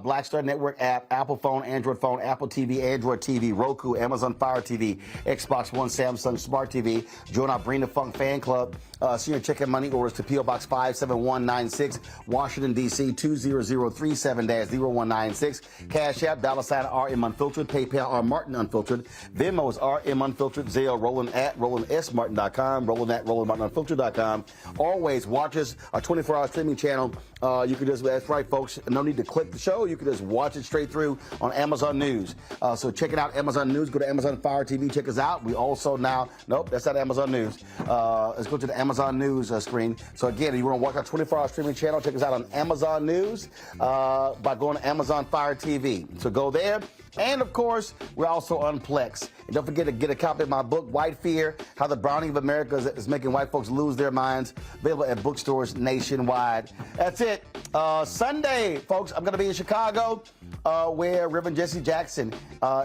Black Star Network app, Apple phone, Android phone, Apple TV, Android TV, Roku, Amazon Fire TV, Xbox One, Samsung Smart TV. Join our Bring the Funk fan club. Senior check-in money orders to P.O. Box 57196, Washington, D.C. 20037-0196. Cash App, $RM Unfiltered. PayPal, R Martin Unfiltered. Venmo is RM Unfiltered. Zelle, Roland at RolandSMartin.com. Roland at RolandMartinUnfiltered.com. Always watch us, our 24-hour streaming channel. You can that's right, folks. No need to click the show. You can just watch it straight through on Amazon News. So check it out, Amazon News. Go to Amazon Fire TV. Check us out. We also now, nope, that's not Amazon News. Let's go to the Amazon News screen. So again, if you want to watch our 24-hour streaming channel, check us out on Amazon News by going to Amazon Fire TV. So go there. And, of course, we're also on Plex. And don't forget to get a copy of my book, White Fear, How the Browning of America is Making White Folks Lose Their Minds, available at bookstores nationwide. That's it. Sunday, folks, I'm going to be in Chicago, where Reverend Jesse Jackson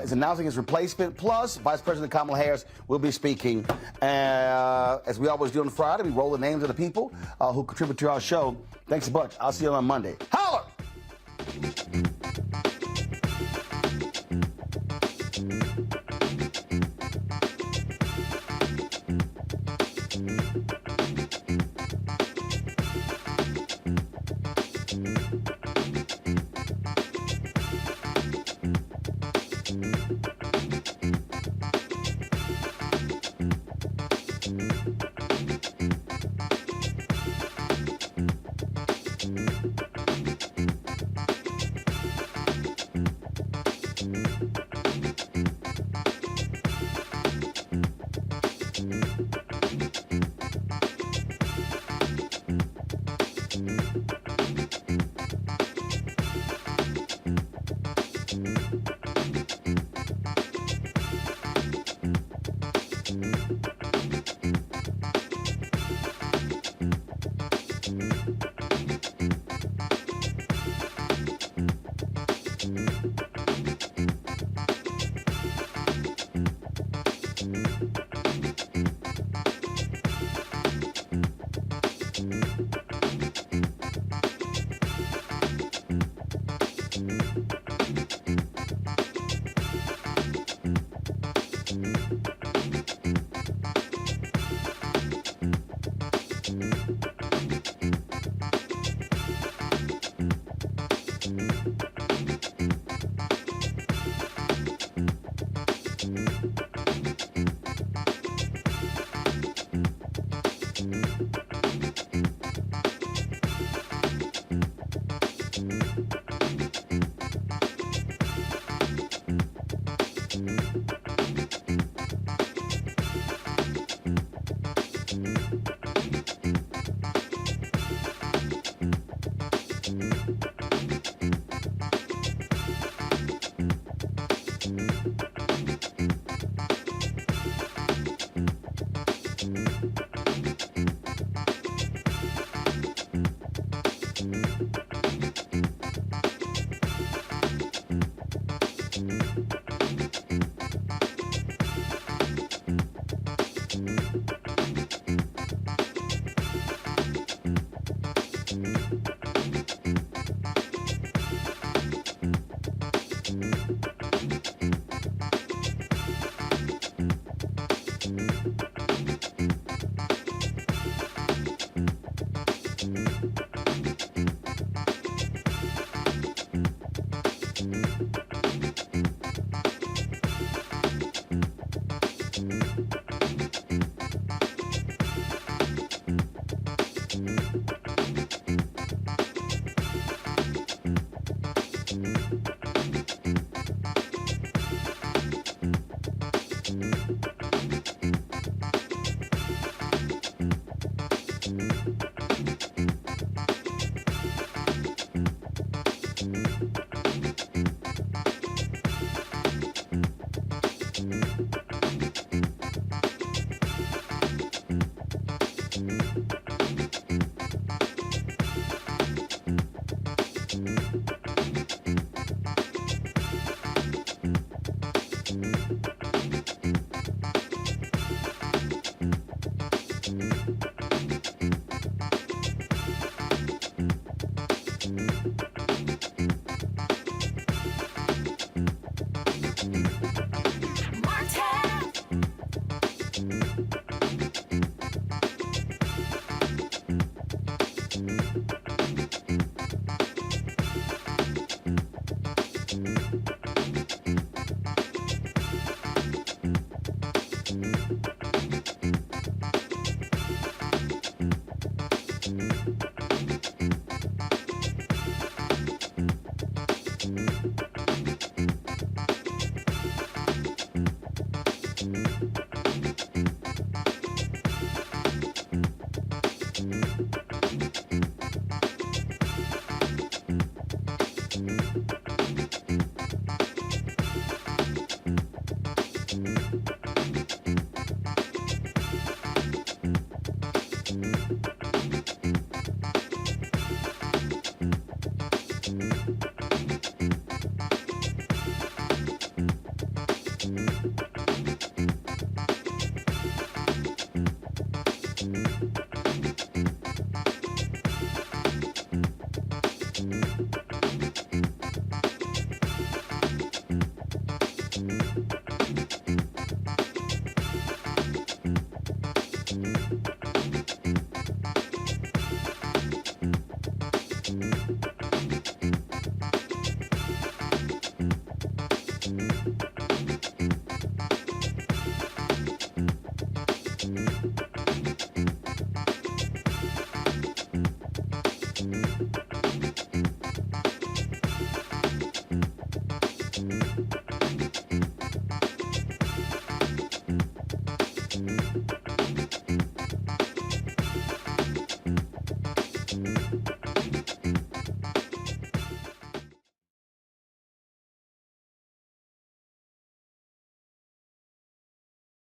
is announcing his replacement, plus Vice President Kamala Harris will be speaking. As we always do on Friday, we roll the names of the people who contribute to our show. Thanks a bunch. I'll see you on Monday. Holler!